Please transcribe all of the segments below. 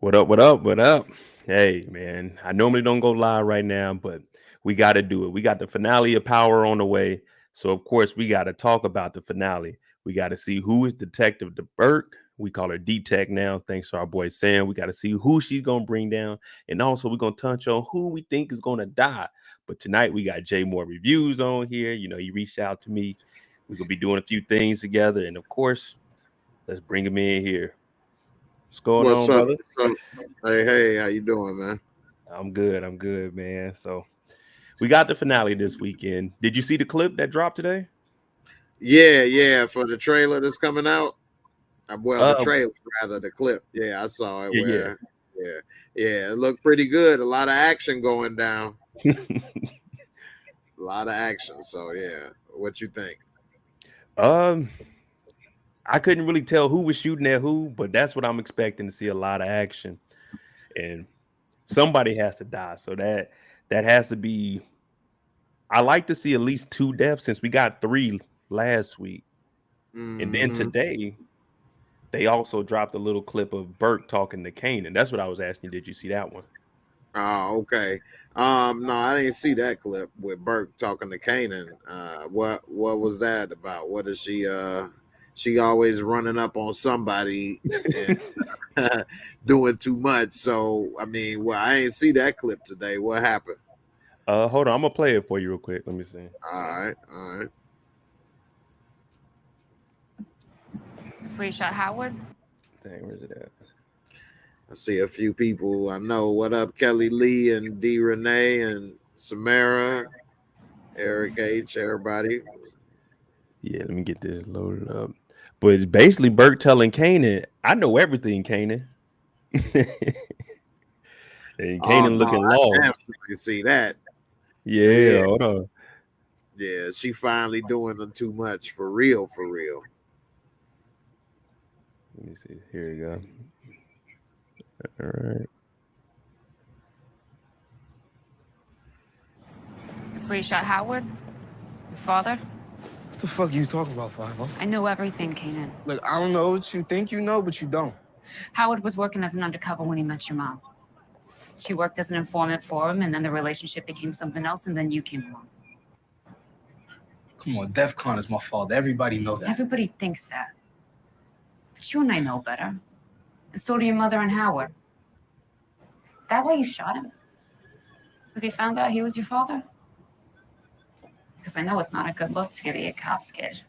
What up? What up? What up? Hey, man. I normally don't go live right now, but we got to do it. We got the finale of Power on the way. So, of course, we got to talk about the finale. We got to see who is Detective the Burke. We call her D-Tec now, thanks to our boy Sam. We got to see who she's going to bring down. And also, we're going to touch on who we think is going to die. But tonight, we got Jay Moore Reviews on here. You know, he reached out to me. We're going to be doing a few things together. And, of course, let's bring him in here. What's going What's on, up? brother? Hey, how you doing, man? I'm good. I'm good, man. So we got the finale this weekend. Did you see the clip that dropped today? Yeah, for the trailer that's coming out. Well, the Um, trailer rather, the clip. Yeah, I saw it. yeah, Where, yeah, it looked pretty good. A lot of action going down. yeah. A lot of action. So yeah, what you think? um, I couldn't really tell who was shooting at who, but that's what I'm expecting to see a lot of action, and somebody has to die. So that has to be. I like to see at least two deaths since we got three last week, and then Mm-hmm. today they also dropped a little clip of Burke talking to Kanan. That's what I was asking. Did you see that one? Oh, okay. No, I didn't see that clip with Burke talking to Kanan. What was that about? What is she always running up on somebody and doing too much. So I mean, well, I ain't see that clip today. What happened? Hold on, I'm gonna play it for you real quick. Let me see. All right. That's where you shot Howard? Dang, where's it at? I see a few people I know. What up, Kelly Lee and D Renee and Samara, Eric H, everybody. Yeah, let me get this loaded up. But it's basically Burke telling Kanan, I know everything, Kanan. And Oh Kanan no, looking I lost. definitely see that. Yeah, Yeah, hold on. yeah. She finally doing them too much for real, for real. Let me see. Here we go. All right. That's where you shot Howard? Your father? What the fuck are you talking about, Five-O? I know everything, Kanan. Look, I don't know what you think you know, but you don't. Howard was working as an undercover when he met your mom. She worked as an informant for him, and then the relationship became something else, and then you came along. Come on, DEF CON is my fault. Everybody know that. Everybody thinks that. But you and I know better. And so do your mother and Howard. Is that why you shot him? Because you found out he was your father? Because I know it's not a good look to give you a cop's kid.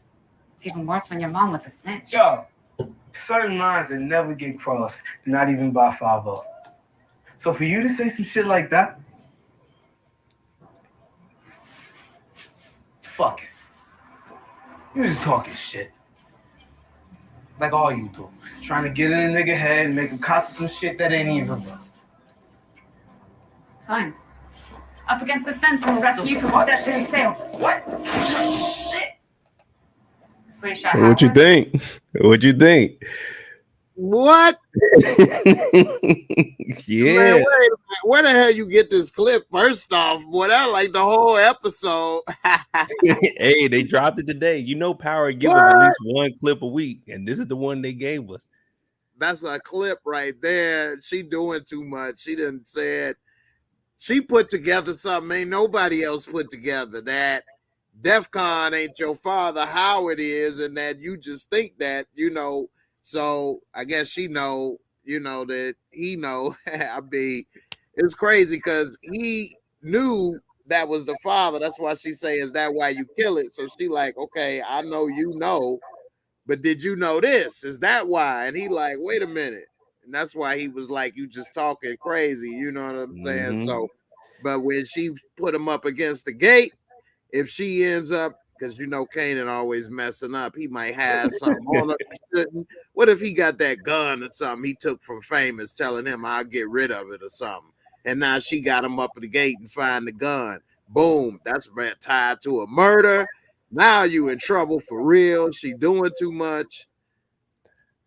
It's even worse when your mom was a snitch. Yo, certain lines that never get crossed, not even by 5-0. So for you to say some shit like that, fuck it. You just talking shit. Like all you do. Trying to get in a nigga head and make him cop some shit that ain't even real. Fine. Up against the fence and arrest you for possession and sale. What? That's where you shot What you Howard? think? What you think? What? Yeah. Man, wait a minute. Where the hell you get this clip? First off, boy, that like the whole episode. Hey, they dropped it today. You know, Power give us at least one clip a week, and this is the one they gave us. That's a clip right there. She doing too much. She didn't say it. She put together something ain't nobody else put together. That DEF CON ain't your father, how it is, and that you just think that, you know. So I guess she know, you know, that he know. I mean, it's crazy because he knew that was the father. That's why she say, is that why you kill it? So she like, okay, I know you know, but did you know this? Is that why? And he like, wait a minute. And that's why he was like, you just talking crazy. You know what I'm saying? Mhm. So, but when she put him up against the gate, if she ends up, because you know Kanan always messing up, he might have something on her he shouldn't. What if he got that gun or something he took from Famous telling him I'll get rid of it or something? And now she got him up at the gate and find the gun. Boom, that's tied to a murder. Now you in trouble for real. She doing too much.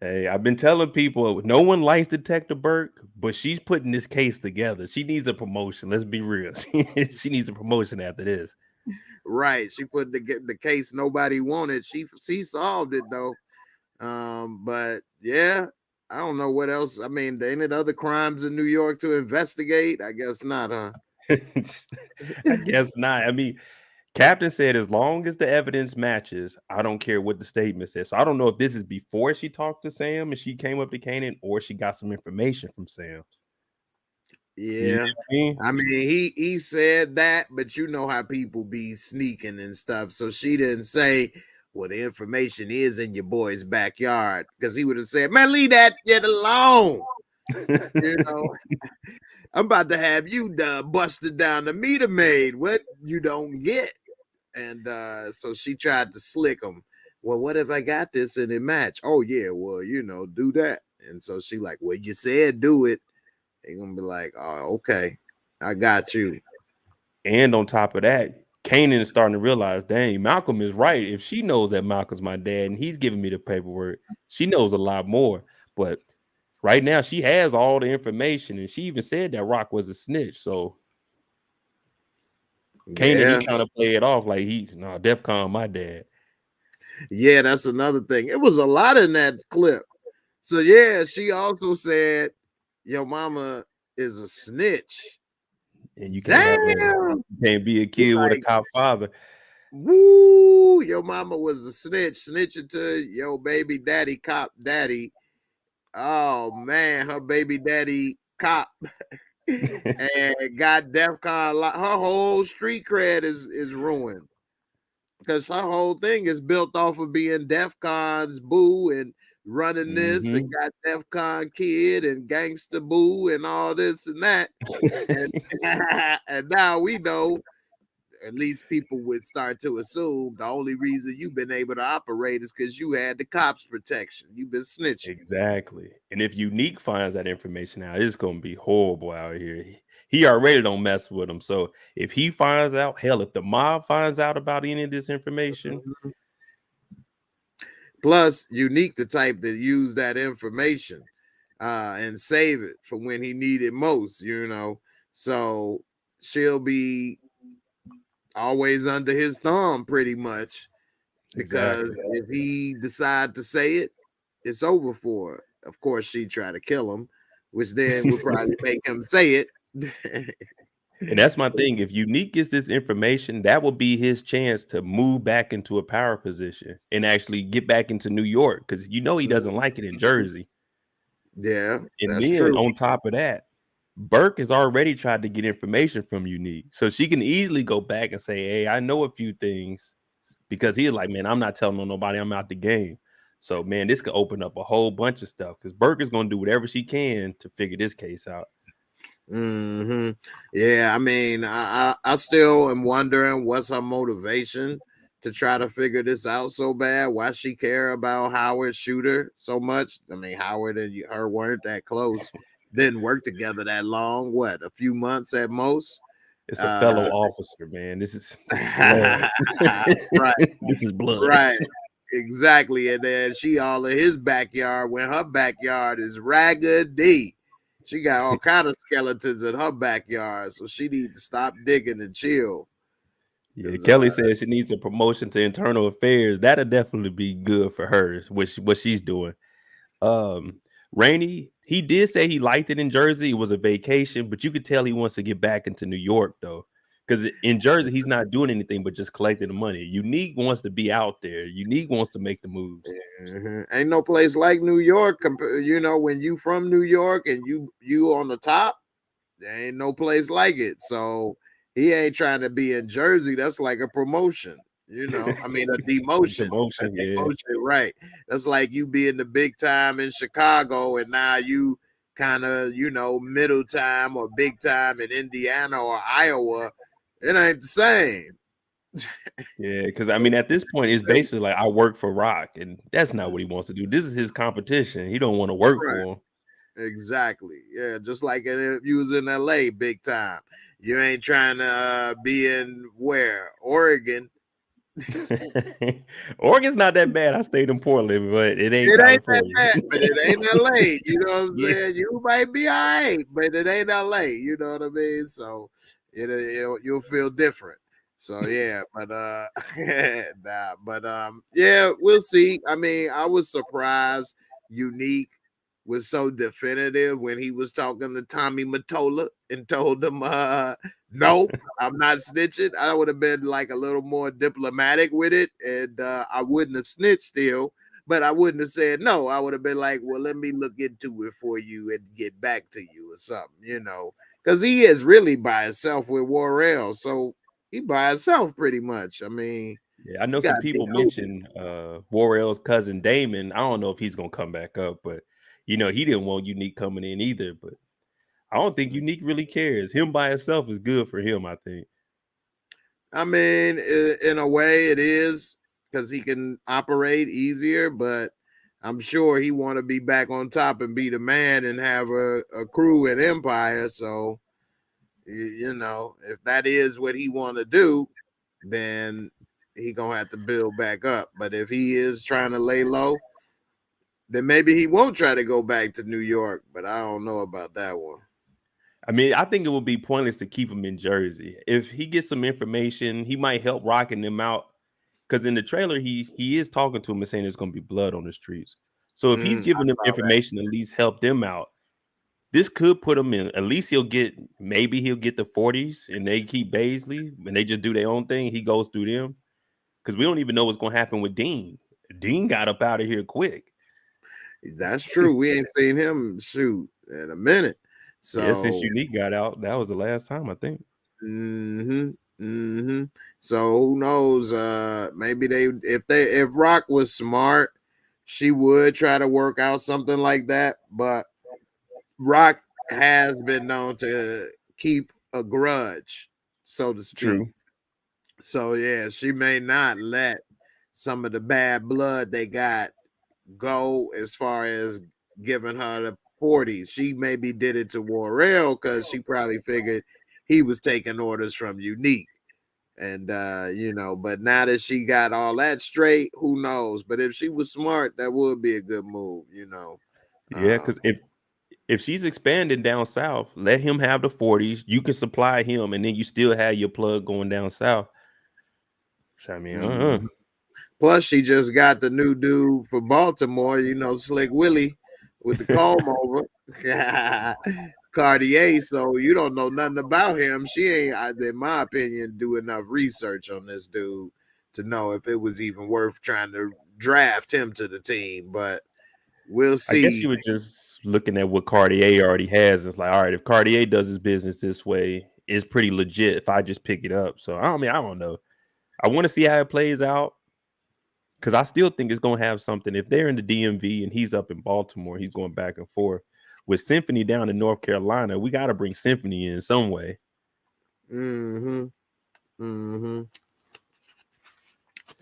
Hey, I've been telling people no one likes Detective Burke, but she's putting this case together. She needs a promotion. Let's be real. She needs a promotion after this. Right. She put the case nobody wanted. She solved it though. But yeah, I don't know what else. I mean, ain't it other crimes in New York to investigate? I guess not, huh? I guess not. I mean, Captain said as long as the evidence matches, I don't care what the statement says. So I don't know if this is before she talked to Sam and she came up to Kanan, or she got some information from Sam. You know Yeah. what I mean? I mean, he said that, but you know how people be sneaking and stuff. So she didn't say, well, the information is in your boy's backyard, because he would have said, man, leave that yet alone. You know, I'm about to have you busted down the meter maid. What you don't get. And so she tried to slick him. Well, what if I got this and it match? Oh, yeah, well, you know, do that. And so she like, well, you said do it. They're gonna be like, oh, okay, I got you. And on top of that, Kanan is starting to realize, dang, Malcolm is right. If she knows that Malcolm's my dad and he's giving me the paperwork, she knows a lot more. But right now, she has all the information, and she even said that Rock was a snitch. So Kanan, Yeah, he's trying to play it off like DEFCON, my dad. yeah, that's another thing. It was a lot in that clip. So yeah, she also said, your mama is a snitch. And you can't Damn. be a kid with a cop father. Woo, your mama was a snitch, snitching to your baby daddy, cop daddy. Oh man, her baby daddy cop and got DEFCON. Her whole street cred is ruined, because her whole thing is built off of being DEFCON's boo and running this, and got DEFCON kid and gangster boo and all this and that. And, and now we know, at least people would start to assume, the only reason you've been able to operate is because you had the cops protection. You've been snitching. Exactly. And if Unique finds that information out, it's gonna be horrible out here. He already don't mess with him. So if he finds out, hell, if the mob finds out about any of this information. Plus, Unique the type that use that information and save it for when he needed most, you know. So she'll be always under his thumb pretty much, because if he decide to say it, it's over for her. Of course, she try to kill him, which then would probably make him say it. And that's my thing. If Unique gets this information, that will be his chance to move back into a power position and actually get back into New York, because he doesn't like it in Jersey. Yeah, and that's then true. On top of that, Burke has already tried to get information from Unique, so she can easily go back and say, "Hey, I know a few things," because he's like, "Man, I'm not telling on nobody. I'm out the game." So, man, this could open up a whole bunch of stuff, because Burke is going to do whatever she can to figure this case out. Yeah, I mean, I still am wondering what's her motivation to try to figure this out so bad. Why she care about Howard Shooter so much? I mean, Howard and her weren't that close, didn't work together that long. What, a few months at most? It's a fellow officer, man. This is blood. Right. This is blood. Right. Exactly. And then she all in his backyard when her backyard is raggedy. She got all kind of skeletons in her backyard, so she needs to stop digging and chill. Yeah, Kelly says she needs a promotion to internal affairs. That'll definitely be good for her, what she's doing. Rainey, he did say he liked it in Jersey. It was a vacation, but you could tell he wants to get back into New York, though. Because in Jersey, he's not doing anything but just collecting the money. Unique wants to be out there. Unique wants to make the moves. Ain't no place like New York. You know, when you from New York and you on the top, there ain't no place like it. So he ain't trying to be in Jersey. That's like a promotion. You know, I mean, a demotion. Demotion, right. That's like you being the big time in Chicago, and now you kind of, you know, middle time or big time in Indiana or Iowa. It ain't the same. Yeah, because I mean, at this point, it's basically like I work for Rock, and that's not what he wants to do. This is his competition. He don't want to work for him. Exactly. Yeah, just like if you was in LA big time, you ain't trying to be in where? Oregon. Oregon's not that bad. I stayed in Portland, but it ain't that bad, but it ain't LA. You know what I'm saying? You might be all right, but it ain't LA. You know what I mean? So you'll feel different. So yeah, but yeah, we'll see. I mean, I was surprised Unique was so definitive when he was talking to Tommy Mottola and told him, no, I'm not snitching. I would have been like a little more diplomatic with it, and I wouldn't have snitched still, but I wouldn't have said no. I would have been like, well, let me look into it for you and get back to you or something, because he is really by himself with Warrell. So he by himself pretty much. I mean, Yeah, I know some people mentioned Warrell's cousin Damon. I don't know if he's gonna come back up, but he didn't want Unique coming in either. But I don't think Unique really cares. Him by himself is good for him, I think. I mean, in a way it is, because he can operate easier, but I'm sure he want to be back on top and be the man and have a crew at Empire. So, if that is what he want to do, then he gonna have to build back up. But if he is trying to lay low, then maybe he won't try to go back to New York. But I don't know about that one. I mean, I think it would be pointless to keep him in Jersey. If he gets some information, he might help rocking them out. Because in the trailer, he is talking to him and saying there's going to be blood on the streets. So if he's giving them information, at least help them out. This could put him in. At least he'll get the 40s, and they keep Baisley, and they just do their own thing. He goes through them. Because we don't even know what's going to happen with Dean. Dean got up out of here quick. That's true. We ain't seen him shoot in a minute. So yeah, since Unique got out, that was the last time, I think. So who knows? Maybe if Rock was smart, she would try to work out something like that. But Rock has been known to keep a grudge, so to speak. True. So yeah, she may not let some of the bad blood they got go as far as giving her the 40s. She maybe did it to Warrell because she probably figured he was taking orders from Unique. And but now that she got all that straight, who knows? But if she was smart, that would be a good move, Yeah, because if she's expanding down south, let him have the 40s. You can supply him, and then you still have your plug going down south. I mean, Plus, she just got the new dude for Baltimore, Slick Willie with the comb over. Cartier, so you don't know nothing about him. She ain't, in my opinion, do enough research on this dude to know if it was even worth trying to draft him to the team. But we'll see. I guess you were just looking at what Cartier already has. It's like, all right, if Cartier does his business this way, it's pretty legit if I just pick it up. So I don't know. I want to see how it plays out. Because I still think it's going to have something. If they're in the DMV and he's up in Baltimore, he's going back and forth. With Symphony down in North Carolina, we got to bring Symphony in some way.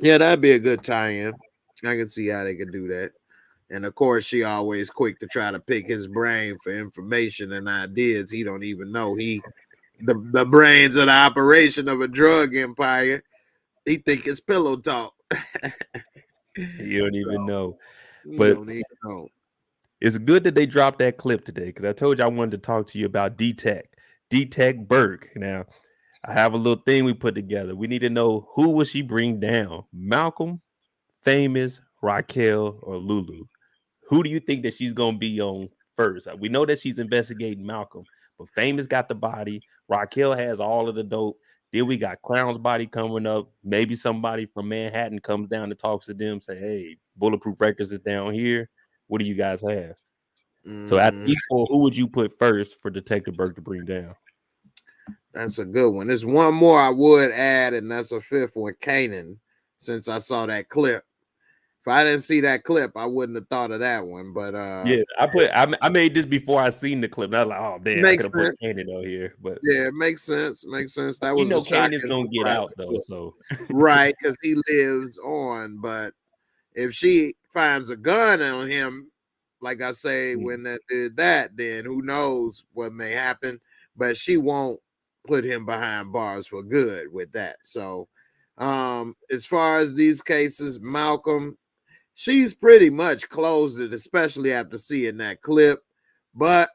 Yeah, that'd be a good tie-in. I can see how they could do that. And of course, she always quick to try to pick his brain for information and ideas. He don't even know the brains of the operation of a drug empire. He think it's pillow talk. You don't even know. But it's good that they dropped that clip today, because I told you I wanted to talk to you about D-Tec. D-Tec Burke. Now, I have a little thing we put together. We need to know, who will she bring down? Malcolm, Famous, Raquel, or Lulu? Who do you think that she's going to be on first? We know that she's investigating Malcolm, but Famous got the body. Raquel has all of the dope. Then we got Crown's body coming up. Maybe somebody from Manhattan comes down and talks to them, say, hey, Bulletproof Records is down here. What do you guys have? So at these four, who would you put first for Detective Burke to bring down? That's a good one. There's one more I would add, and that's a fifth one, Kanan, since I saw that clip. If I didn't see that clip, I wouldn't have thought of that one. But yeah, I made this before I seen the clip. And I was like, oh man, I could have put Kanan on here. But yeah, it makes sense. That was Kanan's gonna get out though. So right, because he lives on. But if she finds a gun on him, like I say, when that did that, then who knows what may happen. But she won't put him behind bars for good with that. So as far as these cases, Malcolm, she's pretty much closed it, especially after seeing that clip. But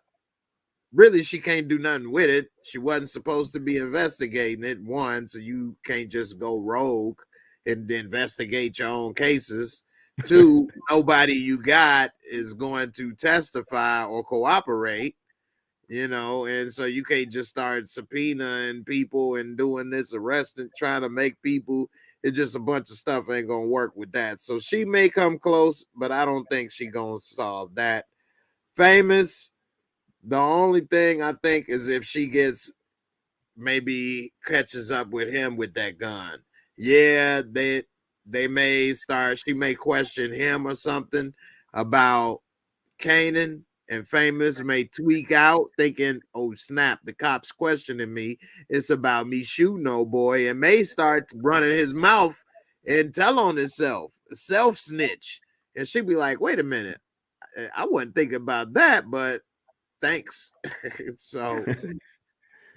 really, she can't do nothing with it. She wasn't supposed to be investigating it, one, so you can't just go rogue and investigate your own cases. Two, nobody you got is going to testify or cooperate, and so you can't just start subpoenaing people and doing this arresting, trying to make people. It's just a bunch of stuff ain't gonna work with that. So she may come close, but I don't think she gonna solve that. Famous, the only thing I think is if she gets maybe catches up with him with that gun. Yeah, they may start. She may question him or something about Kanan, and Famous may tweak out, thinking, "Oh snap, the cops questioning me. It's about me shooting old boy," and may start running his mouth and tell on himself, self snitch, and she'd be like, "Wait a minute, I wasn't thinking about that, but thanks." So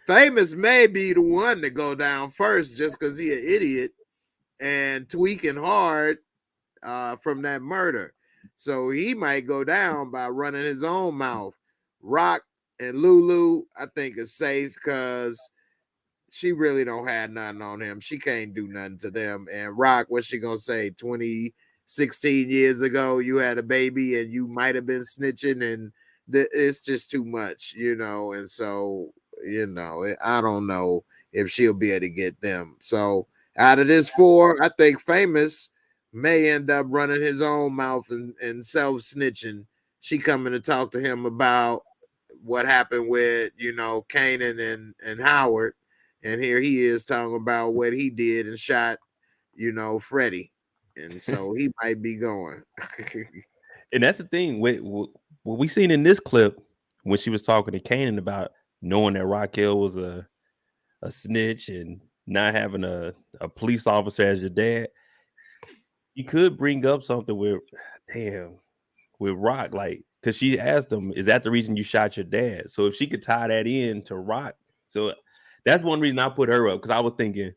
Famous may be the one to go down first just because he an idiot and tweaking hard from that murder. So he might go down by running his own mouth. Rock and Lulu, I think, is safe because she really don't have nothing on him. She can't do nothing to them. And Rock, what's she gonna say? 16 years ago, you had a baby and you might have been snitching, and it's just too much, And so, I don't know if she'll be able to get them. So out of this four, I think Famous may end up running his own mouth and self snitching. She coming to talk to him about what happened with Kanan and Howard, and here he is talking about what he did and shot Freddie, and so he might be going. And that's the thing. What we seen in this clip when she was talking to Kanan about knowing that Raquel was a snitch and not having a police officer as your dad, you could bring up something with Rock, like, because she asked him, "Is that the reason you shot your dad?" So if she could tie that in to Rock, so that's one reason I put her up, because I was thinking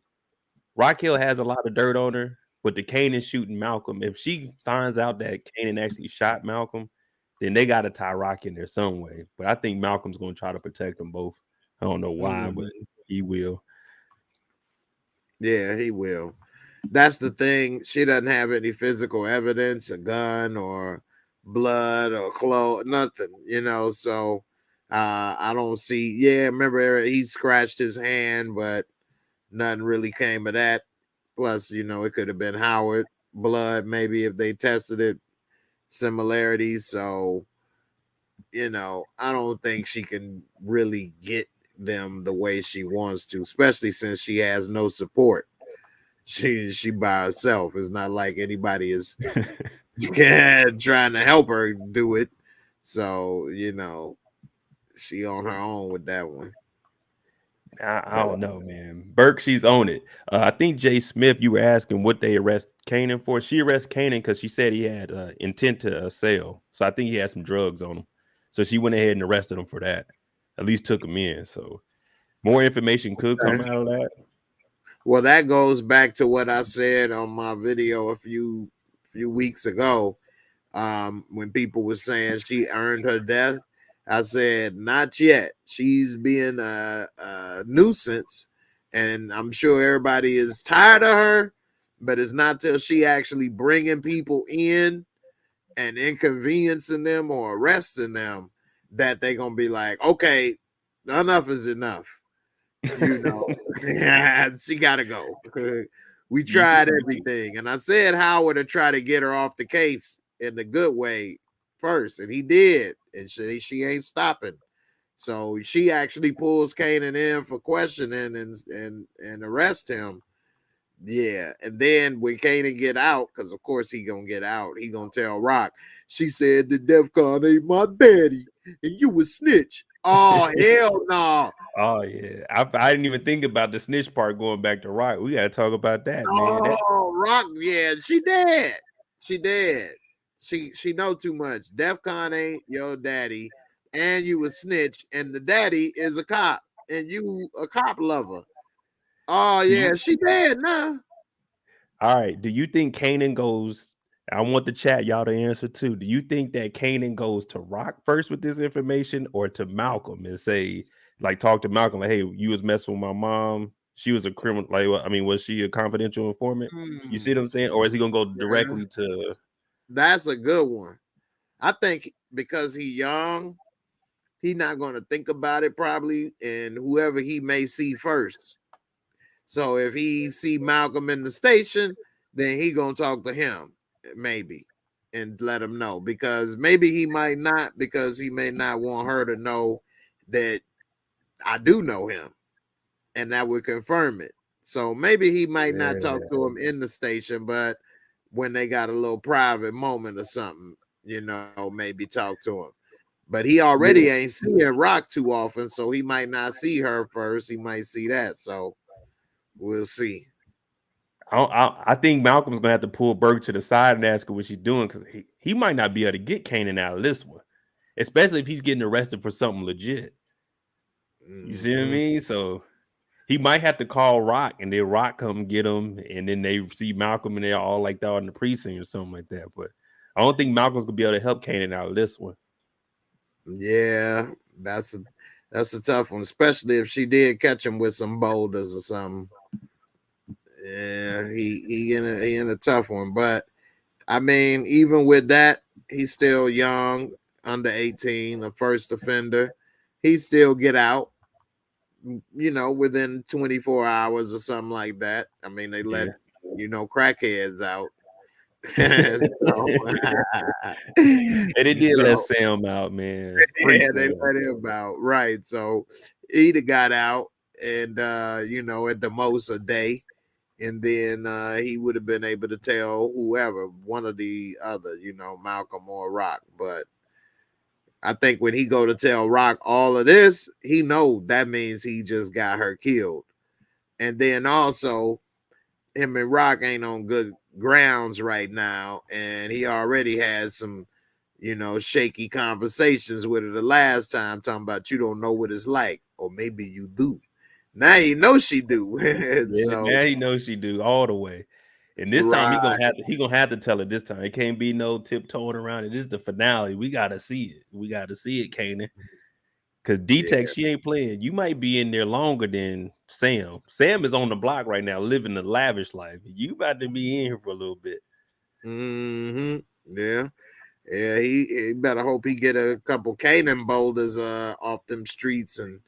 Raquel has a lot of dirt on her, but the Kanan shooting Malcolm, if she finds out that Kanan actually shot Malcolm, then they got to tie Rock in there some way. But I think Malcolm's going to try to protect them both. I don't know why, but he will. Yeah, he will. That's the thing. She doesn't have any physical evidence, a gun or blood or clothes, nothing, So I don't see. Yeah, remember he scratched his hand, but nothing really came of that. Plus, it could have been Howard blood, maybe if they tested it, similarities. So, I don't think she can really get them the way she wants to, especially since she has no support. She by herself. It's not like anybody is trying to help her do it. So, she on her own with that one. I don't know, man. Burke, she's on it. I think Jay Smith, you were asking what they arrest Kanan for. She arrested Kanan because she said he had intent to sell. So I think he had some drugs on him. So she went ahead and arrested him for that. At least took him in. So more information could come out of that. Well, that goes back to what I said on my video a few weeks ago, when people were saying she earned her death. I said, not yet. She's being a nuisance, and I'm sure everybody is tired of her, but it's not till she actually bringing people in and inconveniencing them or arresting them that they're going to be like, okay, enough is enough. She got to go. We tried everything. And I said Howard to try to get her off the case in the good way first, and he did. And she ain't stopping. So she actually pulls Kanan in for questioning and arrest him. Yeah. And then when Kanan get out, because of course he gonna get out, he gonna tell Rock, she said the DEFCON ain't my daddy, and you a snitch. Oh, hell no. Oh, yeah. I didn't even think about the snitch part going back to Rock. We got to talk about that, man. Oh, Rock, yeah, she dead. She dead. She know too much. DEFCON ain't your daddy, and you a snitch, and the daddy is a cop, and you a cop lover. Oh, yeah, she dead now. All right. Do you think Kanan goes? I want the chat y'all to answer too. Do you think that Kanan goes to Rock first with this information, or to Malcolm and say, like, talk to Malcolm, like, hey, you was messing with my mom. She was a criminal. Like, I mean, was she a confidential informant? You see what I'm saying? Or is he gonna go directly to That's a good one. I think because he young, he not going to think about it probably, and whoever he may see first. So if he see Malcolm in the station, then he gonna talk to him maybe and let him know, because maybe he might not, because he may not want her to know that I do know him, and that would confirm it. So maybe he might not talk Yeah. to him in the station, but when they got a little private moment or something, maybe talk to him. But he already Yeah. ain't seeing Rock too often, so he might not see her first. He might see that. So we'll see. I think Malcolm's gonna have to pull Burke to the side and ask her what she's doing, because he might not be able to get Kanan out of this one, especially if he's getting arrested for something legit. You see what I Mhm. mean? So he might have to call Rock, and then Rock come get him, and then they see Malcolm, and they're all like that in the precinct or something like that. But I don't think Malcolm's gonna be able to help Kanan out of this one. Yeah, that's a tough one, especially if she did catch him with some boulders or something. Yeah, he in a tough one. But I mean, even with that, he's still young, under 18, a first offender. He still get out, within 24 hours or something like that. I mean, they let Yeah. crackheads out. so, And they did let so Sam out, man. Free yeah, they Sam. let him out. Right. So he'd have got out, and at the most a day. And then he would have been able to tell whoever, one of the other, Malcolm or Rock. But I think when he go to tell Rock all of this, he know that means he just got her killed. And then also, him and Rock ain't on good grounds right now, and he already had some, shaky conversations with her the last time, talking about you don't know what it's like, or maybe you do. Now you know she do. Yeah, So now he knows she do all the way. And this time right, he gonna have to tell her this time. It can't be no tiptoeing around it. This is the finale. We gotta see it. We gotta see it, Kanan. Because D-Tec, yeah. she ain't playing. You might be in there longer than Sam. Sam is on the block right now, living the lavish life. You about to be in here for a little bit. Mm-hmm. Yeah. Yeah, he better hope he get a couple Canaan boulders off them streets and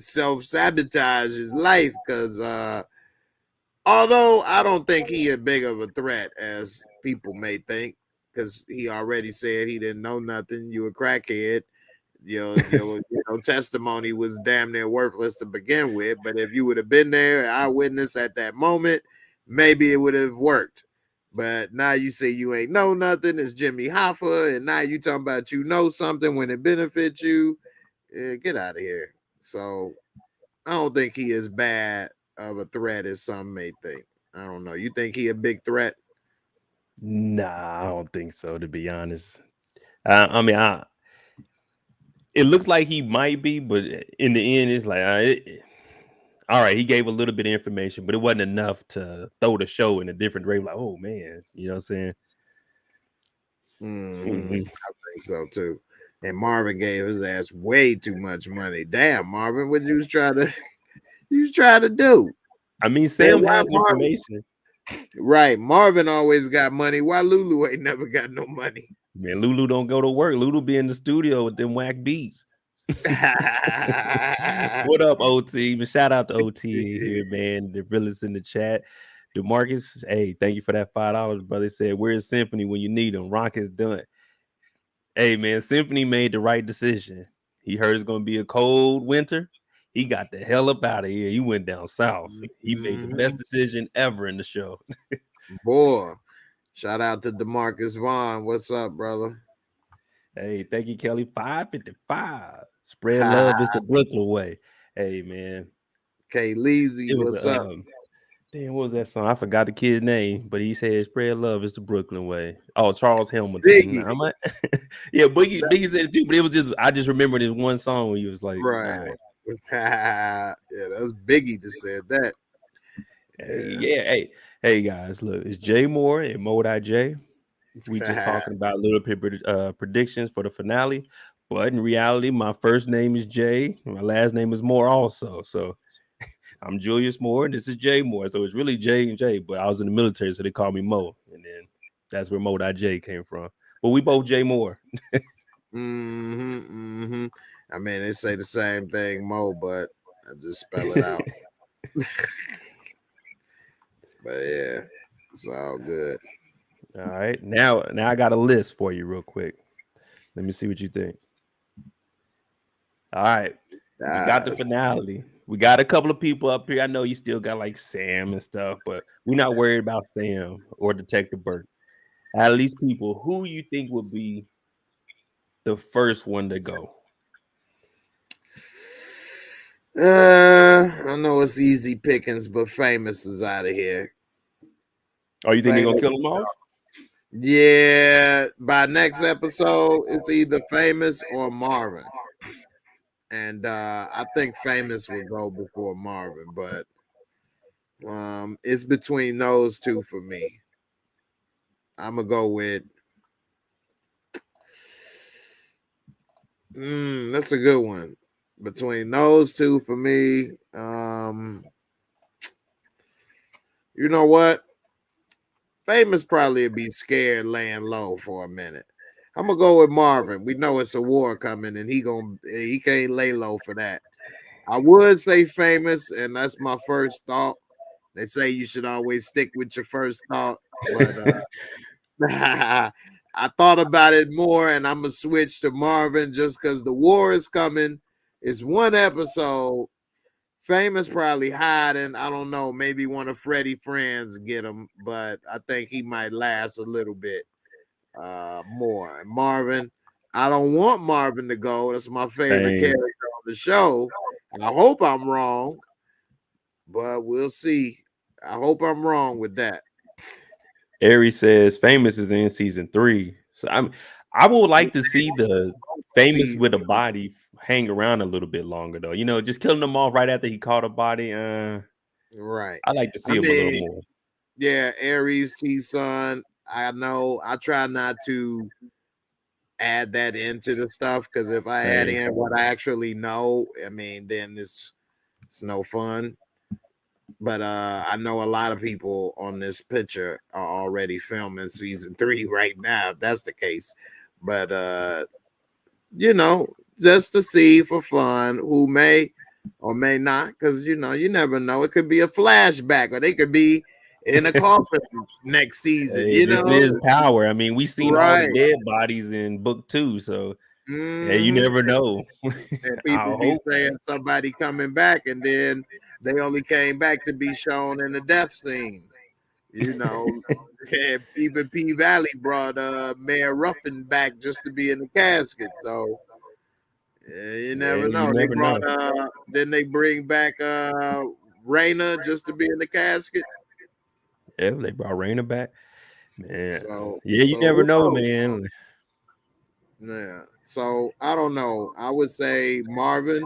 self-sabotage his life, because although I don't think he as big of a threat as people may think, because he already said he didn't know nothing. You a crackhead. Your testimony was damn near worthless to begin with. But if you would have been there, eyewitness at that moment, maybe it would have worked. But now you say you ain't know nothing. It's Jimmy Hoffa, and now you talking about you know something when it benefits you. Get out of here. So I don't think he is bad of a threat as some may think. I don't know. You think he a big threat? Nah, I don't think so, to be honest. I mean, it looks like he might be, but in the end, it's like, all right, he gave a little bit of information, but it wasn't enough to throw the show in a different direction. Like, oh man, you know what I'm saying? Mm-hmm. Mhm. I think so too. And Marvin gave his ass way too much money. Damn, Marvin, what you was trying to do? I mean, Man, Sam why has Marvin? information. Right, Marvin always got money. Why Lulu ain't never got no money? Man, Lulu don't go to work. Lulu be in the studio with them whack beats. What up, OT? Man, shout out to OT here, man. The realest in the chat. DeMarcus, hey, thank you for that $5, brother. He said, where's Symphony when you need him? Rock is done. Hey, man, Symphony made the right decision. He heard it's going to be a cold winter. He got the hell up out of here. He went down south. He made the best Mhm. decision ever in the show. Boy, shout out to Demarcus Vaughn. What's up, brother? Hey, thank you, Kelly. 555. Spread love is the Brooklyn way. Hey, man. K Leezy, It was what's up? damn, what was that song? I forgot the kid's name, but he said spread love is the Brooklyn way. Oh, Charles Hamilton. Biggie. I'm like, yeah, Biggie said it too, but it was just I just remember this one song where he was like, all Right. right. Yeah, that's Biggie that said that. Yeah, hey guys, look, it's Jay Moore and Modi J. We just talking about a little bit predictions for the finale, but in reality, my first name is Jay, my last name is Moore also. So I'm Julius Moore, and this is Jay Moore. So it's really J and J, but I was in the military, so they called me Mo. And then That's where Mo.J came from. But we both J Moore. I mean, they say the same thing, Mo, but I just spell it out. But yeah, it's all good. All right. Now I got a list for you real quick. Let me see what you think. All right. We got the finale. We got a couple of people up here. I know you still got like Sam and stuff, but we're not worried about Sam or Detective Burke. At least people who you think would be the first one to go. I know it's easy pickings, but Famous is out of here. Oh, you think they're gonna kill him off? Yeah, by next episode, it's either Famous or Marvin. And I think Famous will go before Marvin, but it's between those two for me. I'm gonna go with that's a good one. Between those two for me. You know what? Famous probably be scared laying low for a minute. I'm gonna go with Marvin. We know it's a war coming, and he can't lay low for that. I would say Famous, and that's my first thought. They say you should always stick with your first thought, but I thought about it more, and I'm gonna switch to Marvin just because the war is coming. It's one episode. Famous probably hiding. I don't know. Maybe one of Freddie's friends get him, but I think he might last a little bit more. Marvin, I don't want Marvin to go. That's my favorite character on the show. And I hope I'm wrong, but we'll see. I hope I'm wrong with that. Aries says Famous is in season 3. So I would like to see the Famous with a body hang around a little bit longer though. You know, just killing them off right after he caught a body. Right. I like to see him a little more. Yeah, Aries T-Son. I know I try not to add that into the stuff because if I add in what I actually know, I mean, then it's no fun. But I know a lot of people on this picture are already filming season 3 right now, if that's the case. But you know, just to see for fun who may or may not, because you know, you never know. It could be a flashback, or they could be in a coffin next season. Hey, you this know, is Power. I mean, we've seen all the dead bodies in book 2, so yeah, you never know. And people be saying somebody coming back, and then they only came back to be shown in the death scene. You know, even P Valley brought Mayor Ruffin back just to be in the casket. So you never know. You never brought know. then they bring back Raina just to be in the casket. Yeah, they brought Raina back. Man. So you never know, man. Yeah. So I don't know. I would say Marvin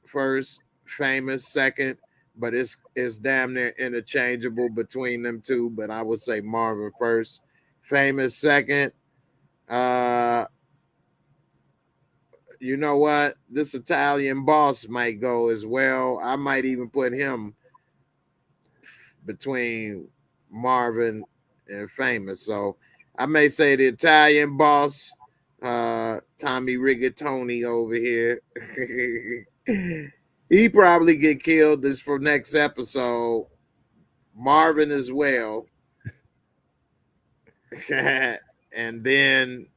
first, Famous second, but it's damn near interchangeable between them two. But I would say Marvin first, Famous second. You know what? This Italian boss might go as well. I might even put him between Marvin and Famous. So I may say the Italian boss, Tommy Rigatoni over here. He probably get killed this for next episode. Marvin as well. And then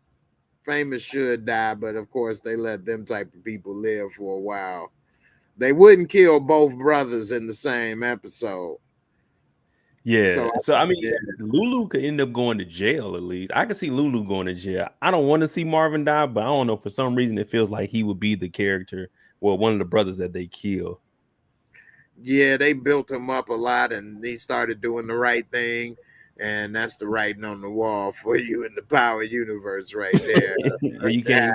Famous should die, but of course they let them type of people live for a while. They wouldn't kill both brothers in the same episode. Yeah. So I mean, Lulu could end up going to jail at least. I can see Lulu going to jail. I don't want to see Marvin die, but I don't know. For some reason, it feels like he would be the character, well, one of the brothers that they kill. Yeah, they built him up a lot, and he started doing the right thing. And that's the writing on the wall for you in the Power universe right there. You can't.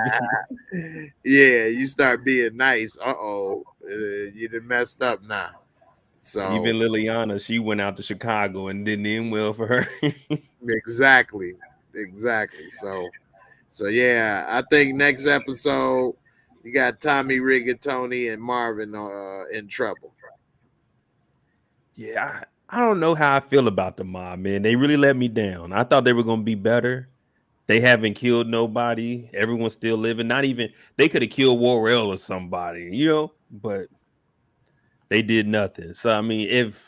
Yeah, you start being nice. You done messed up now. So even Liliana, she went out to Chicago and didn't end well for her. Exactly. So yeah, I think next episode you got Tommy Rigatoni and Marvin in trouble. Yeah, I don't know how I feel about the mob, man. They really let me down. I thought they were gonna be better. They haven't killed nobody. Everyone's still living. Not even they could have killed Warrell or somebody, but they did nothing. So I mean, if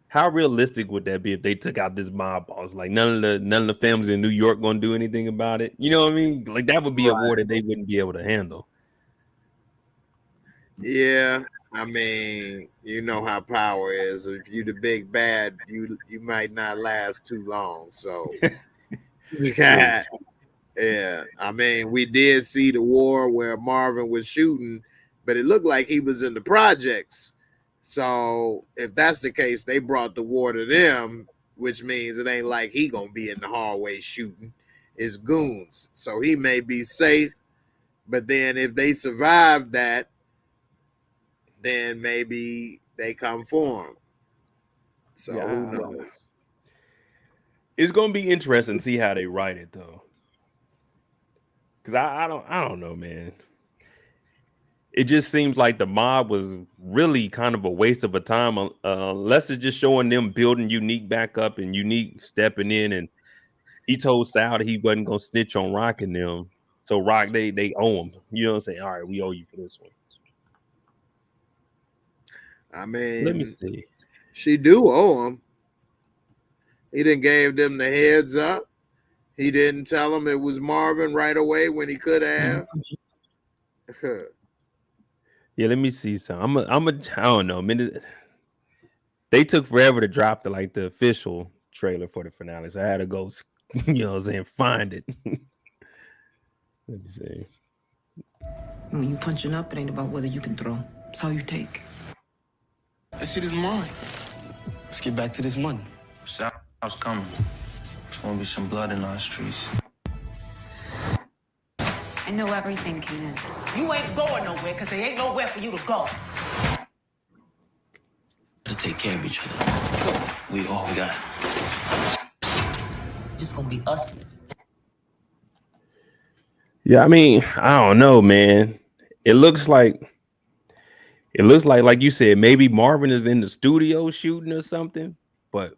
how realistic would that be if they took out this mob boss? Like none of the families in New York gonna do anything about it. You know what I mean? Like that would be a war that they wouldn't be able to handle. Yeah, I mean, you know how power is. If you the big bad, you might not last too long. So yeah, yeah. I mean, we did see the war where Marvin was shooting, but it looked like he was in the projects. So if that's the case, they brought the war to them, which means it ain't like he gonna be in the hallway shooting. It's goons, so he may be safe. But then if they survive that, then maybe they come for him. So who knows? It's gonna be interesting to see how they write it though. Cause I don't know, man. It just seems like the mob was really kind of a waste of a time, unless it's just showing them building Unique back up and Unique stepping in. And he told Sal that he wasn't gonna snitch on Rock and them. So Rock, they owe him. You know what I'm saying? All right, we owe you for this one. I mean, let me see. She do owe him. He didn't gave them the heads up. He didn't tell them it was Marvin right away when he could have. Yeah, let me see some. I don't know. They took forever to drop the official trailer for the finale. So I had to go, find it. Let me see. When you punching up, it ain't about whether you can throw. It's how you take. That shit is mine. Let's get back to this money. Sal's coming. There's gonna be some blood in our streets. I know everything, Kanan. You ain't going nowhere because there ain't nowhere for you to go. To take care of each other. We all we got. Just gonna be us. Yeah, I mean, I don't know, man. It looks like you said, maybe Marvin is in the studio shooting or something, but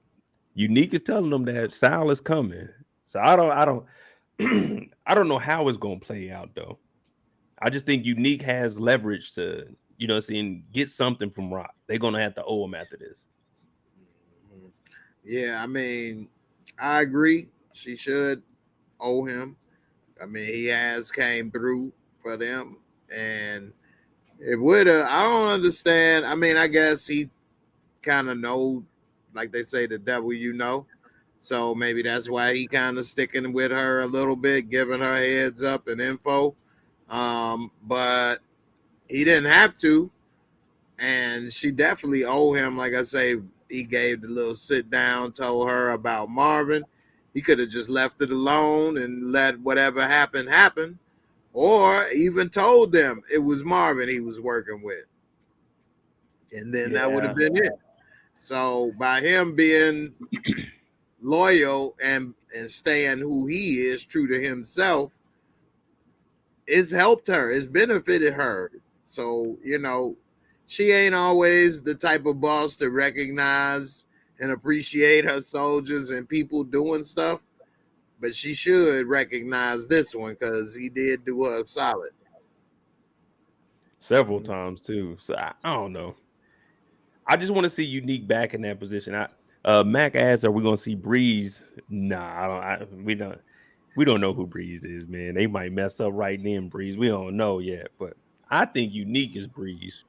Unique is telling them that Sal is coming. So I don't I don't know how it's gonna play out though. I just think Unique has leverage to, get something from Rock. They're gonna have to owe him after this. Yeah, I mean, I agree. She should owe him. I mean, he has came through for them, and it would have. I don't understand. I mean, I guess he kind of know, like they say, the devil you know. So maybe that's why he kind of sticking with her a little bit, giving her heads up and info. But he didn't have to, and she definitely owe him. Like I say, he gave the little sit down, told her about Marvin. He could have just left it alone and let whatever happened happen, or even told them it was Marvin he was working with, and then that would have been it. So by him being loyal and staying who he is, true to himself, it's helped her. It's benefited her. So, she ain't always the type of boss to recognize and appreciate her soldiers and people doing stuff, but she should recognize this one because he did do her solid. Several times too. So I don't know. I just want to see Unique back in that position. Mac asked, "Are we going to see Breeze?" Nah, we don't know who Breeze is, man. They might mess up right then, Breeze. We don't know yet, but I think Unique is Breeze,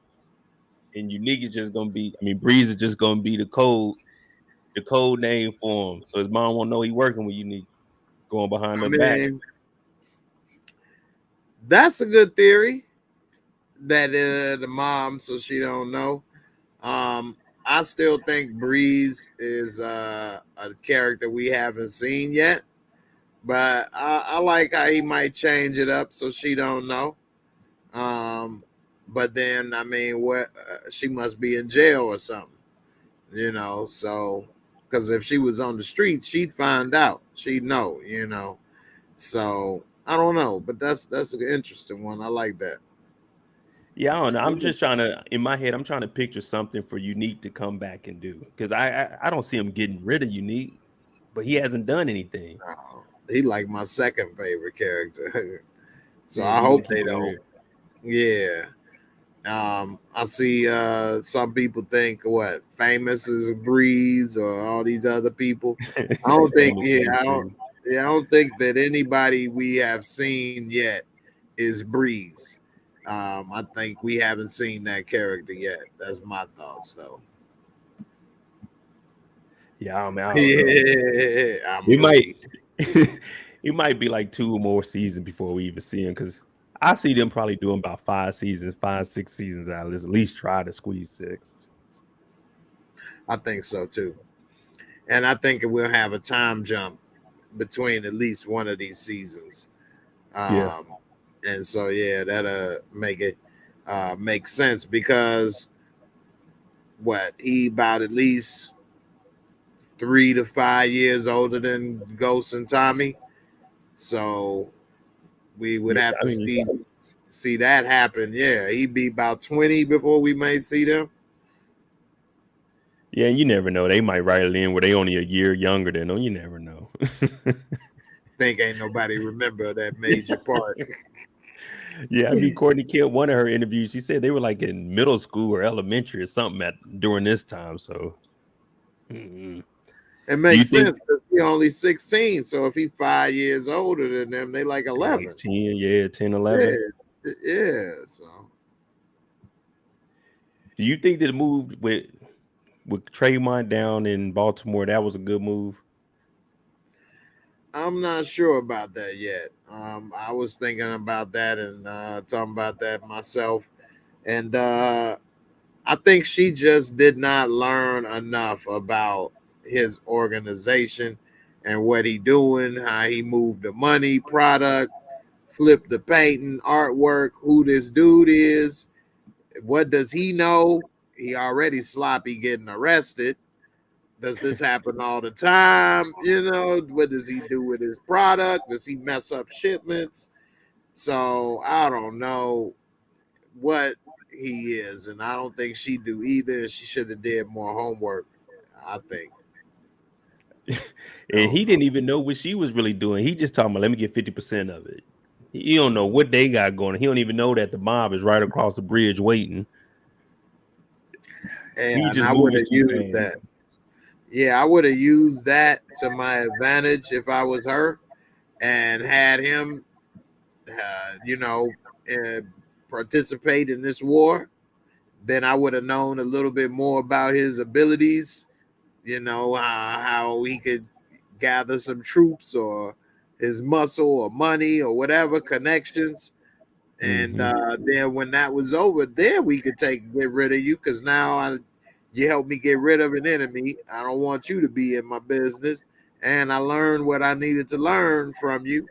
and Unique is just going to be. I mean, Breeze is just going to be the code name for him. So his mom won't know he working with Unique, going behind her back. That's a good theory. That the mom, so she don't know. I still think Breeze is a character we haven't seen yet, but I like how he might change it up so she don't know. But then I mean, what she must be in jail or something, So because if she was on the street, she'd find out. She'd know, So I don't know, but that's an interesting one. I like that. Yeah, I don't know. I'm just trying to, in my head, I'm trying to picture something for Unique to come back and do because I don't see him getting rid of Unique, but he hasn't done anything. He like my second favorite character. So Yeah, I he gonna hope keep they it don't. real. Yeah. I see some people think what Famous is a Breeze or all these other people. I don't think Famous is true. I don't think that anybody we have seen yet is Breeze. I think we haven't seen that character yet. That's my thoughts though. Yeah, I don't know. Yeah, I'm It might, Breeze. it might be like 2 more seasons before we even see him because I see them probably doing about 5 seasons, 5, 6 seasons out of this. At least try to squeeze 6. I think so too. And I think we'll have a time jump between at least one of these seasons. Yeah, Um, and so yeah, that'll make it make sense because what he about at least 3 to 5 years older than Ghost and Tommy. So we would yeah. have I to mean, see that happen. Yeah, he'd be about 20 before we may see them. yeah. You never know. They might write it in where they only a year younger than them. You never know. Think ain't nobody remember that major part. Yeah, I mean, Courtney Kemp, one of her interviews, she said they were like in middle school or elementary or something during this time. So, mm. It Do you makes think sense because he's only 16. So if he's 5 years older than them, they like 11. 10, yeah, 10, Yeah, 11? yeah. So Do you think that the move with Trayvon down in Baltimore, that was a good move? I'm not sure about that yet. I was thinking about that and talking about that myself. And I think she just did not learn enough about his organization and what he doing, how he moved the money, product, flip the painting, artwork, who this dude is, what does he know? He already sloppy getting arrested. Does this happen all the time? You know, what does he do with his product? Does he mess up shipments? So I don't know what he is, and I don't think she do either. She should have did more homework. I think. And he didn't even know what she was really doing. He just talking about, let me get 50% of it. He don't know what they got going. He don't even know that the mob is right across the bridge waiting. He And just I would moving have too used fast. that. Yeah, I would have used that to my advantage if I was her and had him, you know, uh, participate in this war. Then I would have known a little bit more about his abilities, you know, how he could gather some troops or his muscle or money or whatever connections. And Mm-hmm. then when that was over, then we could get rid of you because now you helped me get rid of an enemy. I don't want you to be in my business. And I learned what I needed to learn from you.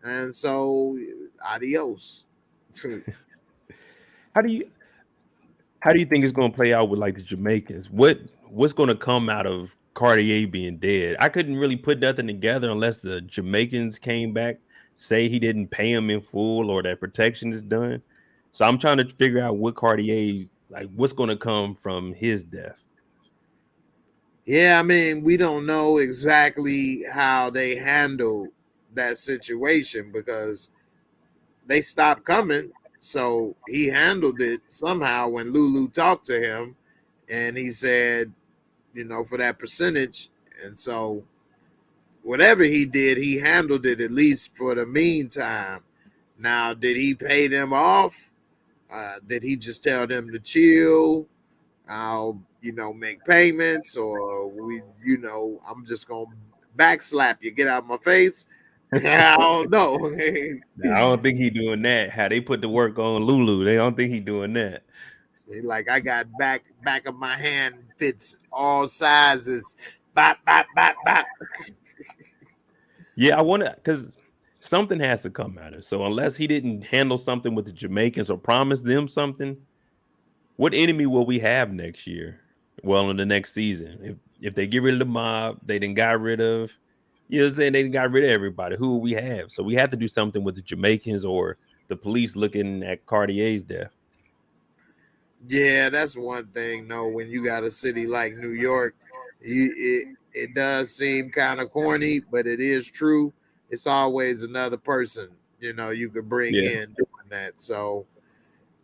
And so, adios. How do you how do you think it's going to play out with like the Jamaicans? What's going to come out of Cartier being dead? I couldn't really put nothing together unless the Jamaicans came back, say he didn't pay him in full or that protection is done. So I'm trying to figure out what Cartier, like what's going to come from his death. Yeah, I mean, we don't know exactly how they handle that situation because they stopped coming. So he handled it somehow when Lulu talked to him and he said, you know, for that percentage. And so whatever he did, he handled it at least for the meantime. Now, did he pay them off? Did he just tell them to chill? I'll, you know, make payments, or I'm just gonna backslap you, get out of my face. I don't know. Now, I don't think he doing that. How they put the work on Lulu, they don't think he doing that. Like I got back of my hand fits all sizes. Bop, bop, bop, bop. Yeah, I want to because something has to come out of it. So unless he didn't handle something with the Jamaicans or promise them something, what enemy will we have next year? Well, in the next season, if they get rid of the mob, they didn't got rid of, you know what I'm saying? They didn't got rid of everybody. Who will we have? So we have to do something with the Jamaicans or the police looking at Cartier's death. Yeah, that's one thing. No, when you got a city like New York, it does seem kind of corny, but it is true. It's always another person, you could bring Yeah. in doing that. So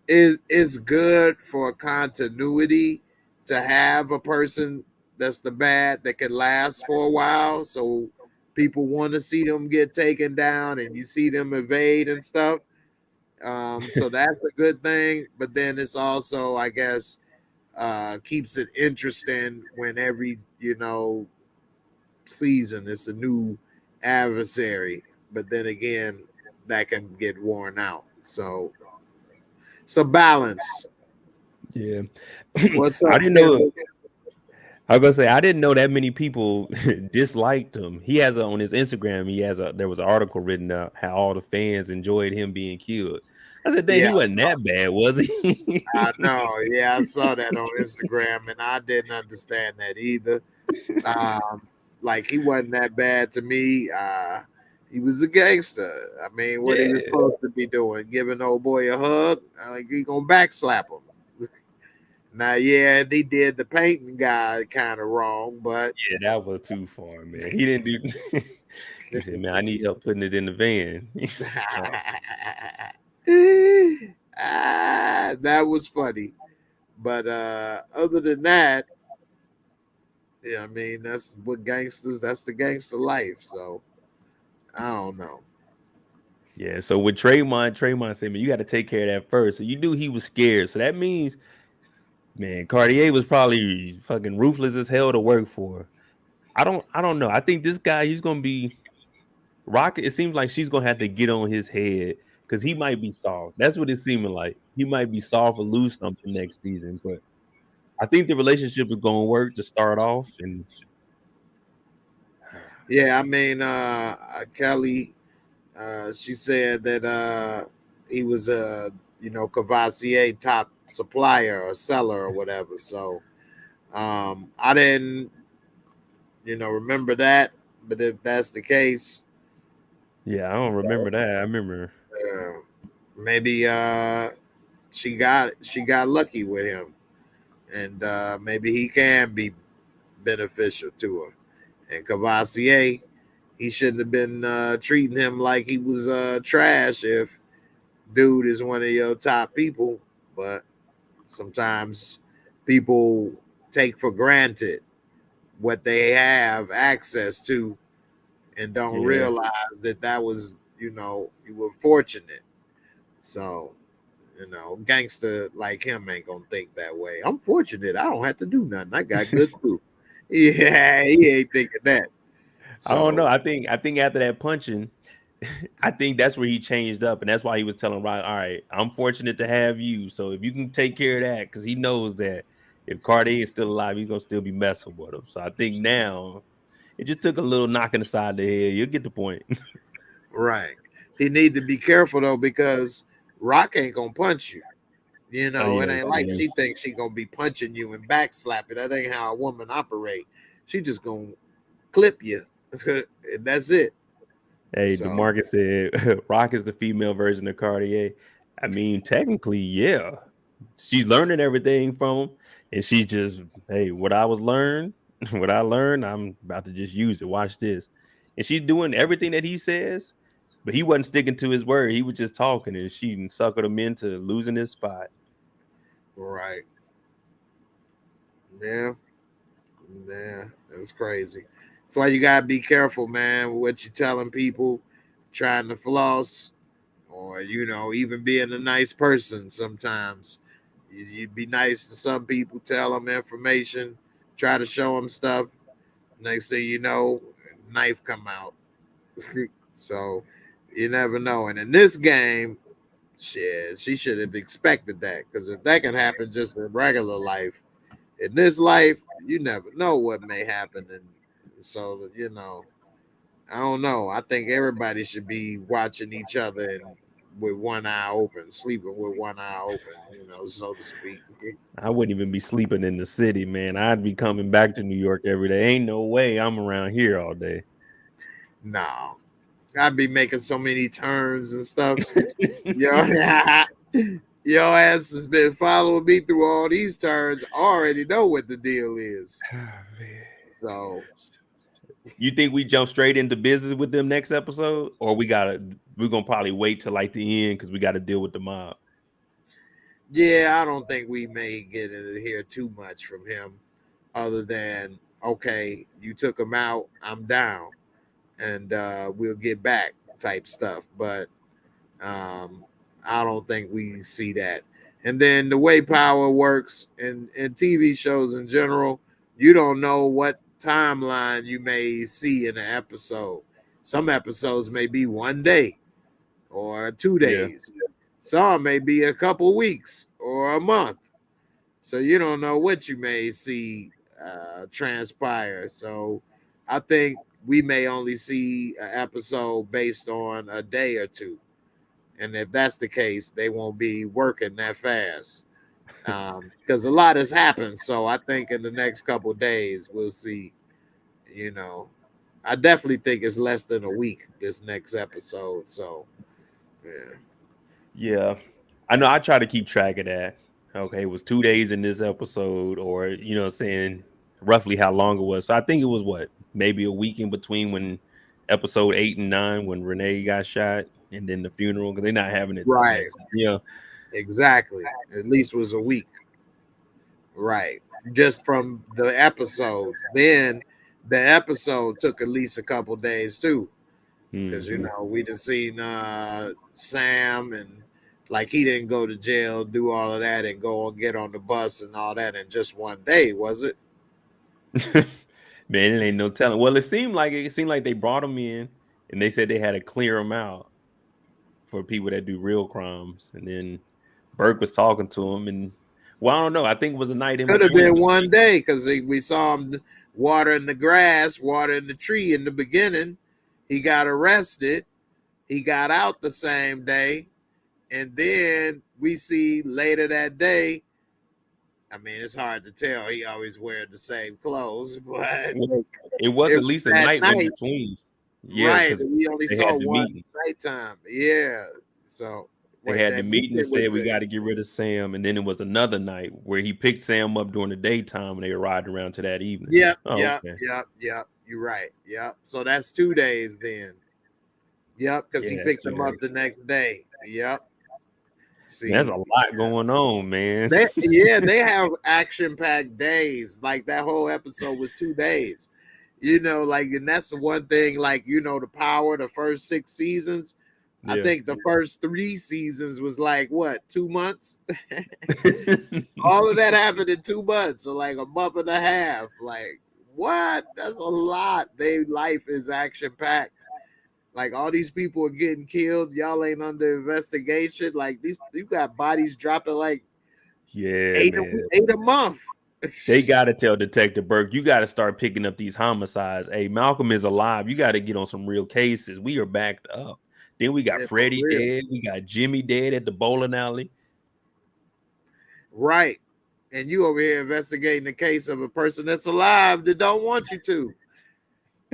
it's good for continuity to have a person that's the bad that can last for a while. So people want to see them get taken down and you see them evade and stuff. So that's a good thing. But then it's also, I guess, keeps it interesting when every season it's a new adversary. But then again, that can get worn out. So it's a balance. Yeah. What's I up, didn't know. Kendall? I was gonna say I didn't know that many people disliked him. He has on his Instagram. There was an article written up how all the fans enjoyed him being killed. I said, "Dang, Yeah, he wasn't that bad, was he?" I know. Yeah, I saw that on Instagram, and I didn't understand that either. Like he wasn't that bad to me. He was a gangster. I mean, what he was Yeah, supposed to be doing, giving old boy a hug, like he gonna backslap him. Now, yeah, they did the painting guy kind of wrong, but yeah, that was too far, man. He didn't do. He said, "Man, I need help putting it in the van." that was funny. But other than that, yeah, I mean that's what gangsters. That's the gangster life. So I don't know. Yeah, so with Trayvon said, "Man, you got to take care of that first." So you knew he was scared. So that means, man, Cartier was probably fucking ruthless as hell to work for. I don't know. I think this guy, he's gonna be Rocket. It seems like she's gonna have to get on his head because he might be soft. That's what it's seeming like. He might be soft or lose something next season. But I think the relationship is gonna work to start off. And Yeah, I mean Kelly. She said that he was a Cavassier top supplier or seller or whatever. So I didn't remember that, but if that's the case, yeah, I don't remember that. I remember. uh, maybe she got lucky with him, and maybe he can be beneficial to her. And Cavassier, he shouldn't have been treating him like he was trash if dude is one of your top people. But sometimes people take for granted what they have access to and don't Yeah. realize that was, you were fortunate. So, gangster like him ain't gonna think that way. I'm fortunate. I don't have to do nothing. I got good food. Yeah, he ain't thinking that. I don't know. So, I think after that punching, I think that's where he changed up, and that's why he was telling Rock, "All right, I'm fortunate to have you. So if you can take care of that, because he knows that if Cartier is still alive, he's gonna still be messing with him. So I think now it just took a little knocking aside the head. You'll get the point. right. He need to be careful though, because Rock ain't gonna punch you. Oh It yes, ain't like yes. she thinks she gonna be punching you and backslapping. That ain't how a woman operate. She just gonna clip you, and that's it. Hey, So DeMarcus said Rock is the female version of Cartier. I mean, technically, yeah. She's learning everything from him, and she just, hey, what I was learned, what I learned, I'm about to just use it. Watch this. And she's doing everything that he says, but he wasn't sticking to his word. He was just talking, and she suckered him into losing his spot. right, yeah, yeah, that's crazy. That's why you gotta be careful, man, with what you're telling people, trying to floss, or even being a nice person. Sometimes you'd be nice to some people, tell them information, try to show them stuff. Next thing you know, knife come out. So you never know. And in this game, shit, she should have expected that, because if that can happen just in regular life, in this life, you never know what may happen. And so, I don't know. I think everybody should be watching each other and with one eye open, sleeping with one eye open, so to speak. I wouldn't even be sleeping in the city, man. I'd be coming back to New York every day. Ain't no way I'm around here all day. No, I'd be making so many turns and stuff. Yeah, Your ass has been following me through all these turns. I already know what the deal is. So you think we jump straight into business with them next episode, or we're gonna probably wait till like the end because we got to deal with the mob? yeah, I don't think we may get into here too much from him, other than okay, you took him out, I'm down, and we'll get back type stuff. But I don't think we see that. And then the way power works in TV shows in general, you don't know what timeline you may see in an episode. Some episodes may be 1 day or 2 Yeah. days. Some may be a couple weeks or a month. So you don't know what you may see transpire. So I think we may only see an episode based on a day or two. And if that's the case, they won't be working that fast because a lot has happened. So I think in the next couple of days, we'll see. You know, I definitely think it's less than a week this next episode. So, yeah. Yeah, I know. I try to keep track of that. Okay, it was 2 days in this episode, or saying roughly how long it was. So I think it was maybe a week in between when episode 8 and 9 when Renee got shot, and then the funeral because they're not having it Right. next. Exactly. At least it was a week. Right. Just from the episodes. Then the episode took at least a couple days too. Because we done seen Sam and like he didn't go to jail, do all of that, and go and get on the bus and all that in just 1 day, was it? Man, it ain't no telling. Well, it seemed like they brought him in and they said they had to clear him out for people that do real crimes. And then Burke was talking to him, and I don't know. I think it was a night in Could have between. been 1 day because we saw him watering the grass, watering the tree in the beginning. He got arrested. He got out the same day. And then we see later that day, I mean, it's hard to tell. He always wears the same clothes, but it was at least a night in between. Yeah, right. We only saw one meeting. nighttime. Yeah. So they had the meeting and said we got to get rid of Sam. And then it was another night where he picked Sam up during the daytime and they arrived around to that evening. Yep. You're right. Yep. So that's 2 days then. Yep. Because he picked him up the next day. Yep. See, there's a lot going on, man. They have action-packed days. Like that whole episode was 2 days. And that's the one thing, the power, the first 6 seasons. Yeah. I think the first 3 seasons was 2 months? All of that happened in 2 months, or a month and a half. What? That's a lot. Their life is action-packed. All these people are getting killed. Y'all ain't under investigation. You got bodies dropping 8 a month. They got to tell Detective Burke, you got to start picking up these homicides. Hey, Malcolm is alive. You got to get on some real cases. We are backed up. Then we got Freddie dead. We got Jimmy dead at the bowling alley. Right. And you over here investigating the case of a person that's alive that don't want you to.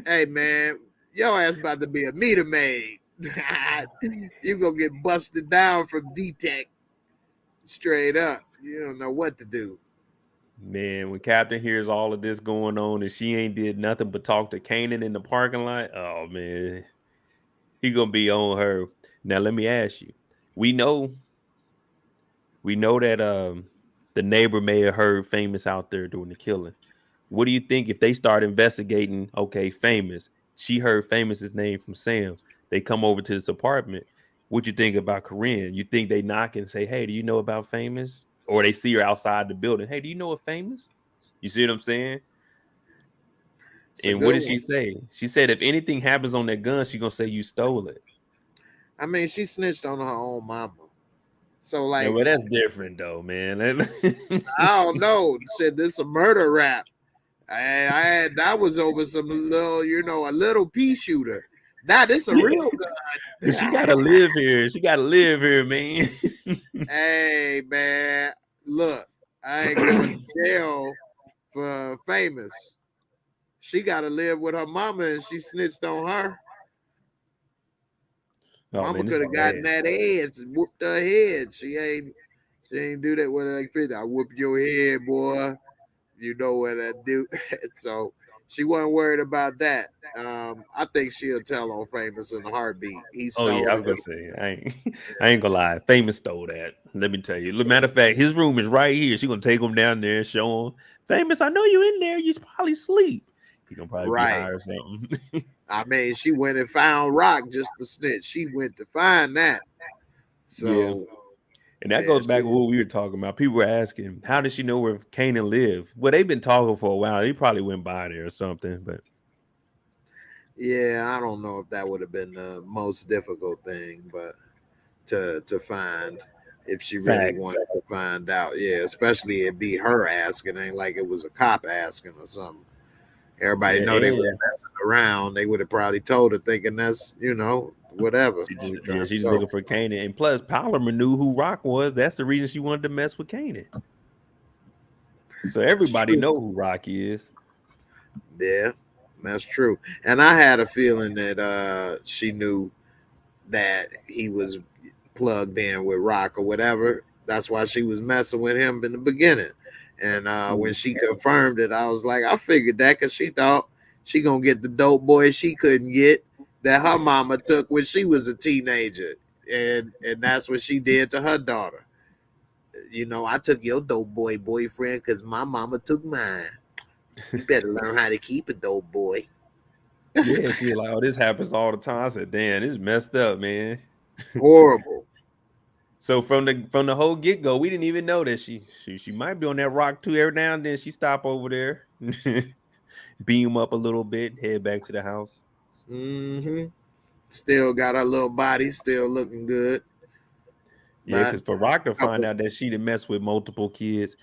Hey, man. Your ass about to be a meter maid. You gonna get busted down from D-Tec straight up. You don't know what to do. Man, when Captain hears all of this going on and she ain't did nothing but talk to Kanan in the parking lot, oh man, he gonna be on her. Now let me ask you. We know that the neighbor may have heard Famous out there doing the killing. What do you think if they start investigating? Okay, Famous. She heard Famous's name from Sam. They come over to this apartment. What you think about Corinne? You think they knock and say, "Hey, do you know about Famous?" Or they see her outside the building. "Hey, do you know of Famous?" You see what I'm saying? And what did she say? She said, "If anything happens on that gun, she's gonna say you stole it." I mean, she snitched on her own mama. So well, that's different though, man. I don't know. Said this a murder rap. I was over some little, a little pea shooter. Now this a real gun. She gotta live here. She gotta live here, man. Hey, man, look, I ain't going to jail for Famous. She gotta live with her mama, and she snitched on her. Mama could have gotten that ass, whooped her head. She ain't She ain't do that with like 50. I whoop your head, boy. You know what I do. So she wasn't worried about that. I think she'll tell on Famous in a heartbeat. He Oh yeah, stole I it. was gonna say I ain't gonna lie. Famous stole that. Let me tell you. Matter of fact, his room is right here. She gonna take him down there and show him. Famous, I know you in there. You probably sleep. He gonna probably be Right. high or something. I mean, she went and found Rock just to snitch. She went to find that. Yeah. So And that yeah, goes back to what we were talking about. People were asking, how does she know where Kanan lived? Well, they've been talking for a while. He probably went by there or something, but yeah, I don't know if that would have been the most difficult thing, but to find if she really fact. wanted to find out. Yeah, especially it be her asking, ain't like it was a cop asking or something. Everybody Yeah, know they was and messing around. They would have probably told her, thinking that's whatever. she's looking for Kanan. And plus, Palmer knew who Rock was. That's the reason she wanted to mess with Kanan. So everybody know who Rock is. Yeah, that's true. And I had a feeling that she knew that he was plugged in with Rock or whatever. That's why she was messing with him in the beginning. And when she confirmed it, I was like, I figured that because she thought she gonna get the dope boy she couldn't get that her mama took when she was a teenager. And that's what she did to her daughter. You know, I took your dope boy boyfriend because my mama took mine. You better learn how to keep a dope boy. Yeah, she was like, oh, this happens all the time. I said, damn, this is messed up, man. Horrible. So from the whole get go, we didn't even know that she might be on that rock too. Every now and then she stop over there, beam up a little bit, head back to the house. Mm-hmm. Still got her little body, still looking good. Yeah, because for Rock to find out that she didn't mess with multiple kids,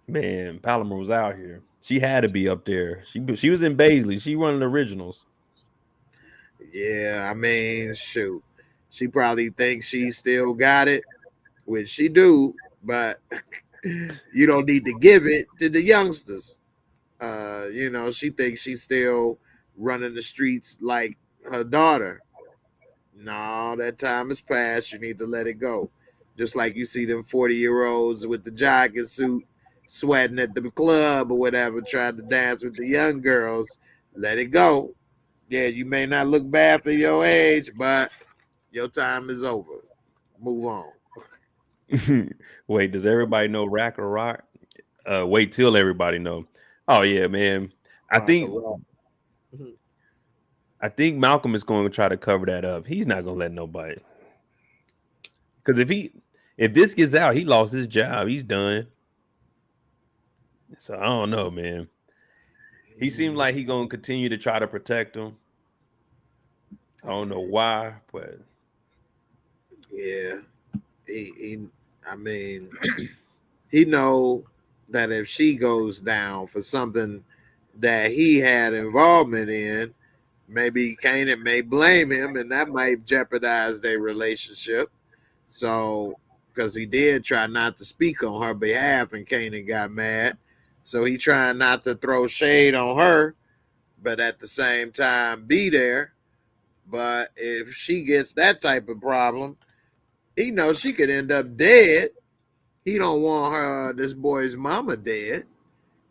man, Palmer was out here. She had to be up there. She was in Baisley. She one of the originals. Yeah, I mean, shoot. She probably thinks she still got it, which she do, but you don't need to give it to the youngsters. She thinks she's still running the streets like her daughter. No, that time has passed. You need to let it go. Just like you see them 40-year-olds with the jogging suit sweating at the club or whatever, trying to dance with the young girls. Let it go. Yeah, you may not look bad for your age, but your time is over. Move on. Wait, does everybody know Rack or Rock? Wait till everybody know. Oh yeah, man. I think Malcolm is going to try to cover that up. He's not going to let nobody. Because if this gets out, he lost his job. He's done. So I don't know, man. He seemed like he's going to continue to try to protect him. I don't know why, but yeah, I mean, he know that if she goes down for something that he had involvement in, maybe Kanan may blame him, and that might jeopardize their relationship. So, because he did try not to speak on her behalf, and Kanan got mad, so he trying not to throw shade on her, but at the same time be there. But if she gets that type of problem, he knows she could end up dead. He don't want this boy's mama dead,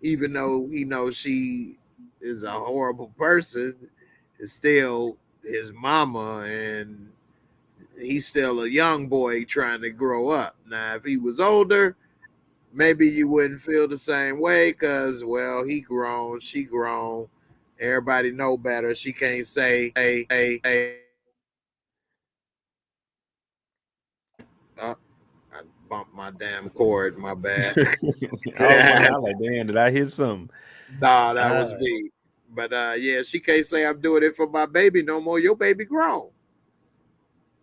even though he knows she is a horrible person. It's still his mama, and he's still a young boy trying to grow up. Now, if he was older, maybe you wouldn't feel the same way because, well, he grown, she grown. Everybody know better. She can't say, hey. I bumped my damn cord. My bad. I was like, damn, did I hit something? Nah, that was me. But yeah, she can't say I'm doing it for my baby no more. Your baby grown.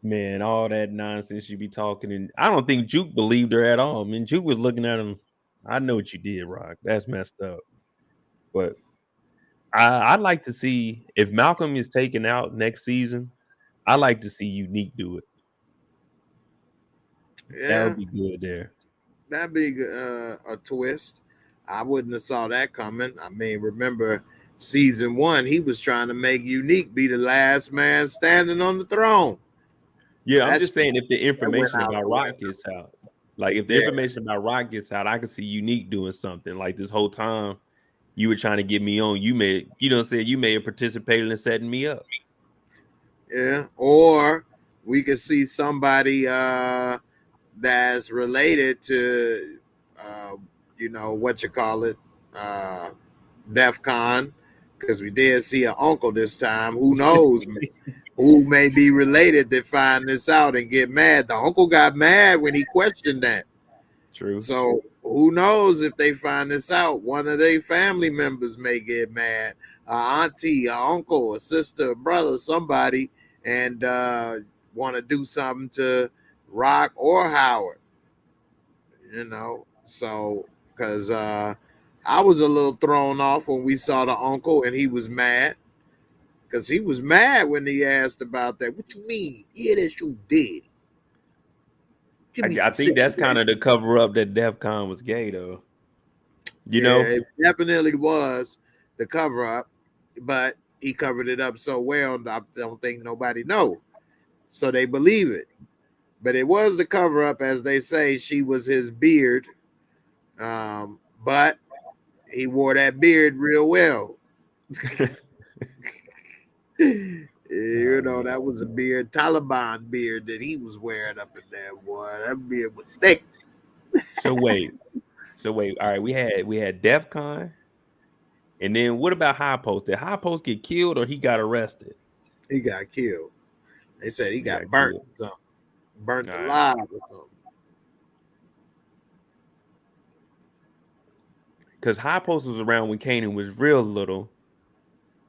Man, all that nonsense you be talking, and I don't think Juke believed her at all. I mean, Juke was looking at him. I know what you did, Rock. That's messed up. But I'd like to see if Malcolm is taken out next season. I'd like to see Unique do it. That Yeah, would be good there. that'd be a twist. I wouldn't have saw that coming. I mean, remember season 1, he was trying to make Unique be the last man standing on the throne. Yeah, I'm just saying if the That went information out about the Rock window. gets out. Like if the Yeah. information about Rock gets out, I could see Unique doing something. Like this whole time you were trying to get me on. You may, you know, say you may have participated in setting me up. Yeah. Or we could see somebody that's related to you know, what you call it, DEF CON, because we did see an uncle this time. Who knows who may be related to find this out and get mad. The uncle got mad when he questioned that. True. So who knows if they find this out? One of their family members may get mad, auntie, a uncle, a sister, a brother, somebody, and want to do something to Rock or Howard. You know, so because I was a little thrown off when we saw the uncle and he was mad. Because he was mad when he asked about that. What you mean? Yeah, that's you did. I think that's kind of the cover up that DEF CON was gay, though. You Yeah, know, it definitely was the cover up, but he covered it up so well. I don't think nobody know, so they believe it. But it was the cover up, as they say. She was his beard, but he wore that beard real well. You know, that was a beard, Taliban beard that he was wearing up in there, boy. That beard was thick. So wait. All right, we had DEF CON, and then what about High Post? Did High Post get killed or he got arrested? He got killed. They said he got got burnt killed. or something. Burnt All right. alive or something. Because High Post was around when Kanan was real little.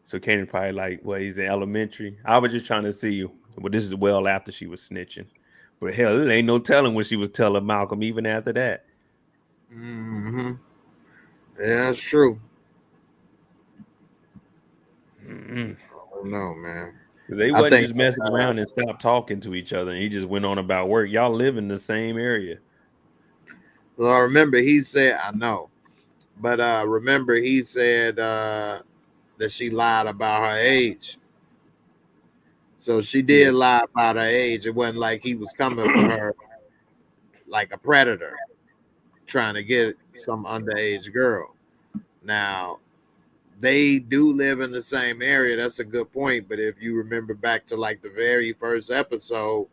So Kanan probably like, well, he's in elementary. I was just trying to see, well, this is well after she was snitching. But hell, there ain't no telling when she was telling Malcolm even after that. Mm-hmm. Yeah, that's true. Mm-hmm. I don't know, man. They wasn't just messing around and stopped talking to each other. And he just went on about work. Y'all live in the same area. Well, I remember he said, I know. But remember he said that she lied about her age. So she did lie about her age. It wasn't like he was coming for her like a predator trying to get some underage girl. Now, they do live in the same area. That's a good point. But if you remember back to like the very first episode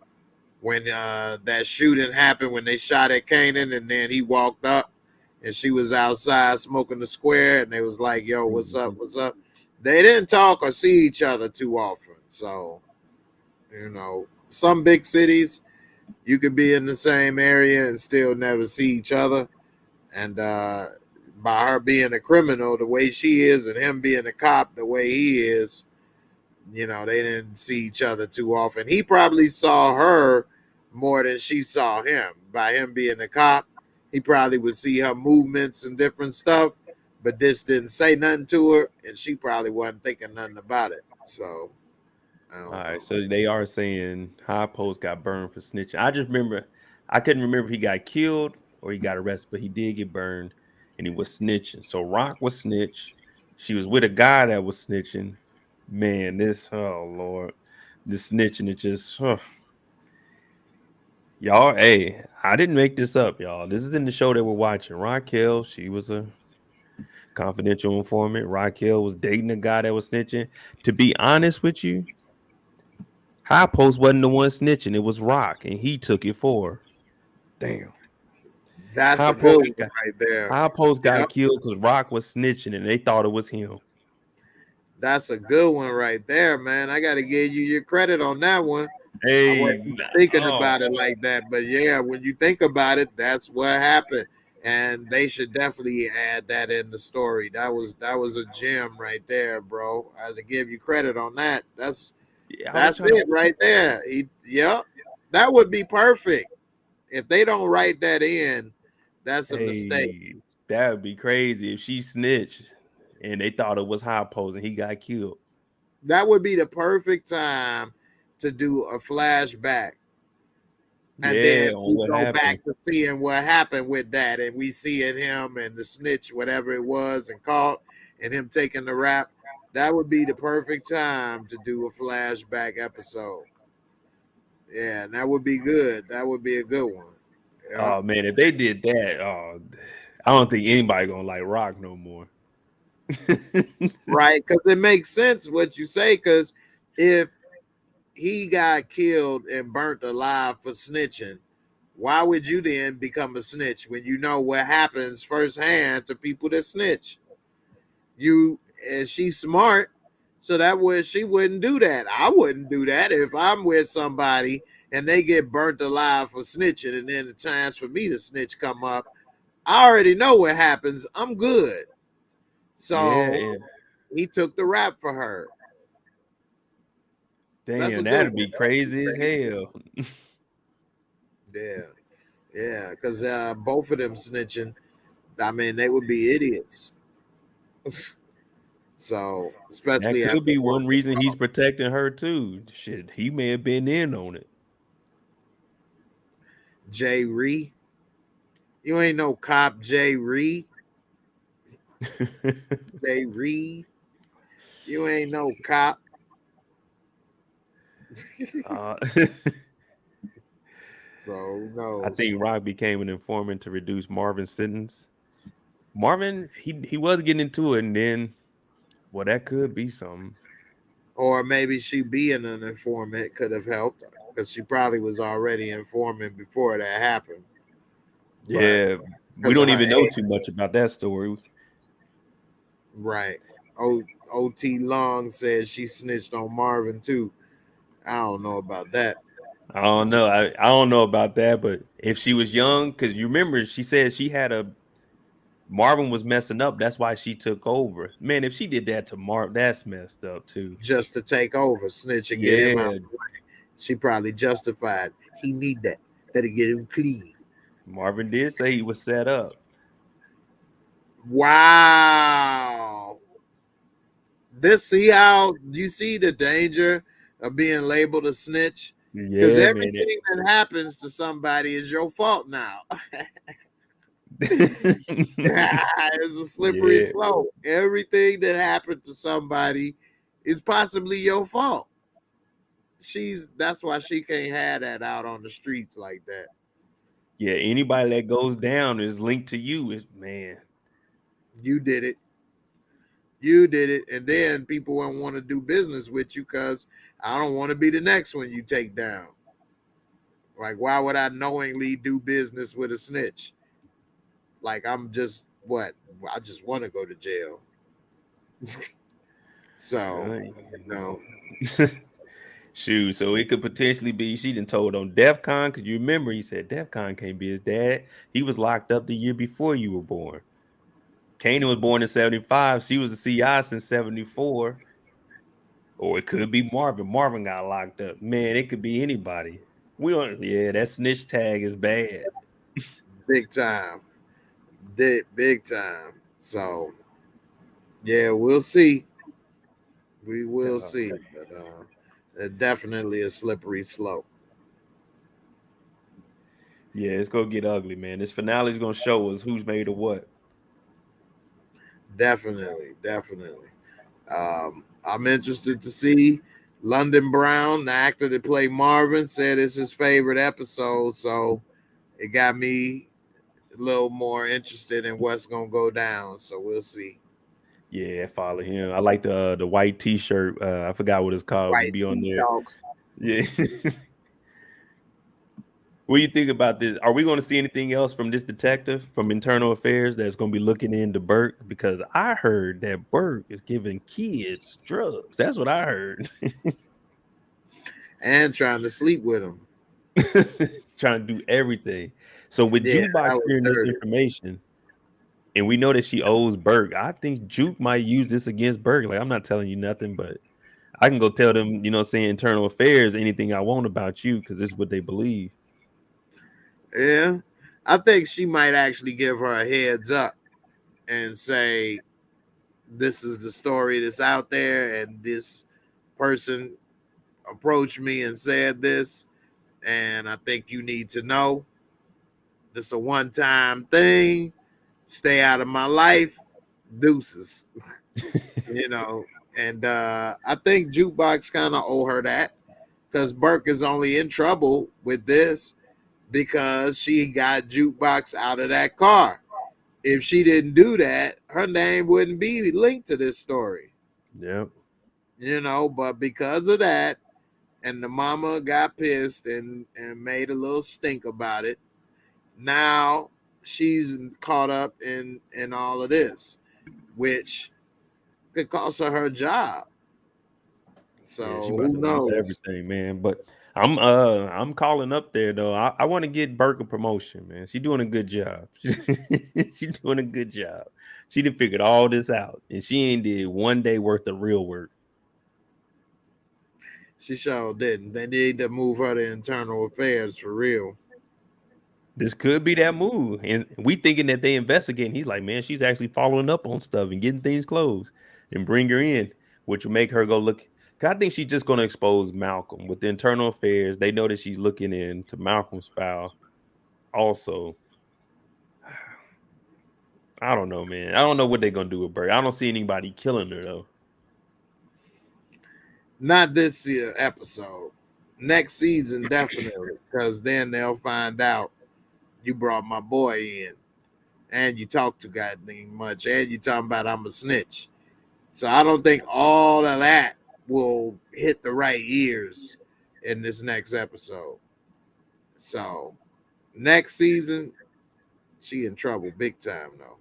when that shooting happened, when they shot at Kanan and then he walked up and she was outside smoking the square and they was like, yo, what's up? What's up? They didn't talk or see each other too often. So, you know, some big cities, you could be in the same area and still never see each other. And by her being a criminal the way she is and him being a cop the way he is, you know, they didn't see each other too often. He probably saw her more than she saw him. By him being a cop, he probably would see her movements and different stuff, but this didn't say nothing to her, and she probably wasn't thinking nothing about it. So, all right, so they are saying High Post got burned for snitching. I just remember, I couldn't remember if he got killed or he got arrested, but he did get burned and he was snitching. So Rock was snitch. She was with a guy that was snitching. Man, this, oh Lord, this snitching, it just, y'all, hey, I didn't make this up, y'all. This is in the show that we're watching. Raquel, she was a confidential informant. Raquel was dating a guy that was snitching. To be honest with you, High Post wasn't the one snitching. It was Rock, and he took it for her. Damn. that's High a good Post one right there. High Post got killed because Rock was snitching, and they thought it was him. That's a good one right there, man. I got to give you your credit on that one. Hey, I wasn't thinking about it like that, but yeah, when you think about it, that's what happened, and they should definitely add that in the story. That was a gem right there, bro. I have to give you credit on that. That's it right there. That would be perfect. If they don't write that in, that's a mistake. That would be crazy if she snitched and they thought it was High Post and he got killed. That would be the perfect time to do a flashback. And then we go back to seeing what happened with that. And we seeing him and the snitch, whatever it was, and caught, and him taking the rap. That would be the perfect time to do a flashback episode. Yeah, and that would be good. That would be a good one. Yeah. Oh man, if they did that, I don't think anybody gonna like Rock no more. Right, because it makes sense what you say. Because if he got killed and burnt alive for snitching, why would you then become a snitch when you know what happens firsthand to people that snitch? You and she's smart, so that way she wouldn't do that. I wouldn't do that if I'm with somebody and they get burnt alive for snitching, and then the chance for me to snitch come up. I already know what happens. I'm good. Yeah, So yeah. he took the rap for her. That's a Damn, good that'd one. be crazy as hell. Yeah, yeah, because both of them snitching. I mean, they would be idiots. So, That especially could after be work. one reason he's protecting her too. Shit, he may have been in on it. Jay Ree, you ain't no cop, Jay Ree. Jay Ree, you ain't no cop. uh, So who I knows? think Rock became an informant to reduce Marvin's sentence. Marvin, he was getting into it, and then, well, that could be something. Or maybe she being an informant could have helped because she probably was already informing before that happened. But Yeah, we because of don't her even know age, too much about that story. right? OT Long says she snitched on Marvin too. I don't know about that. I don't know. I don't know about that, but if she was young, because you remember she said she had a Marvin was messing up. That's why she took over. Man, if she did that to Marv, that's messed up too. Just to take over, snitch and get him out. Yeah, She probably justified. He need that. Better get him clean. Marvin did say he was set up. Wow. See how you see the danger of being labeled a snitch? Because Yeah, man. everything that happens to somebody is your fault now. It's a slippery Yeah, slope. Everything that happened to somebody is possibly your fault. That's why she can't have that out on the streets like that. yeah. Anybody that goes down is linked to you. Is man. You did it. You did it. And then people won't want to do business with you because I don't want to be the next one you take down. Like, why would I knowingly do business with a snitch? Like, I'm just what? I just want to go to jail. So, no. Shoot, so it could potentially be she done told on DEFCON because you remember he said DEFCON can't be his dad. He was locked up the year before you were born. Kanan was born in 75. She was a CI since 74. Or it could be Marvin. Marvin got locked up. Man, it could be anybody. We don't, yeah, that snitch tag is bad. Big time. Big time. So, yeah, we'll see. We will see. But definitely a slippery slope. Yeah, it's gonna get ugly, man. This finale is gonna show us who's made of what. Definitely. Definitely. I'm interested to see London Brown, the actor that played Marvin, said it's his favorite episode. So it got me a little more interested in what's gonna go down. So we'll see. Yeah, follow him. I like the white T-shirt. I forgot what it's called. We White be on Tea there. Talks. Yeah. What do you think about this? Are we going to see anything else from this detective from Internal Affairs that's going to be looking into Burke? Because I heard that Burke is giving kids drugs. That's what I heard. And trying to sleep with him. Trying to do everything. So with Yeah, Jukebox that was sharing this dirty. information, and we know that she owes Burke, I think Juke might use this against Burke. Like, I'm not telling you nothing, but I can go tell them, saying Internal Affairs, anything I want about you, because this is what they believe. Yeah. I think she might actually give her a heads up and say, this is the story that's out there, and this person approached me and said this, and I think you need to know this is a one-time thing. Stay out of my life. Deuces. And I think Jukebox kind of owe her that because Burke is only in trouble with this because she got Jukebox out of that car. If she didn't do that, her name wouldn't be linked to this story. Yep. You know, but because of that, and the mama got pissed and made a little stink about it, now she's caught up in all of this, which could cost her job. So She about who to lose knows? everything, man. But I'm calling up there though. I want to get Burke a promotion, man. She doing a good job. She doing a good job. She done figured all this out, and she ain't did one day worth of real work. She sure didn't. They need to move her to internal affairs for real. This could be that move, and we thinking that they investigating. He's like, man, she's actually following up on stuff and getting things closed, and bring her in, which will make her go look. 'Cause I think she's just going to expose Malcolm with the internal affairs. They know that she's looking into Malcolm's file. Also, I don't know, man. I don't know what they're gonna do with Burke. I don't see anybody killing her though. Not this episode. Next season, definitely, because then they'll find out you brought my boy in, and you talk too goddamn much, and you talking about I'm a snitch. So I don't think all of that will hit the right ears in this next episode. So next season, she in trouble big time though.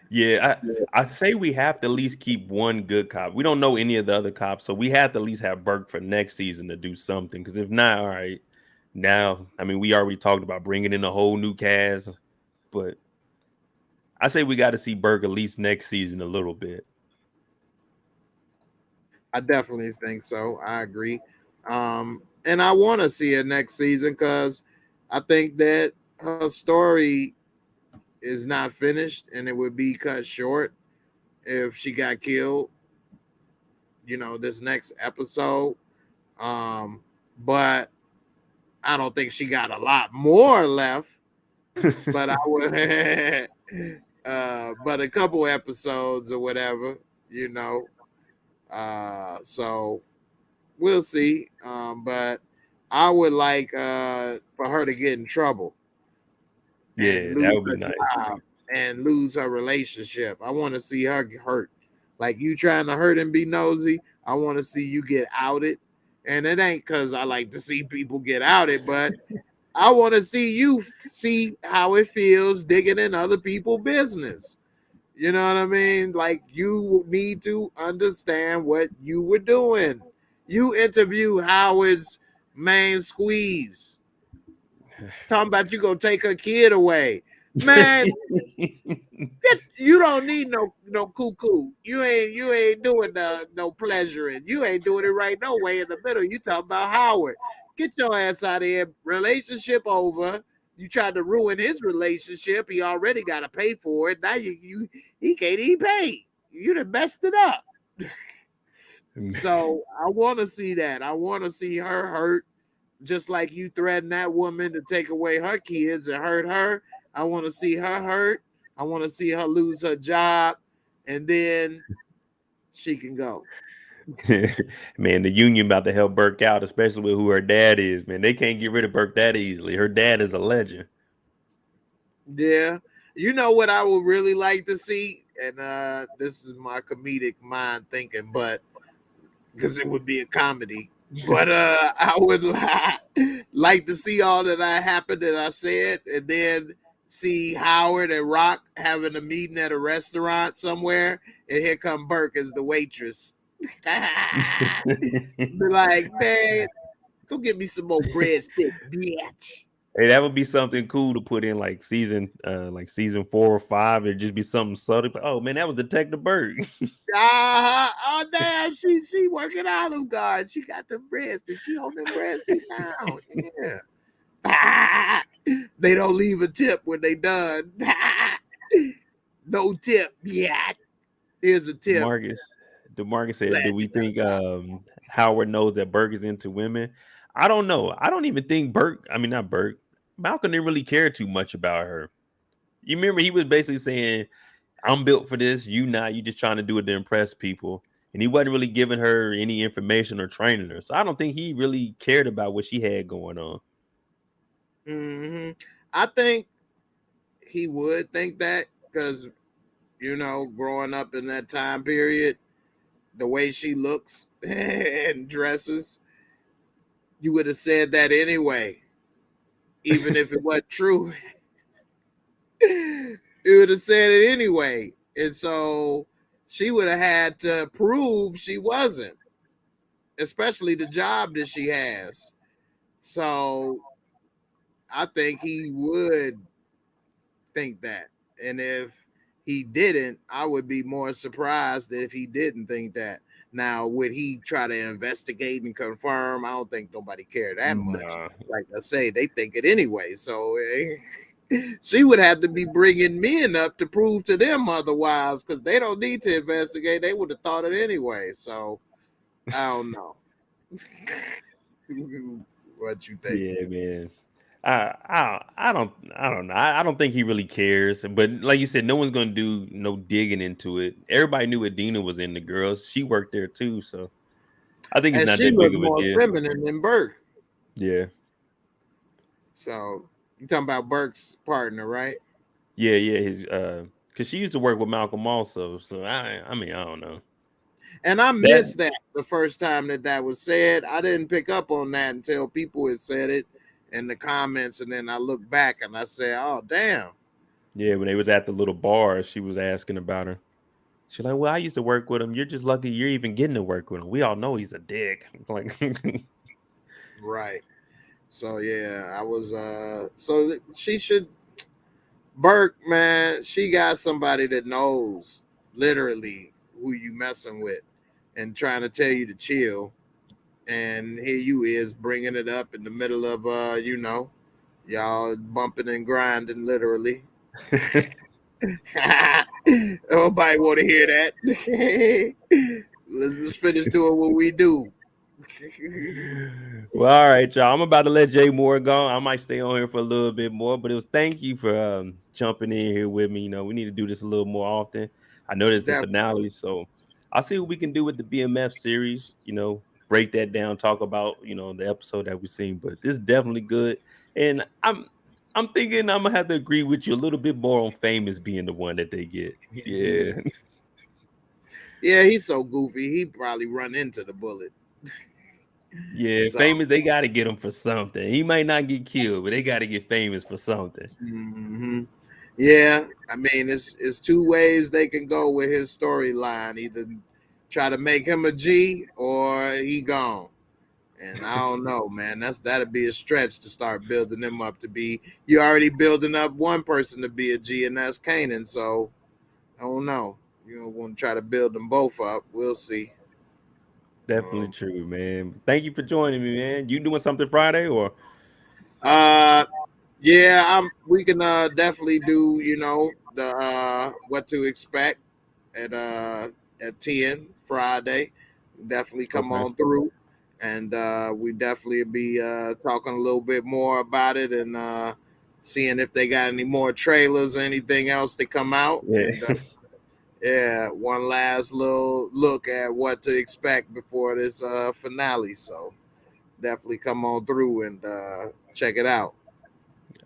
Yeah, I say we have to at least keep one good cop. We don't know any of the other cops, so we have to at least have Burke for next season to do something. Because if not, all right, now I mean we already talked about bringing in a whole new cast, but I say we got to see Burke at least next season a little bit. I definitely think so. I agree. And I want to see it next season because I think that her story is not finished and it would be cut short if she got killed, you know, this next episode. But I don't think she got a lot more left. But I would, but a couple episodes or whatever, you know. So we'll see. But I would like for her to get in trouble. Yeah, that would be nice. And lose her relationship. I want to see her hurt. Like you trying to hurt and be nosy. I want to see you get outed. And it ain't because I like to see people get outed, but I want to see you see how it feels digging in other people's business. You know what I mean? Like you need to understand what you were doing. You interview Howard's main squeeze. Talking about you gonna take her kid away. Man, you don't need no cuckoo. You ain't doing no pleasuring. You ain't doing it right no way in the middle. You talking about Howard. Get your ass out of here. Relationship over. You tried to ruin his relationship. He already got to pay for it. Now he can't even pay. You done messed it up. So I want to see that. I want to see her hurt, just like you threatened that woman to take away her kids and hurt her. I want to see her hurt. I want to see her lose her job, and then she can go. Man, the union about to help Burke out, especially with who her dad is. Man, they can't get rid of Burke that easily. Her dad is a legend. Yeah. You know what I would really like to see? And this is my comedic mind thinking, but because it would be a comedy. But I would like to see all that happened that I said, and then see Howard and Rock having a meeting at a restaurant somewhere, and here come Burke as the waitress. Be like, man, go get me some more breadsticks, bitch. Hey, that would be something cool to put in like season 4 or 5. It'd just be something subtle. Like, oh man, that was Detective Burke. Oh damn, she working Olive Garden. She got the breadsticks. She hold them breadsticks down. Yeah. They don't leave a tip when they done. No tip. Yeah. Here's a tip. DeMarcus says, do we think Howard knows that Burke is into women? I don't know. I don't even think not Burke. Malcolm didn't really care too much about her. You remember he was basically saying, I'm built for this, you not, you just trying to do it to impress people. And he wasn't really giving her any information or training her. So I don't think he really cared about what she had going on. Hmm. I think he would think that because, growing up in that time period, the way she looks and dresses, you would have said that anyway, even if it wasn't true. You would have said it anyway. And so she would have had to prove she wasn't, especially the job that she has. So I think he would think that. And if he didn't, I would be more surprised if he didn't think that. Now, would he try to investigate and confirm? I don't think nobody cared that much. Nah. Like I say, they think it anyway. So she would have to be bringing men up to prove to them otherwise, because they don't need to investigate. They would have thought it anyway. So I don't know. What you think? Yeah, man. I don't know. I don't think he really cares. But like you said, no one's gonna do no digging into it. Everybody knew Adina was in the girls. She worked there too, so I think it's And not she that big looked of a more deal. feminine than Burke. Yeah, So you talking about Burke's partner, right? yeah. His because she used to work with Malcolm also. So I mean, I don't know. And I That missed that the first time that was said. I didn't pick up on that until people had said it in the comments, and then I looked back and I said, "Oh, damn." yeah, when they was at the little bar, she was asking about her. She's like, "Well, I used to work with him. You're just lucky you're even getting to work with him. We all know he's a dick." It's like, Right. So yeah, I was so she should Burke, man, she got somebody that knows literally who you messing with and trying to tell you to chill. And here you is bringing it up in the middle of y'all bumping and grinding literally. Nobody want to hear that. Let's finish doing what we do. well, all right, y'all. I'm about to let Jay Moore go. I might stay on here for a little bit more, but it was thank you for jumping in here with me. We need to do this a little more often. I know this is the Definitely. finale, so I'll see what we can do with the BMF series. Break that down, talk about the episode that we've seen. But this is definitely good, and I'm thinking I'm gonna have to agree with you a little bit more on Famous being the one that they get. Yeah, Yeah, he's so goofy. He probably run into the bullet. yeah. So, Famous, they got to get him for something. He might not get killed, but they got to get Famous for something. mhm. Yeah, I mean, it's two ways they can go with his storyline. Either try to make him a G or he gone. And I don't know, man. That'd be a stretch to start building them up to be. You're already building up one person to be a G, and that's Kanan. So I don't know. You don't want to try to build them both up. We'll see. Definitely true, man. Thank you for joining me, man. You doing something Friday or? Uh, yeah, we can definitely do the what to expect at 10 Friday. Definitely come Okay. on through, and we definitely be talking a little bit more about it and seeing if they got any more trailers or anything else to come out. Yeah. And yeah, one last little look at what to expect before this finale. So definitely come on through and check it out.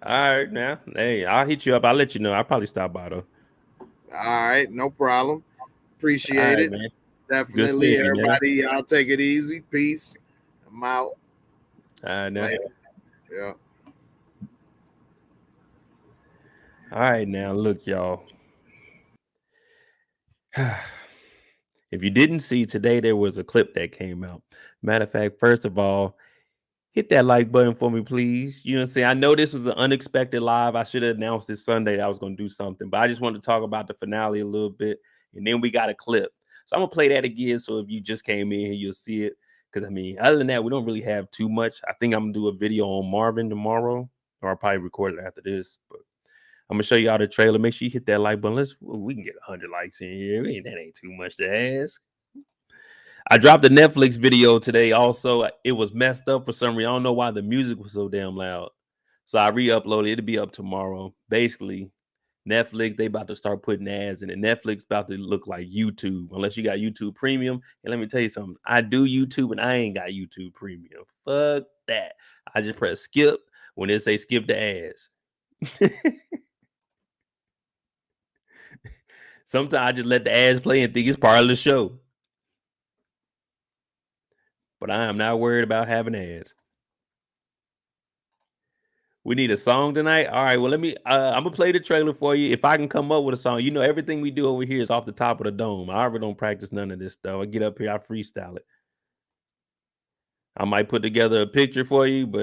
All right, now. Hey, I'll hit you up. I'll let you know. I'll probably stop by though. All right, no problem. All Appreciate right, it. man. Good Definitely, seeing you, man. everybody. Y'all take it easy. Peace. I'm out. All right, now. Later. Yeah. All right, now. Look, y'all. If you didn't see today, there was a clip that came out. Matter of fact, first of all, hit that like button for me, please. You know what I'm saying? I know this was an unexpected live. I should have announced this Sunday that I was going to do something, but I just wanted to talk about the finale a little bit. And then we got a clip. So I'm going to play that again. So if you just came in here, you'll see it. Because, I mean, other than that, we don't really have too much. I think I'm going to do a video on Marvin tomorrow, or I'll probably record it after this. But I'm going to show y'all the trailer. Make sure you hit that like button. We can get 100 likes in here. That ain't too much to ask. I dropped a Netflix video today. Also, it was messed up for some reason. I don't know why the music was so damn loud. So I re-uploaded. It'll be up tomorrow. Basically, Netflix, they about to start putting ads in it. Netflix about to look like YouTube, unless you got YouTube Premium. And let me tell you something. I do YouTube and I ain't got YouTube Premium. Fuck that. I just press skip when they say skip the ads. Sometimes I just let the ads play and think it's part of the show. But I am not worried about having ads. We need a song tonight. All right, well, I'm gonna play the trailer for you. If I can come up with a song, everything we do over here is off the top of the dome. I already don't practice none of this stuff. I get up here, I freestyle it. I might put together a picture for you, but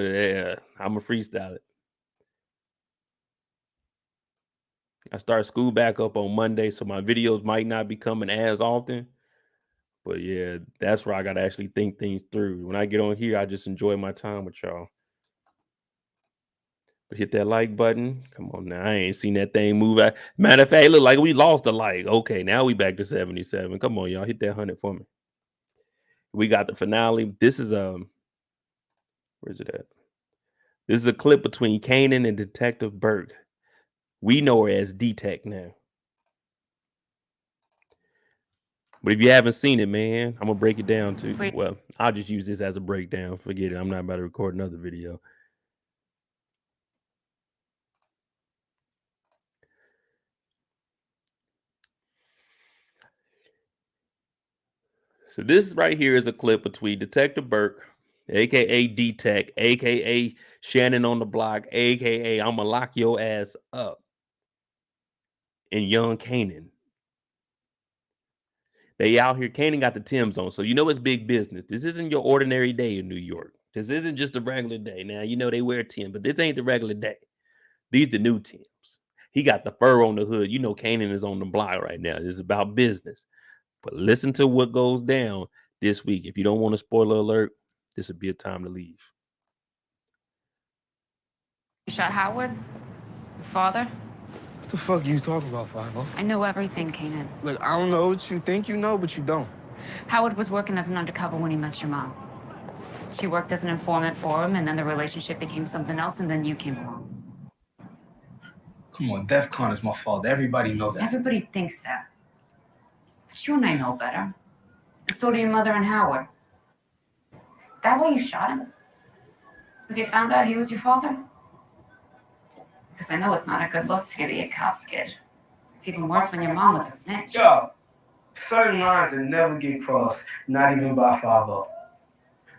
I'm gonna freestyle it. I start school back up on Monday, so my videos might not be coming as often. But yeah, that's where I gotta actually think things through. When I get on here, I just enjoy my time with y'all. But hit that like button. Come on now. I ain't seen that thing move. Matter of fact, it look like we lost a like. Okay, now we back to 77. Come on, y'all. Hit that 100 for me. We got the finale. This is where's it at? This is a clip between Kanan and Detective Burke. We know her as D-Tec now. But if you haven't seen it, man, I'm gonna break it down to you. Well, I'll just use this as a breakdown. Forget it. I'm not about to record another video. So this right here is a clip between Detective Burke, aka D-Tec, aka Shannon on the block, aka I'ma lock your ass up, and young Kanan. They out here. Kanan got the Timbs on, so it's big business. This isn't your ordinary day in New York. This isn't just a regular day. Now they wear Timbs, but this ain't the regular day. These the new Timbs. He got the fur on the hood. Kanan is on the block right now. This is about business. But listen to what goes down this week. If you don't want a spoiler alert, this would be a time to leave. You shot Howard? Your father? What the fuck are you talking about, Fivo? I know everything, Kanan. Look, I don't know what you think you know, but you don't. Howard was working as an undercover when he met your mom. She worked as an informant for him, and then the relationship became something else, and then you came along. Come on, DEF CON is my fault. Everybody know that. Everybody thinks that. But you and I know better. And so do your mother and Howard. Is that why you shot him? Because you found out he was your father? Because I know it's not a good look to be a cop's kid. It's even worse when your mom was a snitch. Yo, certain lines that never get crossed, not even by 5-0.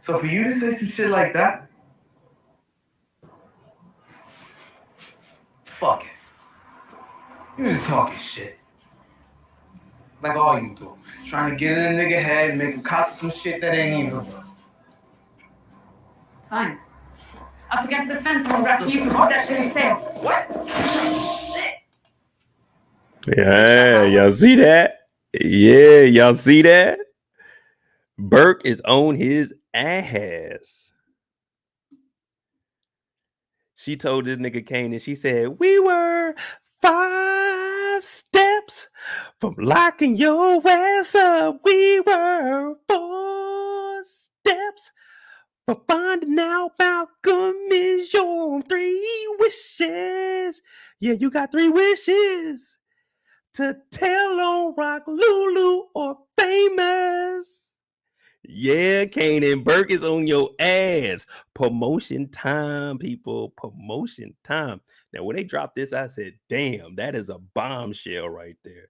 So for you to say some shit like that, fuck it. You just talking shit. Like all you do. Trying to get in a nigga head and make him cop some shit that ain't even. Fine. Up against the fence and we'll arrest you for possession and sale. What? Yeah, y'all see that? Yeah, y'all see that? Burke is on his ass. She told this nigga Kanan, she said, we were 5 steps from locking your ass up. We were 4 steps from finding out Malcolm is your 3 wishes. Yeah, you got 3 wishes to tell on Rock, Lulu, or Famous. Yeah, Kanan, Burke is on your ass. Promotion time, people. Promotion time. Now, when they dropped this, I said, damn, that is a bombshell right there.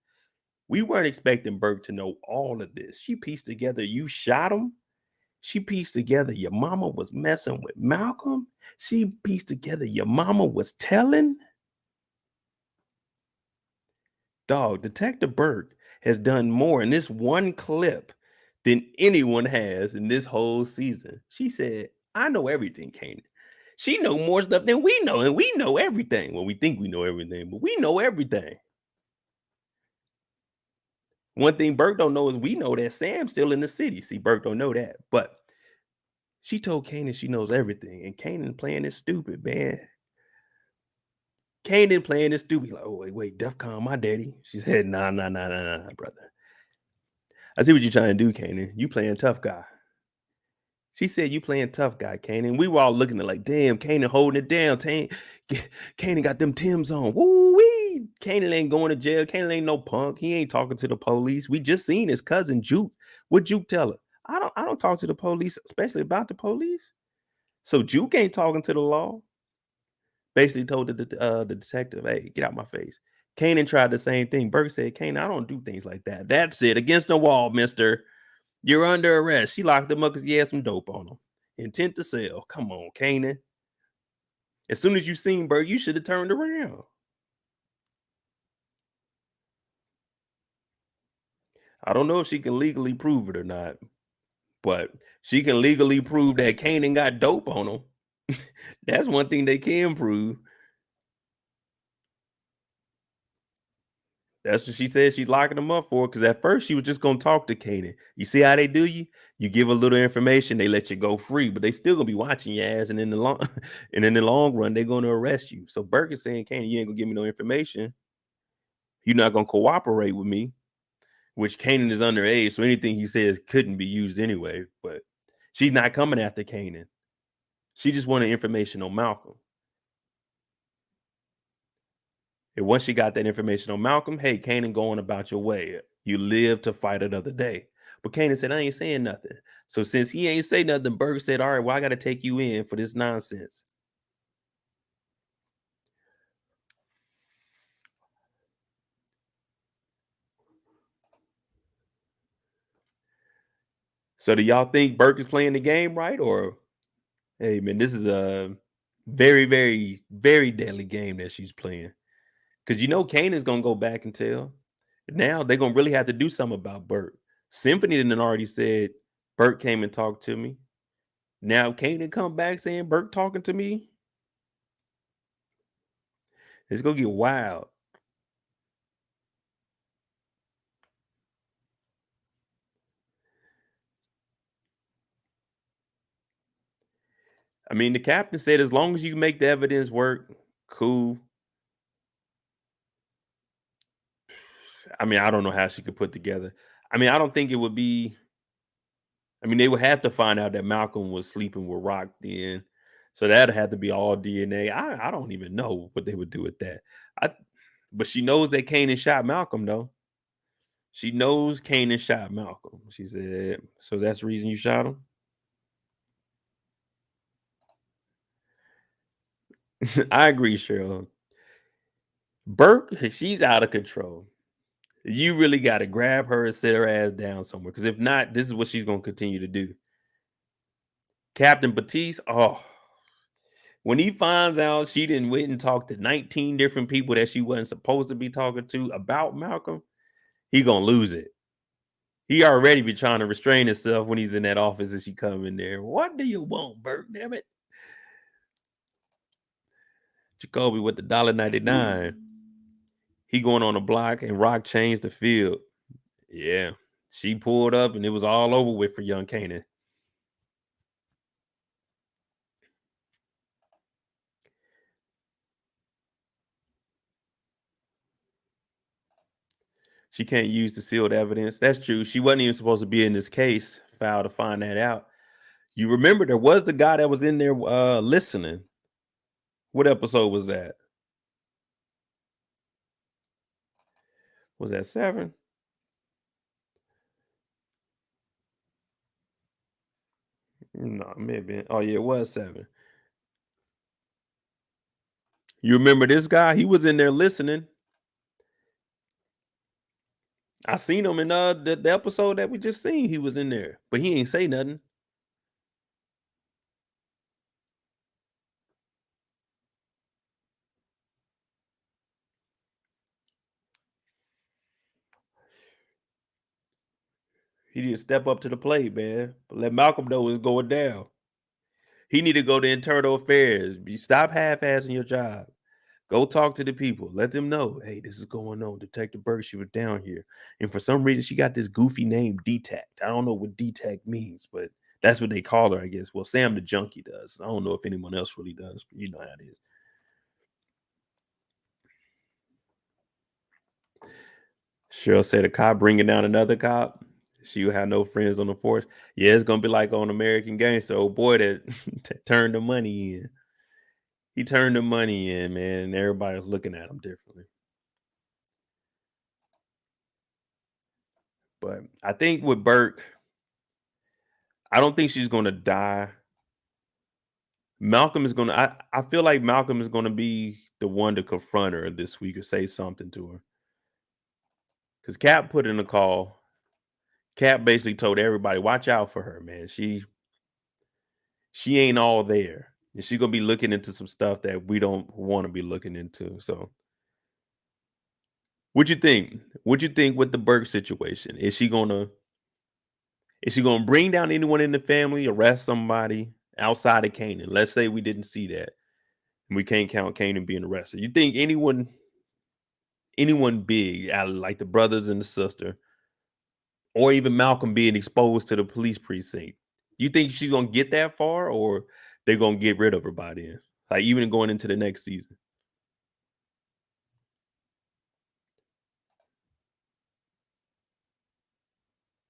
We weren't expecting Burke to know all of this. She pieced together, you shot him. She pieced together, your mama was messing with Malcolm. She pieced together, your mama was telling. Dog, Detective Burke has done more in this one clip than anyone has in this whole season. She said, I know everything, Kanan. She know more stuff than we know, and we know everything. Well, we think we know everything, but we know everything. One thing Burke don't know is we know that Sam's still in the city. See, Burke don't know that, but she told Kanan she knows everything, and Kanan playing this stupid, man. Kanan playing this stupid. Like, oh, wait, DEF CON, my daddy. She said, nah, brother. I see what you're trying to do, Kanan. You playing tough guy. She said, you playing tough guy, Kanan. We were all looking at like, damn, Kanan holding it down. Kanan got them Timbs on. Woo-wee. Kanan ain't going to jail. Kanan ain't no punk. He ain't talking to the police. We just seen his cousin, Juke. What Juke tell her? I don't talk to the police, especially about the police. So Juke ain't talking to the law. Basically told the detective, hey, get out my face. Kanan tried the same thing. Burke said, Kanan, I don't do things like that. That's it. Against the wall, mister. You're under arrest. She locked him up because he had some dope on him. Intent to sell. Come on, Kanan. As soon as you seen Burke, you should have turned around. I don't know if she can legally prove it or not, but she can legally prove that Kanan got dope on him. That's one thing they can prove. That's what she said she's locking him up for, because at first she was just going to talk to Kanan. You see how they do you? You give a little information, they let you go free, but they still going to be watching your ass, and in the long run, they're going to arrest you. So Burke is saying, Kanan, you ain't going to give me no information. You're not going to cooperate with me, which Kanan is underage, so anything he says couldn't be used anyway, but she's not coming after Kanan. She just wanted information on Malcolm. And once she got that information on Malcolm, hey, Kanan, going about your way. You live to fight another day. But Kanan said, I ain't saying nothing. So since he ain't say nothing, Burke said, all right, well, I got to take you in for this nonsense. So do y'all think Burke is playing the game right? Or, hey, man, this is a very, very, very deadly game that she's playing. Because you know Kanan's going to go back and tell. Now they're going to really have to do something about Burke. Symphony didn't already said, Burke came and talked to me. Now Kanan come back saying Burke talking to me. It's going to get wild. I mean, the captain said as long as you make the evidence work, cool. I mean, I don't know how she could put together. I mean, I don't think it would be. I mean, they would have to find out that Malcolm was sleeping with Rock then. So that'd have to be all DNA. I don't even know what they would do with that. But she knows that Kanan shot Malcolm, though. She knows Kanan shot Malcolm. She said, so that's the reason you shot him? I agree, Cheryl. Burke, she's out of control. You really got to grab her and sit her ass down somewhere. Because if not, this is what she's going to continue to do. Captain Batiste, when he finds out she didn't went and talked to 19 different people that she wasn't supposed to be talking to about Malcolm, he going to lose it. He already be trying to restrain himself when he's in that office and she come in there. What do you want, Burke? Damn it. Jacoby with the $1.99. He going on a block and Rock changed the field. Yeah. She pulled up and it was all over with for young Kanan. She can't use the sealed evidence. That's true. She wasn't even supposed to be in this case file to find that out. You remember there was the guy that was in there listening. What episode was that? Was that 7? No, it may have been. Oh, yeah, it was 7. You remember this guy? He was in there listening. I seen him in the episode that we just seen. He was in there, but he ain't say nothing. He didn't step up to the plate, man. But let Malcolm know what's going down. He need to go to internal affairs. Stop half-assing your job. Go talk to the people. Let them know, hey, this is going on. Detective Burke, she was down here. And for some reason, she got this goofy name, D-Tec. I don't know what D-Tec means, but that's what they call her, I guess. Well, Sam the Junkie does. I don't know if anyone else really does, but you know how it is. Cheryl said a cop bringing down another cop. She will have no friends on the force. Yeah, it's going to be like on American Gangster. Old boy that turned the money in. He turned the money in, man, and everybody was looking at him differently. But I think with Burke, I don't think she's going to die. Malcolm is gonna. I feel like Malcolm is gonna be the one to confront her this week or say something to her. Because Cap put in a call. Cap basically told everybody, "Watch out for her, man. She ain't all there, and she's gonna be looking into some stuff that we don't want to be looking into." So, what you think? What you think with the Burke situation? Is she gonna bring down anyone in the family, arrest somebody outside of Kanan? Let's say we didn't see that, and we can't count Kanan being arrested. You think anyone big, out of like the brothers and the sister, or even Malcolm being exposed to the police precinct, you think she's gonna get that far, or they're gonna get rid of her by then? Like even going into the next season.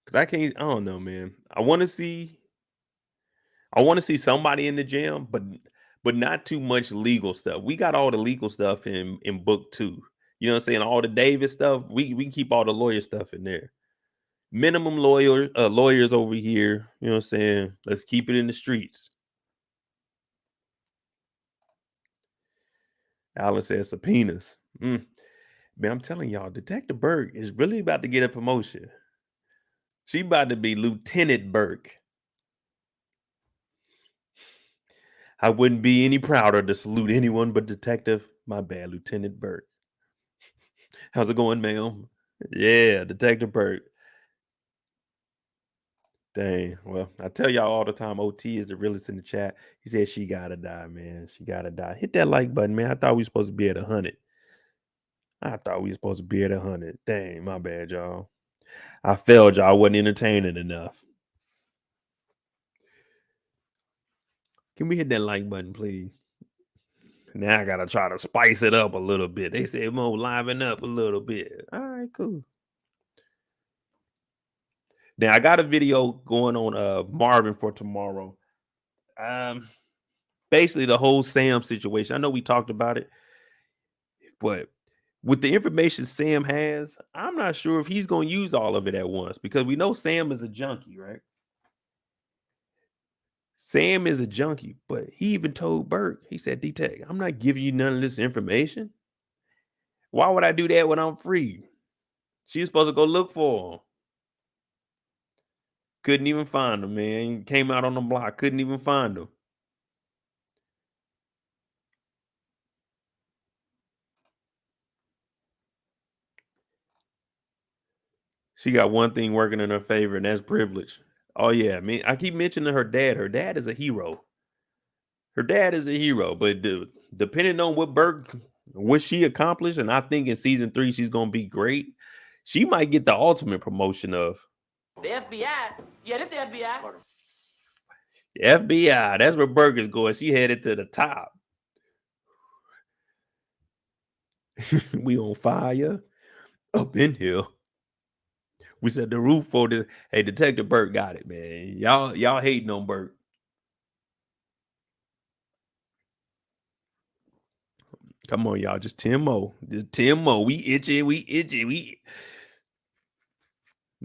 Cause I don't know, man. I want to see somebody in the jam, but not too much legal stuff. We got all the legal stuff in book 2. You know what I'm saying? All the Davis stuff. We can keep all the lawyer stuff in there. Minimum lawyers over here. You know what I'm saying? Let's keep it in the streets. Alice says subpoenas. Man, I'm telling y'all, Detective Burke is really about to get a promotion. She about to be Lieutenant Burke. I wouldn't be any prouder to salute anyone but Detective, my bad, Lieutenant Burke. How's it going, ma'am? Yeah, Detective Burke. Dang. Well, I tell y'all all the time, OT is the realest in the chat. He said she gotta die, man. She gotta die. Hit that like button, man. I thought we were supposed to be at 100. Dang, my bad, y'all. I failed y'all. I wasn't entertaining enough. Can we hit that like button, please? Now I gotta try to spice it up a little bit. They said more liven up a little bit. All right, cool. Now I got a video going on Marvin for tomorrow. Basically the whole Sam situation. I know we talked about it, but with the information Sam has, I'm not sure if he's gonna use all of it at once, because we know Sam is a junkie, right? Sam is a junkie, but he even told Burke, he said, D-Tec, I'm not giving you none of this information. Why would I do that when I'm free? She's supposed to go look for him. Couldn't even find him, man. Came out on the block, couldn't even find him. She got one thing working in her favor, and that's privilege. Oh, yeah. I mean, I keep mentioning her dad. Her dad is a hero. But depending on what she accomplished, and I think in season 3 she's gonna be great. She might get the ultimate promotion of the FBI. Yeah, this the FBI. The FBI. That's where Burke is going. She headed to the top. We on fire up in here. We said the roof for the. Hey, Detective Burke got it, man. Y'all hating on Burke. Come on, y'all. Just 10 more. Just 10 more. We itching.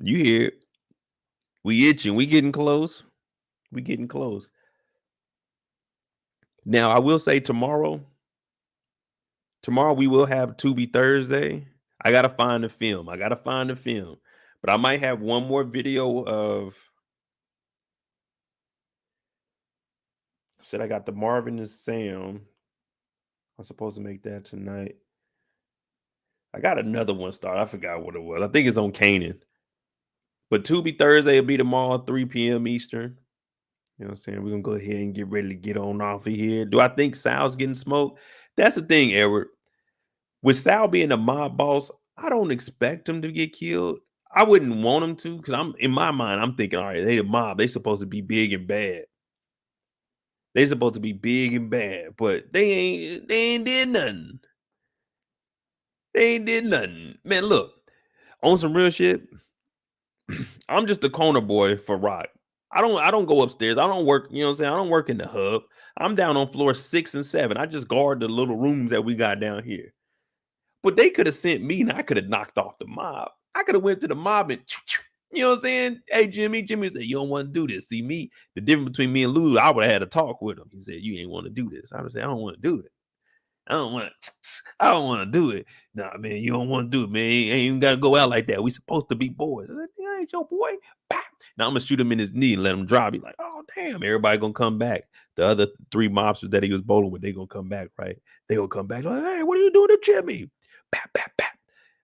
You hear it. We itching. We getting close. Now, I will say tomorrow we will have Tubi Thursday. I got to find the film. But I might have one more video of. I said I got the Marvin and Sam. I'm supposed to make that tonight. I got another one start. I forgot what it was. I think it's on Kanan. But Tubi Thursday will be tomorrow, 3 p.m. Eastern. You know what I'm saying? We're going to go ahead and get ready to get on off of here. Do I think Sal's getting smoked? That's the thing, Edward. With Sal being the mob boss, I don't expect him to get killed. I wouldn't want him to, because in my mind, I'm thinking, all right, they the mob. They supposed to be big and bad. But they ain't did nothing. Man, look, on some real shit, I'm just a corner boy for Rock. I don't go upstairs. I don't work, you know what I'm saying? I don't work in the hub. I'm down on floor 6 and 7. I just guard the little rooms that we got down here. But they could have sent me and I could have knocked off the mob. I could have went to the mob and You know what I'm saying? Hey, Jimmy said, you don't want to do this. See me, the difference between me and Lulu, I would have had a talk with him. He said, you ain't want to do this. I would say, I don't want to do it. I don't want to do it. Nah, man, you don't want to do it, man. You ain't even got to go out like that. We supposed to be boys. I said, I ain't your boy. Bah. Now I'm going to shoot him in his knee and let him drop. He's like, oh, damn, everybody going to come back. The other 3 mobsters that he was bowling with, they going to come back, right? They going to come back like, hey, what are you doing to Jimmy? Bah, bah, bah.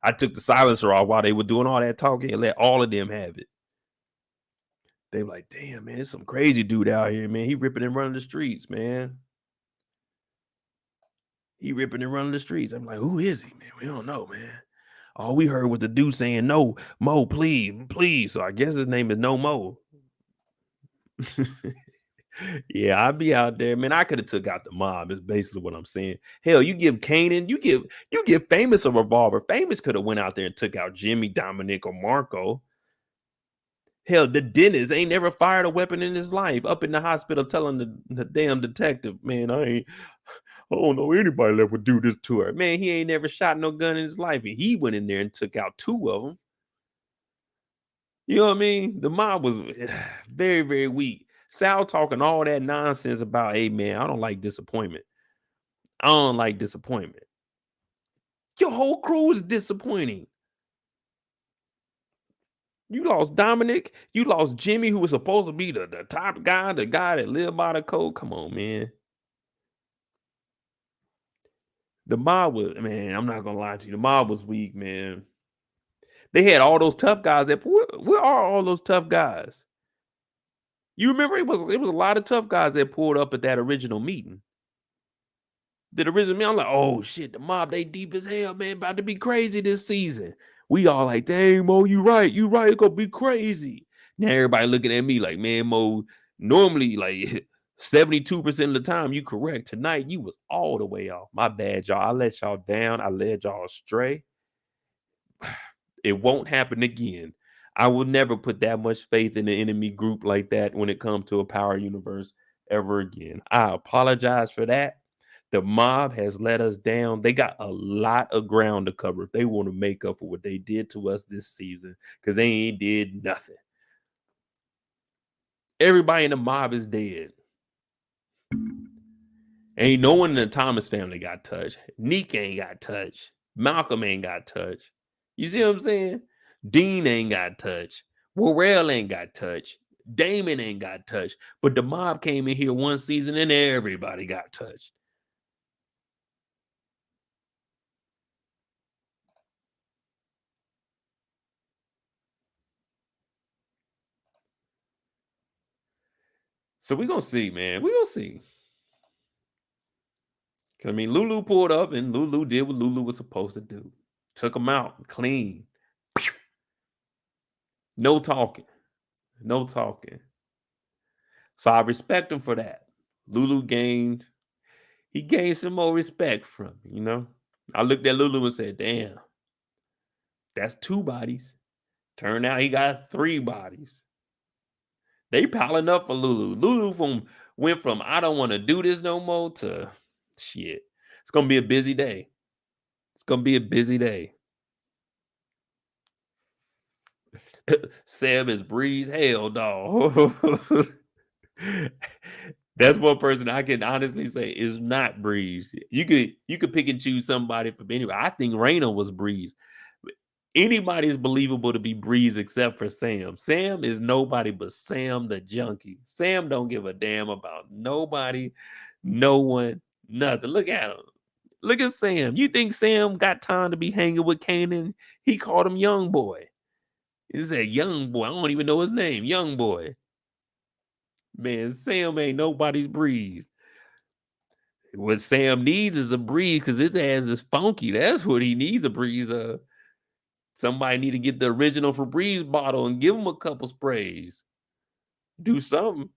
I took the silencer off while they were doing all that talking and let all of them have it. They were like, damn, man, it's some crazy dude out here, man. He ripping and running the streets, man. He ripping and running the streets. I'm like, who is he, man? We don't know, man. All we heard was the dude saying, no, Mo, please, please. So I guess his name is No Mo. Yeah, I'd be out there, man. I could have took out the mob. Is basically what I'm saying. Hell, you give Kanan, you give Famous a revolver. Famous could have went out there and took out Jimmy, Dominic, or Marco. Hell, the dentist ain't never fired a weapon in his life. Up in the hospital, telling the damn detective, man, I don't know anybody that would do this to her. Man, he ain't never shot no gun in his life, and he went in there and took out 2 of them. You know what I mean? The mob was very, very weak. Sal talking all that nonsense about, hey, man, I don't like disappointment. I don't like disappointment. Your whole crew is disappointing. You lost Dominic. You lost Jimmy, who was supposed to be the top guy, the guy that lived by the code. Come on, man. The mob was, man, I'm not going to lie to you. The mob was weak, man. They had all those tough guys. Where are all those tough guys? You remember it was a lot of tough guys that pulled up at that original meeting. The original meeting, I'm like, oh shit, the mob, they deep as hell, man, about to be crazy this season. We all like, dang, Mo, you right, it's gonna be crazy. Now everybody looking at me like, man, Mo, normally like 72% of the time you correct. Tonight you was all the way off. My bad, y'all. I let y'all down. I led y'all astray. It won't happen again. I will never put that much faith in an enemy group like that when it comes to a power universe ever again. I apologize for that. The mob has let us down. They got a lot of ground to cover if they want to make up for what they did to us this season, because they ain't did nothing. Everybody in the mob is dead. Ain't no one in the Thomas family got touched. Neek ain't got touched. Malcolm ain't got touched. You see what I'm saying? Dean ain't got touched. Warrell ain't got touched. Damon ain't got touched. But the mob came in here one season and everybody got touched. So we're going to see, man. We're going to see. I mean, Lulu pulled up and Lulu did what Lulu was supposed to do. Took him out clean. No talking. No talking. So I respect him for that. Lulu gained some more respect from me, you know? I looked at Lulu and said, damn, that's 2 bodies. Turned out he got 3 bodies. They piling up for Lulu. Lulu went from I don't want to do this no more to shit. It's going to be a busy day. It's going to be a busy day. Sam is Breeze. Hell, dog. That's one person I can honestly say is not Breeze. You could pick and choose somebody from anywhere. I think Raina was Breeze. Anybody is believable to be Breeze except for Sam. Sam is nobody but Sam the junkie. Sam don't give a damn about nobody, no one, nothing. Look at him. Look at Sam. You think Sam got time to be hanging with Kanan? He called him young boy. He said young boy. I don't even know his name. Young boy. Man, Sam ain't nobody's Breeze. What Sam needs is a Breeze because his ass is funky. That's what he needs, a Breeze of. Somebody need to get the original Febreze bottle and give him a couple sprays. Do something.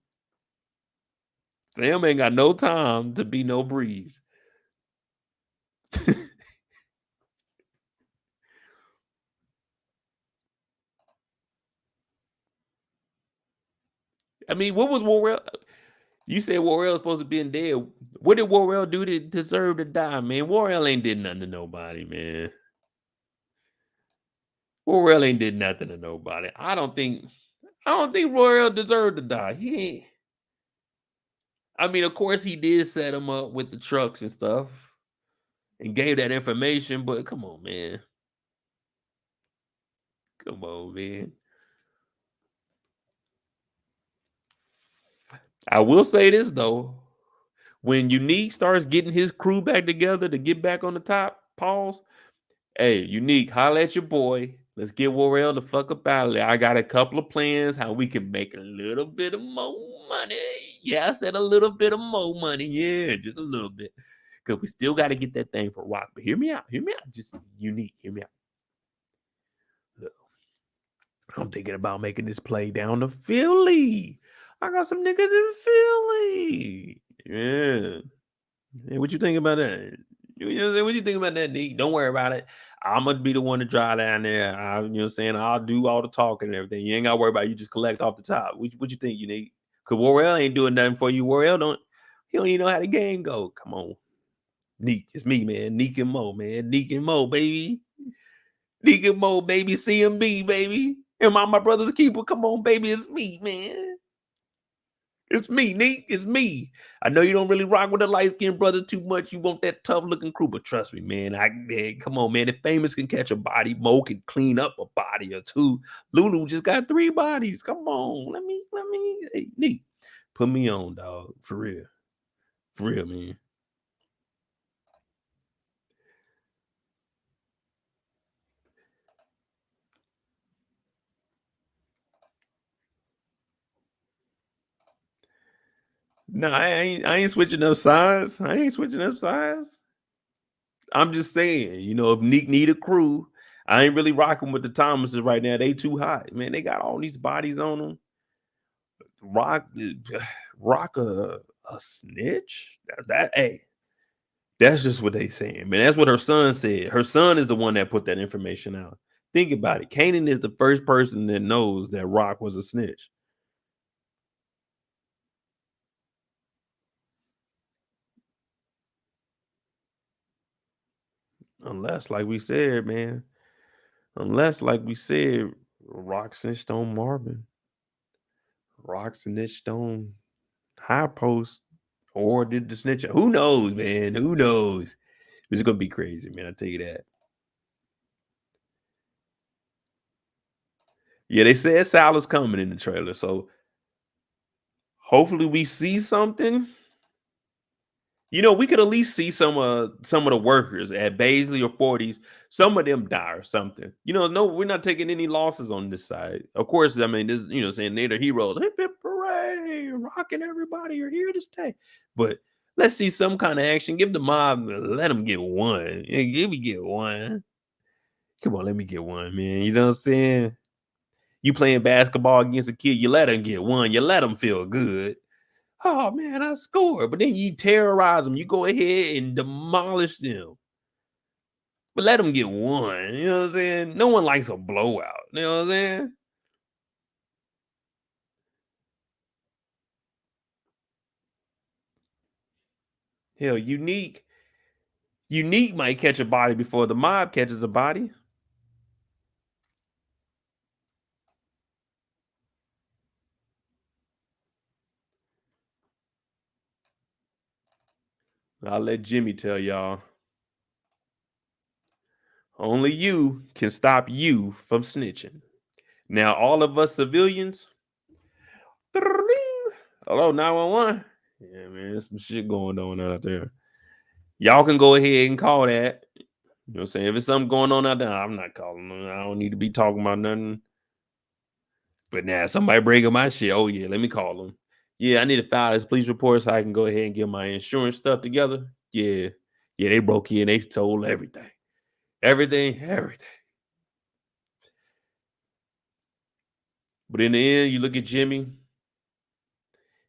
Sam ain't got no time to be no Breeze. I mean, what was Warrell? You said Warrell was supposed to be in dead. What did Warrell do to deserve to die, man? Warrell ain't did nothing to nobody, man. Royal ain't did nothing to nobody. I don't think Royal deserved to die. He ain't. I mean, of course, he did set him up with the trucks and stuff and gave that information, but come on, man. Come on, man. I will say this though. When Unique starts getting his crew back together to get back on the top, pause. Hey, Unique, holla at your boy. Let's get Warrell the fuck up out of there. I got a couple of plans how we can make a little bit of more money. Yeah, I said a little bit of more money. Yeah, just a little bit. Because we still got to get that thing for Rock. But hear me out. Hear me out. Just Unique. Hear me out. Look, I'm thinking about making this play down to Philly. I got some niggas in Philly. Yeah. Hey, what you think about that? You know what I'm saying? What you think about that, D? Don't worry about it. I'm gonna be the one to drive down there. You know what I'm saying? I'll do all the talking and everything. You ain't gotta worry about it. You just collect off the top. What you think you need? Cause Warrell ain't doing nothing for you. He don't even know how the game go. Come on. Neek, it's me, man. Neek and Mo, man. Neek and Mo, baby. Neek and Mo, baby. CMB, baby. Am I my brother's keeper? Come on, baby. It's me, man. It's me, Neek. It's me. I know you don't really rock with the light-skinned brother too much. You want that tough-looking crew, but trust me, man. Come on, man. If Famous can catch a body, Mo can clean up a body or two. Lulu just got 3 bodies. Come on. Let me. Hey, Neek, put me on, dog. For real. For real, man. No, I ain't switching up sides. I'm just saying, if Neek need a crew, I ain't really rocking with the Thomases right now. They too hot, man. They got all these bodies on them. Rock a snitch? Hey, that's just what they saying, man. That's what her son said. Her son is the one that put that information out. Think about it. Kanan is the first person that knows that Rock was a snitch. Unless, like we said, Rock snitched on Marvin. Rock snitched on High Post, or did the snitch? Who knows, man? Who knows? It's gonna be crazy, man. I tell you that. Yeah, they said Sal is coming in the trailer, so hopefully we see something. We could at least see some of the workers at Baisley or 40s. Some of them die or something. No, we're not taking any losses on this side. Of course, I mean, this, saying they're the heroes. Hip hip hooray, rocking everybody, you're here to stay. But let's see some kind of action. Give the mob, let them get one. Yeah, give me get one. Come on, let me get one, man. You know what I'm saying? You playing basketball against a kid, you let him get one. You let him feel good. Oh man, I scored. But then you terrorize them. You go ahead and demolish them. But let them get one. You know what I'm saying? No one likes a blowout. You know what I'm saying? Hell, Unique might catch a body before the mob catches a body. I'll let Jimmy tell y'all. Only you can stop you from snitching. Now, all of us civilians. Hello, 911. Yeah, man, there's some shit going on out there. Y'all can go ahead and call that. You know what I'm saying? If it's something going on out there, I'm not calling them. I don't need to be talking about nothing. But now somebody breaking my shit. Oh, yeah, let me call them. Yeah, I need to file this police report so I can go ahead and get my insurance stuff together. Yeah, they broke in. They stole everything. Everything. But in the end, you look at Jimmy.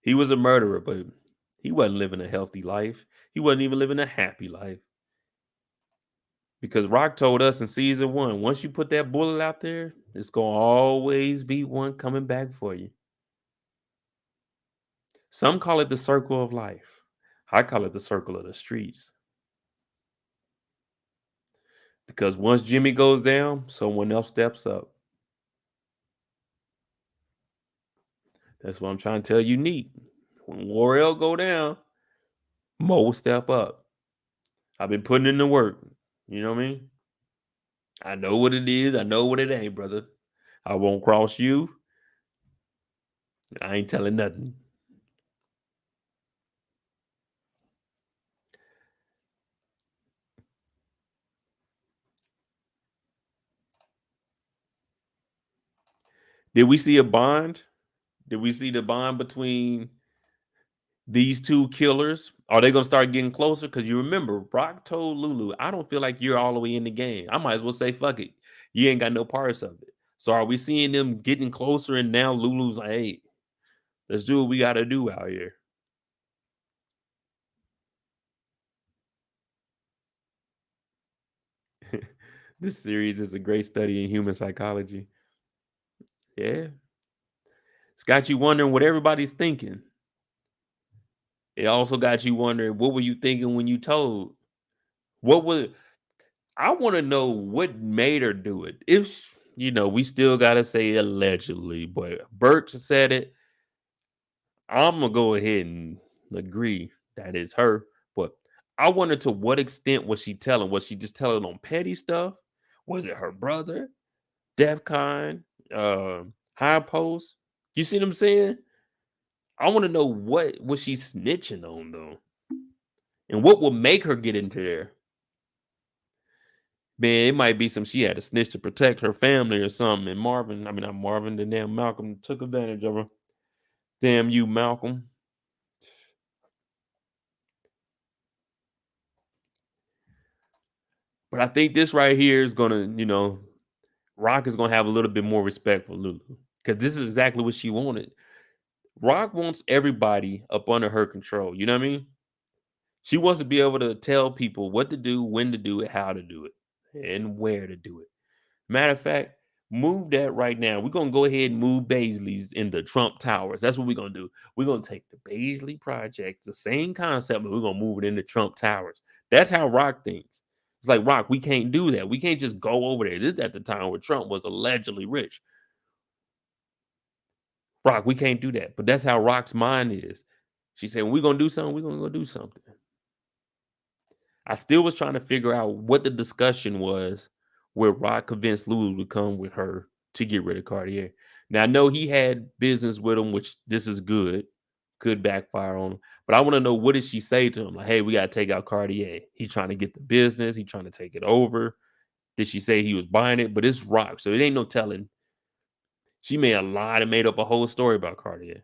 He was a murderer, but he wasn't living a healthy life. He wasn't even living a happy life. Because Rock told us in season 1, once you put that bullet out there, it's going to always be one coming back for you. Some call it the circle of life. I call it the circle of the streets. Because once Jimmy goes down, someone else steps up. That's what I'm trying to tell you, Neat. When L'Oreal go down, Mo will step up. I've been putting in the work. You know what I mean? I know what it is. I know what it ain't, brother. I won't cross you. I ain't telling nothing. Did we see a bond? Did we see the bond between these two killers? Are they going to start getting closer? Because you remember, Brock told Lulu, I don't feel like you're all the way in the game. I might as well say, fuck it. You ain't got no parts of it. So are we seeing them getting closer? And now Lulu's like, hey, let's do what we got to do out here. This series is a great study in human psychology. Yeah. It's got you wondering what everybody's thinking. It also got you wondering, what were you thinking when you told? What was I want to know what made her do it. If we still gotta say allegedly, but Burke said it. I'm gonna go ahead and agree that it's her. But I wonder, to what extent was she telling? Was she just telling on petty stuff? Was it her brother, DEFCON, High Post? You see what I'm saying? I want to know, what was she snitching on though, and what will make her get into there. Man, it might be some she had to snitch to protect her family or something. And not Marvin, the damn Malcolm took advantage of her. Damn you, Malcolm. But I think this right here is gonna, Rock is gonna have a little bit more respect for Lulu. Because this is exactly what she wanted. Rock wants everybody up under her control. You know what I mean? She wants to be able to tell people what to do, when to do it, how to do it, and where to do it. Matter of fact, move that right now. We're going to go ahead and move Baisley's into Trump Towers. That's what we're going to do. We're going to take the Baisley project, the same concept, but we're going to move it into Trump Towers. That's how Rock thinks. It's like, Rock, we can't do that. We can't just go over there. This is at the time where Trump was allegedly rich. Rock, we can't do that. But that's how Rock's mind is. She said, when we're going to do something, we're going to go do something. I still was trying to figure out what the discussion was where Rock convinced Lulu to come with her to get rid of Cartier. Now, I know he had business with him, which this is good. Could backfire on him. But I want to know, what did she say to him? Like, hey, we got to take out Cartier. He trying to get the business. He trying to take it over. Did she say he was buying it? But it's Rock, so it ain't no telling. She may have lied and made up a whole story about Cartier.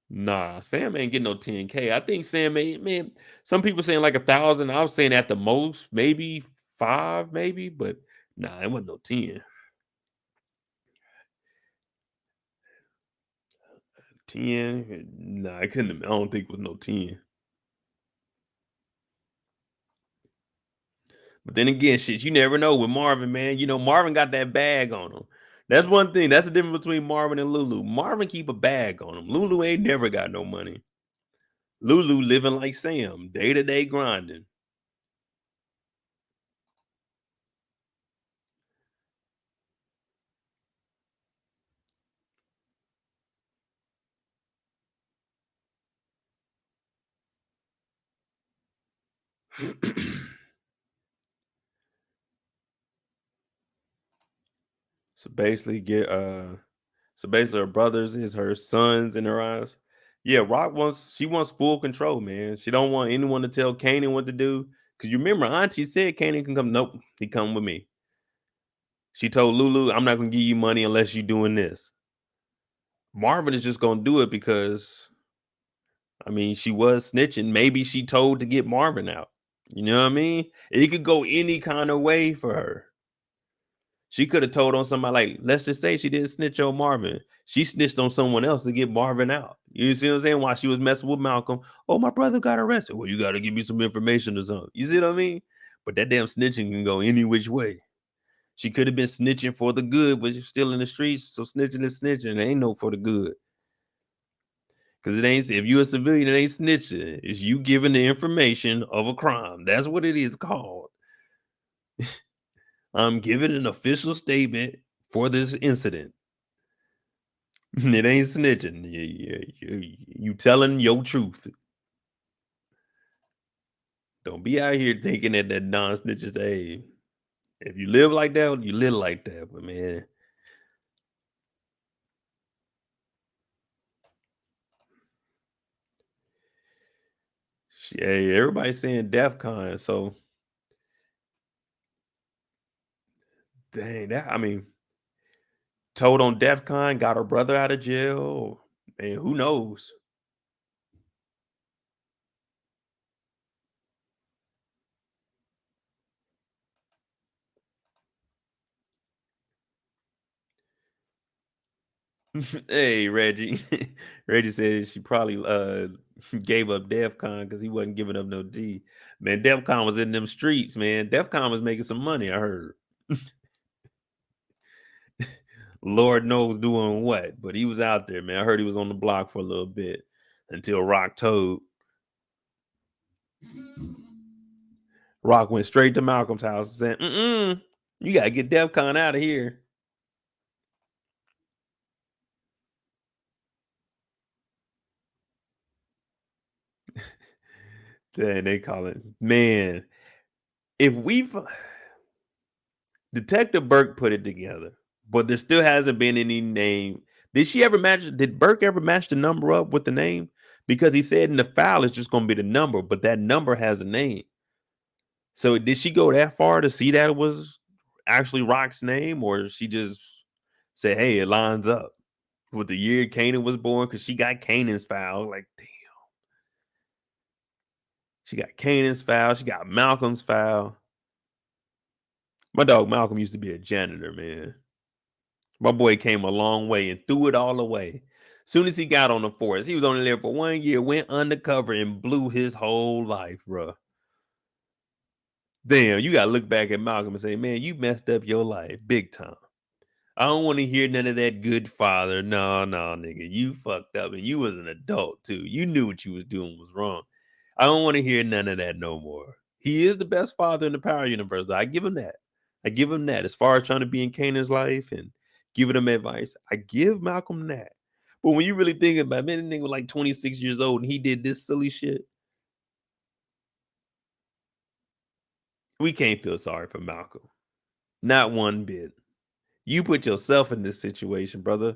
Nah, Sam ain't getting no 10K. I think Sam ain't, man. Some people saying like 1,000. I was saying at the most, maybe 5, maybe, but nah, it wasn't no 10. 10. Nah, I couldn't. I don't think it was no 10. But then again, shit, you never know with Marvin, man. Marvin got that bag on him. That's one thing. That's the difference between Marvin and Lulu. Marvin keep a bag on him. Lulu ain't never got no money. Lulu living like Sam, day-to-day grinding. So basically, her brothers is her sons in her eyes. Yeah, she wants full control, man. She don't want anyone to tell Kanan what to do. Cause you remember, Auntie said Kanan can come. Nope, he come with me. She told Lulu, I'm not gonna give you money unless you're doing this. Marvin is just gonna do it because, she was snitching. Maybe she told to get Marvin out. You know what I mean? It could go any kind of way for her. She could have told on somebody, like, let's just say she didn't snitch on Marvin. She snitched on someone else to get Marvin out. You see what I'm saying? While she was messing with Malcolm. Oh, my brother got arrested. Well, you got to give me some information or something. You see what I mean? But that damn snitching can go any which way. She could have been snitching for the good, but she's still in the streets. So snitching is snitching. It ain't no for the good. Because it ain't, if you're a civilian, it ain't snitching. It's you giving the information of a crime. That's what it is called. I'm giving an official statement for this incident. It ain't snitching. You telling your truth. Don't be out here thinking that non-snitches, hey, if you live like that, you live like that. But man, hey, everybody's saying DEF CON, so dang, that, I mean, told on DEF CON, got her brother out of jail, and who knows? Hey, Reggie. Reggie said she probably gave up DEF CON because he wasn't giving up no D. Man, DEF CON was in them streets, man. DEF CON was making some money, I heard. Lord knows doing what, but he was out there, man. I heard he was on the block for a little bit until Rock told. Rock went straight to Malcolm's house and said, you got to get DEF CON out of here. Then they call it, man, if Detective Burke put it together, but there still hasn't been any name. Did Burke ever match the number up with the name? Because he said in the file it's just going to be the number, but that number has a name. So did she go that far to see that it was actually Rock's name, or she just said, hey, it lines up with the year Kanan was born? Because she got Kanan's file. Like, damn. She got Kanan's file. She got Malcolm's file. My dog Malcolm used to be a janitor, man. My boy came a long way and threw it all away. Soon as he got on the force, he was only there for 1 year, went undercover and blew his whole life, bro. Damn, you got to look back at Malcolm and say, man, you messed up your life big time. I don't want to hear none of that good father. No, nigga, you fucked up and you was an adult too. You knew what you was doing was wrong. I don't want to hear none of that no more. He is the best father in the Power Universe. I give him that. As far as trying to be in Kanan's life and giving him advice, I give Malcolm that. But when you really think about it, man, the nigga was like 26 years old and he did this silly shit. We can't feel sorry for Malcolm. Not one bit. You put yourself in this situation, brother.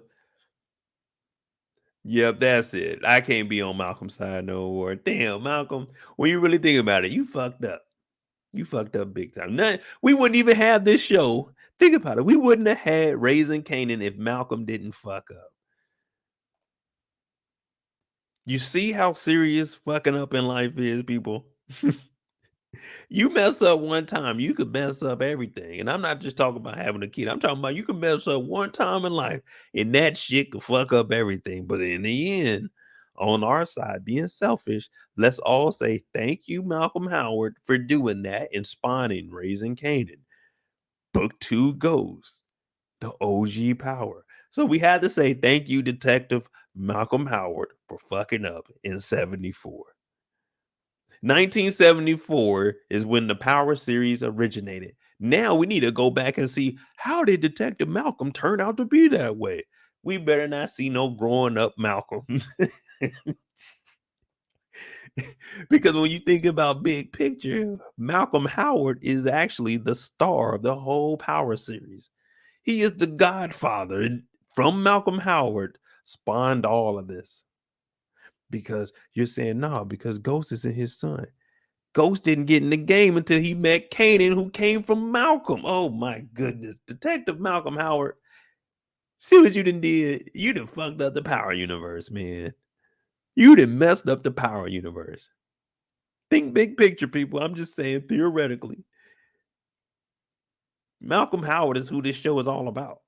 Yep, that's it. I can't be on Malcolm's side no more. Damn, Malcolm, when you really think about it, you fucked up. You fucked up big time. We wouldn't even have this show. Think about it. We wouldn't have had Raising Kanan if Malcolm didn't fuck up. You see how serious fucking up in life is, people? You mess up one time, you could mess up everything. And I'm not just talking about having a kid. I'm talking about you can mess up one time in life and that shit could fuck up everything. But in the end, on our side, being selfish, let's all say thank you, Malcolm Howard, for doing that and spawning Raising Kanan. Book 2 goes the OG power. So we had to say thank you, Detective Malcolm Howard, for fucking up in 74. 1974 is when the Power series originated. Now we need to go back and see, how did Detective Malcolm turn out to be that way? We better not see no growing up Malcolm. Because when you think about big picture, Malcolm Howard is actually the star of the whole Power series. He is the godfather, and from Malcolm Howard spawned all of this. Because you're saying, no, because Ghost isn't his son. Ghost didn't get in the game until he met Kanan, who came from Malcolm. Oh my goodness. Detective Malcolm Howard. See what you done did? You done fucked up the Power universe, man. You done messed up the Power universe. Think big picture, people. I'm just saying theoretically. Malcolm Howard is who this show is all about.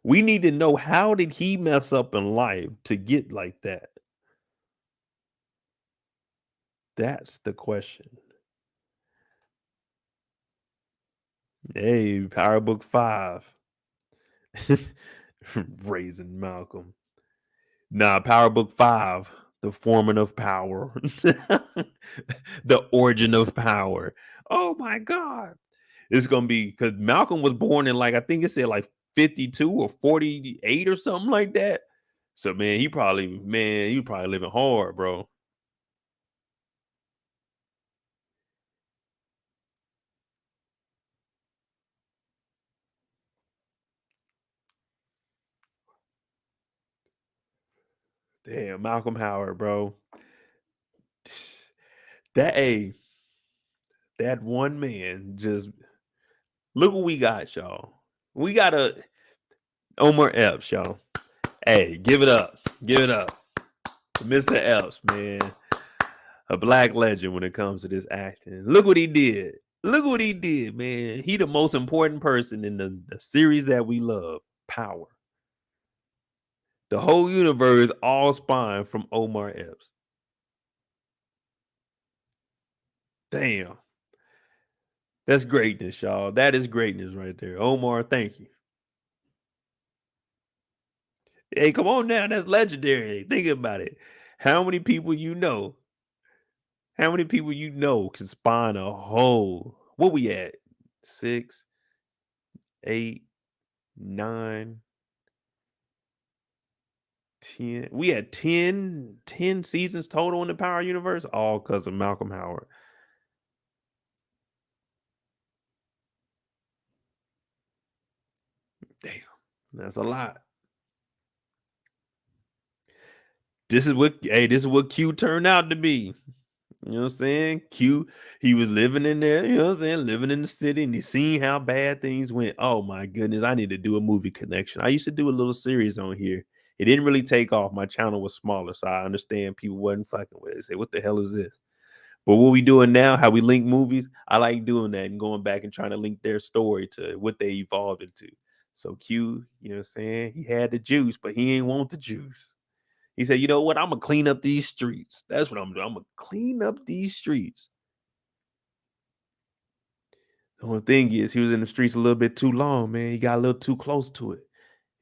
We need to know, how did he mess up in life to get like that? That's the question. Hey, Power Book 5. Raising Malcolm. Nah, Power Book 5. The forming of power. The origin of power. Oh my God. It's gonna be, because Malcolm was born in, like, I think it said like 52 or 48 or something like that. So man, he probably living hard, bro. Damn, Malcolm Howard, bro. That one man, just look what we got, y'all. We got a Omar Epps, y'all. Hey, give it up. Give it up. Mr. Epps, man. A black legend when it comes to this acting. Look what he did. Look what he did, man. He the most important person in the series that we love. Power. The whole universe all spawned from Omar Epps. Damn. That's greatness, y'all. That is greatness right there. Omar, thank you. Hey, come on now. That's legendary. Think about it. How many people you know? How many people you know can spawn a whole? What we at? 6, 8, 9, 10. We had 10 seasons total in the Power universe, all because of Malcolm Howard. Damn, that's a lot. This is what Q turned out to be. You know what I'm saying? Q, he was living in there, you know what I'm saying? Living in the city, and he seen how bad things went. Oh my goodness, I need to do a movie connection. I used to do a little series on here. It didn't really take off. My channel was smaller, so I understand people wasn't fucking with it. They say, what the hell is this? But what we doing now, how we link movies, I like doing that and going back and trying to link their story to what they evolved into. So Q, you know what I'm saying? He had the juice, but he ain't want the juice. He said, you know what? I'm going to clean up these streets. That's what I'm doing. I'm going to clean up these streets. The only thing is, he was in the streets a little bit too long, man. He got a little too close to it.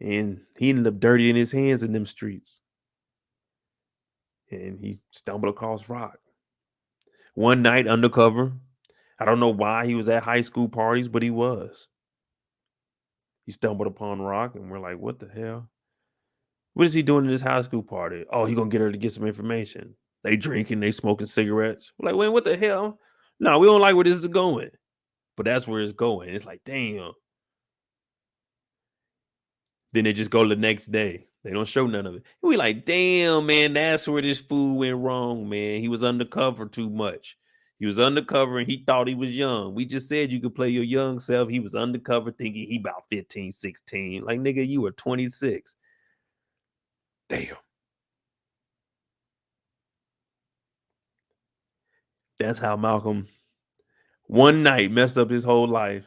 And he ended up dirtying his hands in them streets. And he stumbled across Rock. One night undercover. I don't know why he was at high school parties, but he was. He stumbled upon Rock, and we're like, what the hell? What is he doing in this high school party? Oh, he gonna get her to get some information. They drinking, they smoking cigarettes. We're like, wait, what the hell? No, we don't like where this is going. But that's where it's going. It's like, damn. Then they just go the next day. They don't show none of it. And we like, damn, man, that's where this fool went wrong, man. He was undercover too much. He was undercover and he thought he was young. We just said you could play your young self. He was undercover thinking he about 15, 16. Like, nigga, you were 26. Damn. That's how Malcolm one night messed up his whole life.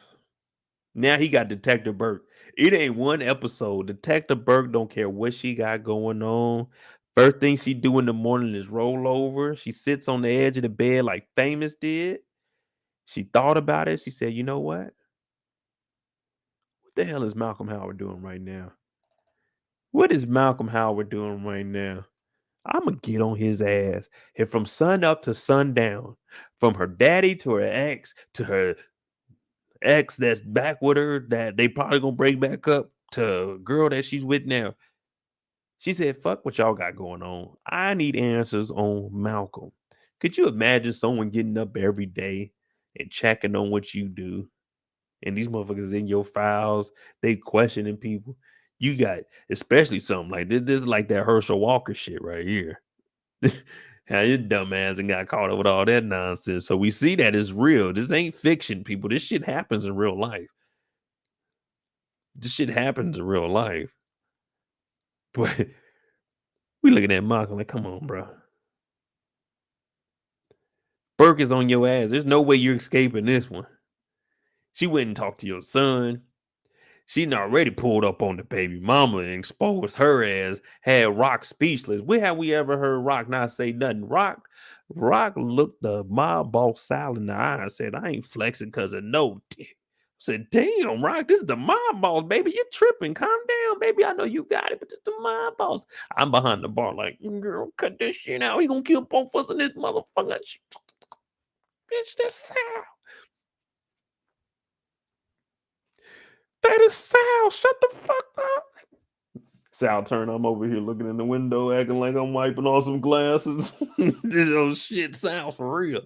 Now he got Detective Burke. It ain't one episode. Detective Burke don't care what she got going on. First thing she do in the morning is roll over. She sits on the edge of the bed like Famous did. She thought about it. She said, you know what? What the hell is Malcolm Howard doing right now? What is Malcolm Howard doing right now? I'm going to get on his ass. And from sun up to sundown, from her daddy to her ex to her ex that's back with her that they probably going to break back up to a girl that she's with now. She said, fuck what y'all got going on. I need answers on Malcolm. Could you imagine someone getting up every day and checking on what you do? And these motherfuckers in your files, they questioning people. You got, especially something like this. This is like that Herschel Walker shit right here. How his dumb ass and got caught up with all that nonsense. So we see that it's real. This ain't fiction, people. This shit happens in real life. This shit happens in real life. But we looking at Malcolm like, come on, bro. Burke is on your ass. There's no way you're escaping this one. She went and talked to your son. She done already pulled up on the baby mama and exposed her ass, had Rock speechless. When have we ever heard Rock not say nothing? Rock looked the mob boss Sal in the eye and said, I ain't flexing because of no dick. I said, damn, Rock, this is the mob boss, baby. You tripping. Calm down, baby. I know you got it, but this the mob boss. I'm behind the bar like, girl, cut this shit out. He gonna kill both of us in this motherfucker. Bitch, that's Sal. That is Sal. Shut the fuck up. Sal turn. I'm over here looking in the window, acting like I'm wiping off some glasses. This old shit Sal for real.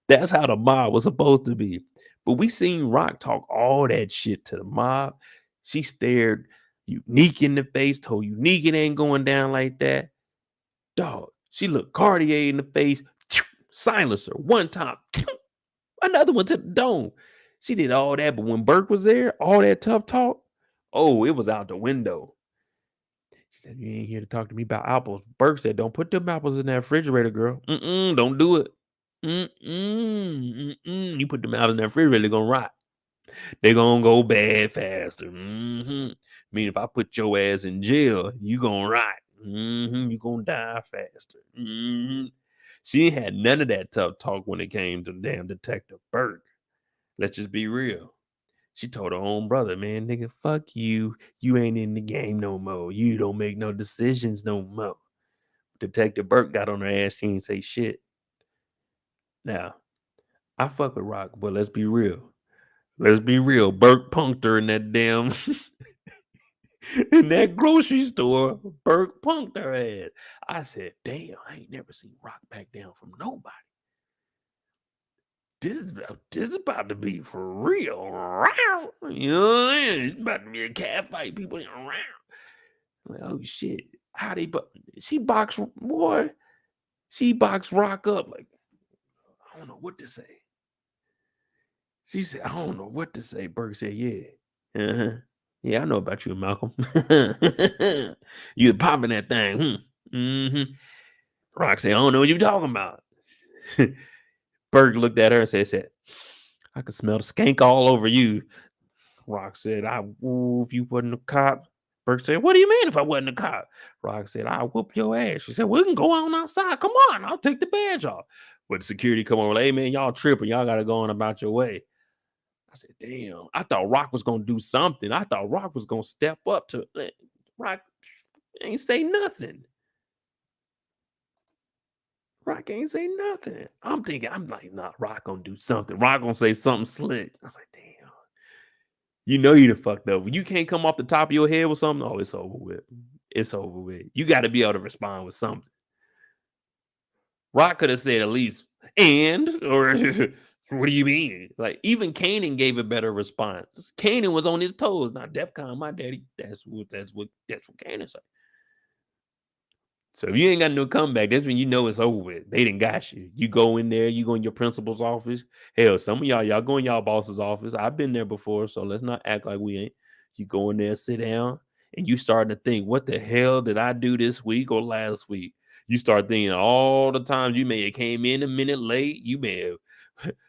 That's how the mob was supposed to be. But we seen Rock talk all that shit to the mob. She stared Unique in the face, told Unique it ain't going down like that. Dog, she looked Cartier in the face, silencer, one time, another one to the dome. She did all that, but when Burke was there, all that tough talk, oh, it was out the window. She said, you ain't here to talk to me about apples. Burke said, don't put them apples in that refrigerator, girl. Don't do it. You put them apples in that refrigerator, they're going to rot. They're going to go bad faster. Meaning if I put your ass in jail, you going to rot. You going to die faster. She ain't had none of that tough talk when it came to damn Detective Burke. Let's just be real. She told her own brother, man, nigga, fuck you. You ain't in the game no more. You don't make no decisions no more. Detective Burke got on her ass. She ain't say shit. Now, I fuck with Rock, but let's be real. Let's be real. Burke punked her in that damn in that grocery store. Burke punked her ass. I said, damn, I ain't never seen Rock back down from nobody. This is about to be for real. You know what I mean? It's about to be a cat fight. People ain't around. Like, oh shit. How they she boxed boy. She boxed Rock up. Like, I don't know what to say. She said, I don't know what to say. Burke said, yeah. Uh-huh. Yeah, I know about you, Malcolm. You popping that thing. Rock said, I don't know what you're talking about. Burke looked at her and said, I could smell the skank all over you. Rock said, if you wasn't a cop. Burke said, what do you mean if I wasn't a cop? Rock said, I'll whoop your ass. She said, we can go on outside. Come on, I'll take the badge off. But security come over, like, hey man, y'all tripping. Y'all got to go on about your way. I said, damn, I thought Rock was going to do something. I thought Rock was going to step up to Rock. Ain't say nothing. Rock ain't say nothing. I'm thinking, I'm like, nah, Rock gonna do something. Rock gonna say something slick. I was like, damn. You know you done fucked up. When you can't come off the top of your head with something, oh, it's over with. It's over with. You got to be able to respond with something. Rock could have said at least, or what do you mean? Like, even Kanan gave a better response. Kanan was on his toes. Now, DEFCON, my daddy, that's what Kanan said. So if you ain't got no comeback, that's when you know it's over with. They done got you. You go in there, you go in your principal's office. Hell, some of y'all go in y'all boss's office. I've been there before, so let's not act like we ain't. You go in there, sit down, and you start to think, what the hell did I do this week or last week? You start thinking all the times you may have came in a minute late. You may have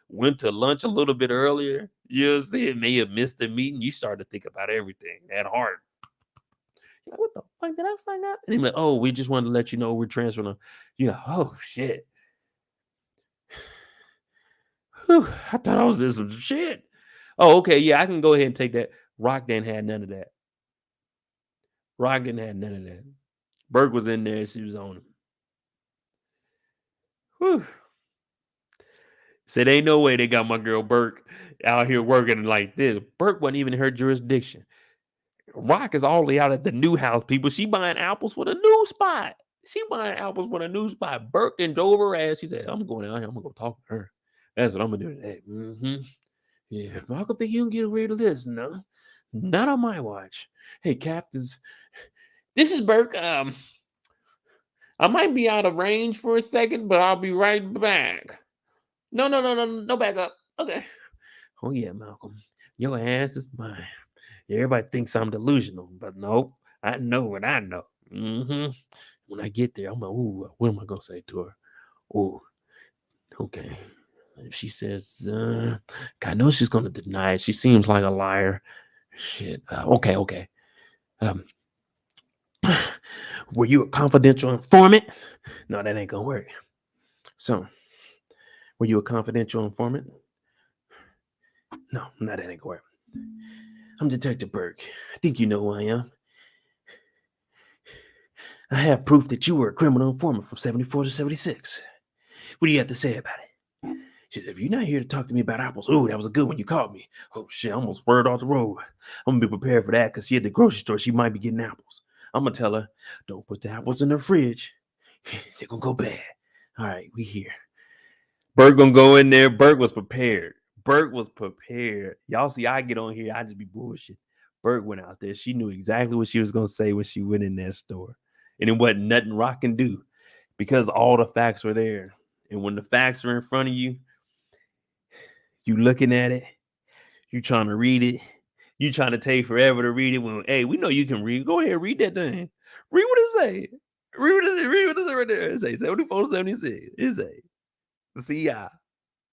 went to lunch a little bit earlier. You know what I'm saying? May have missed the meeting. You start to think about everything. That hard. Like, what the fuck did I find out? And he's like, oh, we just wanted to let you know we're transferring. Oh shit. Whew, I thought I was in some shit. Oh, okay, yeah, I can go ahead and take that. Rock didn't have none of that. Rock didn't have none of that. Burke was in there, she was on him. Whew. Said ain't no way they got my girl Burke out here working like this. Burke wasn't even in her jurisdiction. Rock is all the way out at the new house, people. She buying apples for the new spot. Burke then drove her ass. She said, I'm going out here. I'm going to go talk to her. That's what I'm going to do today. Yeah, I don't think you can get rid of this. No, not on my watch. Hey, captains. This is Burke. I might be out of range for a second, but I'll be right back. No backup. Okay. Oh, yeah, Malcolm. Your ass is mine. Everybody thinks I'm delusional, but nope. I know what I know. When I get there, I'm like, ooh, what am I going to say to her? Oh, okay. If she says, I know she's going to deny it. She seems like a liar. Shit. Okay. Were you a confidential informant? No, that ain't going to work. So, were you a confidential informant? No, that ain't going to work. I'm Detective Burke. I think you know who I am. I have proof that you were a criminal informant from 74 to 76. What do you have to say about it? She said, if you're not here to talk to me about apples, oh, that was a good one. You called me. Oh, shit, I almost swerved off the road. I'm going to be prepared for that because she at the grocery store. She might be getting apples. I'm going to tell her, don't put the apples in the fridge. They're going to go bad. All right, we here. Burke going to go in there. Burke was prepared. Y'all see, I get on here. I just be bullshit. Burke went out there. She knew exactly what she was going to say when she went in that store. And it wasn't nothing Rock can do because all the facts were there. And when the facts are in front of you, you looking at it, you trying to read it, you trying to take forever to read it. When, hey, we know you can read. Go ahead, read that thing. Read what it say. Read what it say right there. It say 7476. It say CI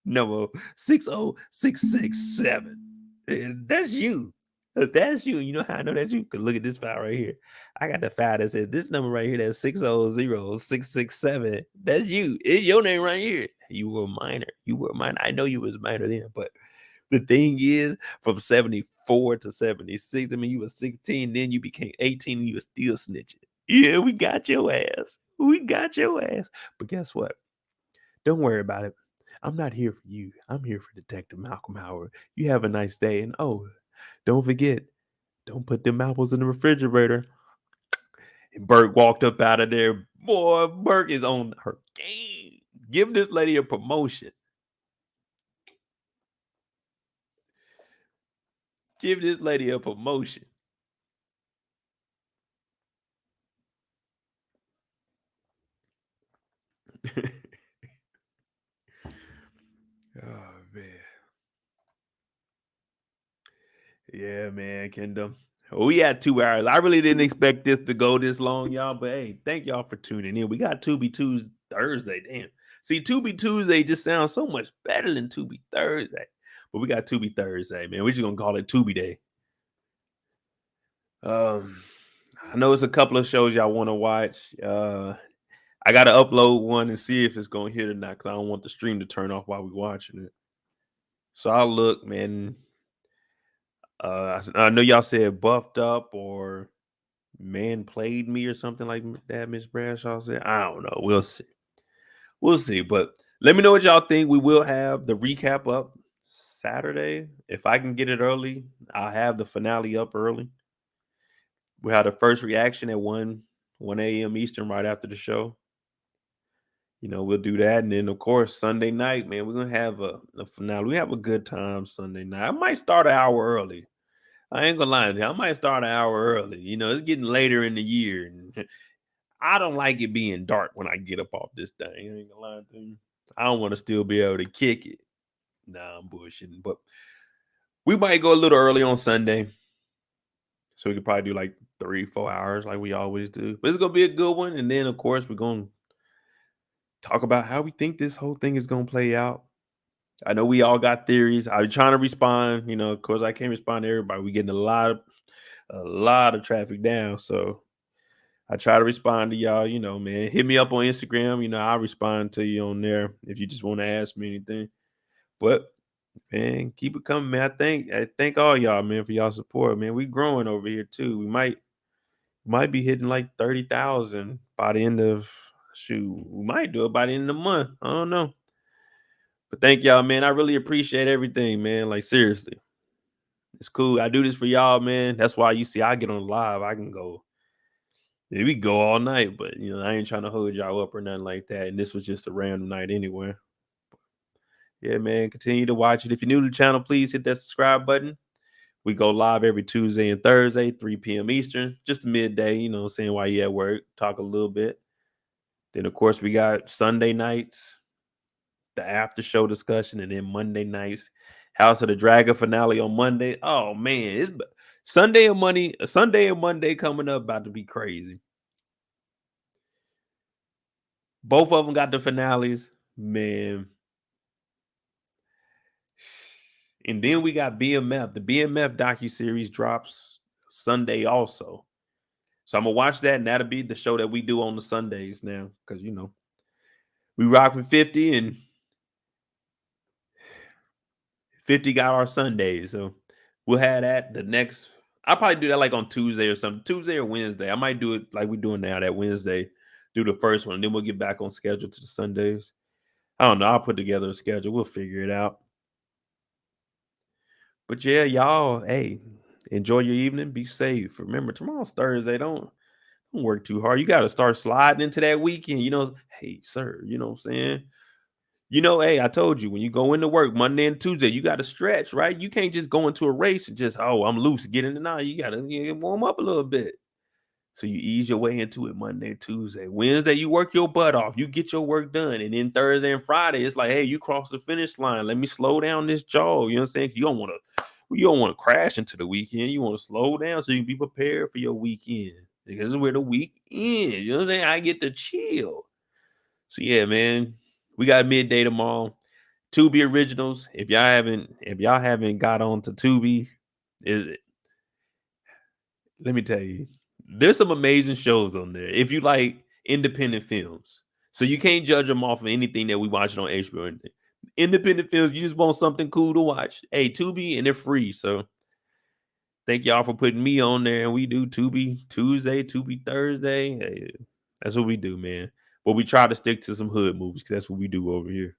number 60667. That's you. That's you. You know how I know that's you? Because look at this file right here. I got the file that says this number right here. That's 600-667. That's you. It's your name right here. You were a minor. I know you was a minor then, but the thing is, from 74 to 76, I mean, you were 16, then you became 18, and you were still snitching. Yeah, we got your ass. But guess what? Don't worry about it. I'm not here for you. I'm here for Detective Malcolm Howard. You have a nice day. And oh, don't forget, don't put them apples in the refrigerator. And Burke walked up out of there. Boy, Burke is on her game. Give this lady a promotion. Give this lady a promotion. Oh, man. Yeah, man, Kendall. We had 2 hours. I really didn't expect this to go this long, y'all. But hey, thank y'all for tuning in. We got Tubi Tuesday Thursday. Damn. See, Tubi Tuesday just sounds so much better than Tubi Thursday. But we got Tubi Thursday, man. We're just gonna call it Tubi Day. I know it's a couple of shows y'all want to watch. I gotta upload one and see if it's gonna hit or not, because I don't want the stream to turn off while we're watching it. So I'll look, man. I know y'all said Buffed Up or Man Played Me or something like that, Miss Bradshaw said. I don't know. We'll see. But let me know what y'all think. We will have the recap up Saturday. If I can get it early, I'll have the finale up early. We have the first reaction at 1 a.m. Eastern right after the show. You know, we'll do that. And then, of course, Sunday night, man, we're going to have a finale. We have a good time Sunday night. I might start an hour early. I ain't going to lie to you. I might start an hour early. You know, it's getting later in the year. And I don't like it being dark when I get up off this thing. I ain't going to lie to you. I don't want to still be able to kick it. Nah, I'm bullshitting. But we might go a little early on Sunday. So we could probably do like 3-4 hours like we always do. But it's going to be a good one. And then, of course, we're going to talk about how we think this whole thing is going to play out. I know we all got theories. I'm trying to respond. You know, of course, I can't respond to everybody. We're getting a lot of traffic down. So I try to respond to y'all. You know, man, hit me up on Instagram. You know, I'll respond to you on there if you just want to ask me anything. But man, keep it coming, man. I thank all y'all, man, for y'all support, man. We growing over here too. We might be hitting like 30,000 by the end of we might do it by the end of the month. I don't know. But thank y'all, man. I really appreciate everything, man. Like, seriously. It's cool. I do this for y'all, man. That's why you see I get on live. I can go. We go all night, but you know, I ain't trying to hold y'all up or nothing like that. And this was just a random night anyway. Yeah, man. Continue to watch it. If you're new to the channel, please hit that subscribe button. We go live every Tuesday and Thursday, 3 p.m. Eastern, just midday, you know, saying while you're at work, talk a little bit. Then, of course, we got Sunday nights, the after show discussion, and then Monday nights, House of the Dragon finale on Monday. Oh, man, it's Sunday and Monday coming up about to be crazy. Both of them got the finales, man. And then we got BMF. The BMF docuseries drops Sunday also. So I'm going to watch that, and that'll be the show that we do on the Sundays now because, you know, we rock with 50, and 50 got our Sundays. So we'll have that the next. I'll probably do that like on Tuesday or something. Tuesday or Wednesday. I might do it like we're doing now, that Wednesday. Do the first one, and then we'll get back on schedule to the Sundays. I don't know. I'll put together a schedule. We'll figure it out. But yeah, y'all, hey, enjoy your evening. Be safe. Remember, tomorrow's Thursday. Don't work too hard. You got to start sliding into that weekend. You know, hey, sir, you know what I'm saying? You know, hey, I told you, when you go into work Monday and Tuesday, you got to stretch, right? You can't just go into a race and just, oh, I'm loose, get in the night. You got to warm up a little bit. So you ease your way into it Monday, Tuesday. Wednesday, you work your butt off. You get your work done. And then Thursday and Friday, it's like, hey, you cross the finish line. Let me slow down this jog. You know what I'm saying? You don't want to crash into the weekend. You want to slow down so you can be prepared for your weekend. Because this is where the week ends. You know what I'm saying? I get to chill. So yeah, man, we got midday tomorrow. Tubi originals. If y'all haven't got on to Tubi, let me tell you, there's some amazing shows on there. If you like independent films, so you can't judge them off of anything that we watching on HBO or anything. Independent films, you just want something cool to watch. Hey, Tubi, and they're free. So thank y'all for putting me on there. And we do Tubi Tuesday, Tubi Thursday. Hey, that's what we do, man. But we try to stick to some hood movies because that's what we do over here.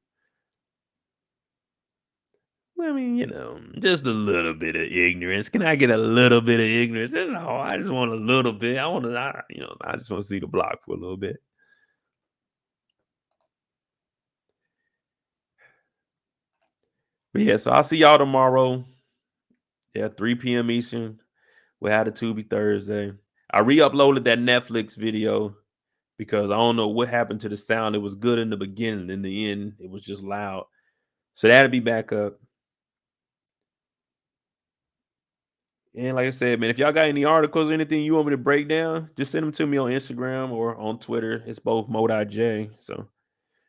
I mean, you know, just a little bit of ignorance. Can I get a little bit of ignorance? No, I just want a little bit. I just want to see the block for a little bit. But yeah, so I'll see y'all tomorrow. Yeah, 3 p.m. Eastern. We had a Tubi Thursday. I re-uploaded that Netflix video because I don't know what happened to the sound. It was good in the beginning. In the end, it was just loud. So that'll be back up. And like I said, man, if y'all got any articles or anything you want me to break down, just send them to me on Instagram or on Twitter. It's both Mo.J. So,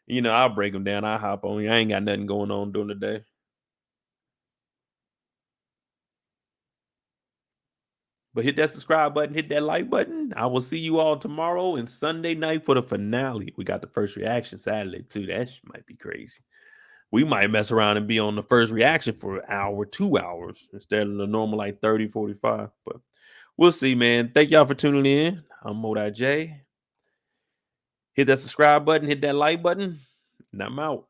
you know, I'll break them down. I'll hop on you. I ain't got nothing going on during the day. But hit that subscribe button, hit that like button. I will see you all tomorrow and Sunday night for the finale. We got the first reaction Saturday, too. That might be crazy. We might mess around and be on the first reaction for an hour, 2 hours instead of the normal like 30, 45. But we'll see, man. Thank y'all for tuning in. I'm Mo.J. Hit that subscribe button, hit that like button, and I'm out.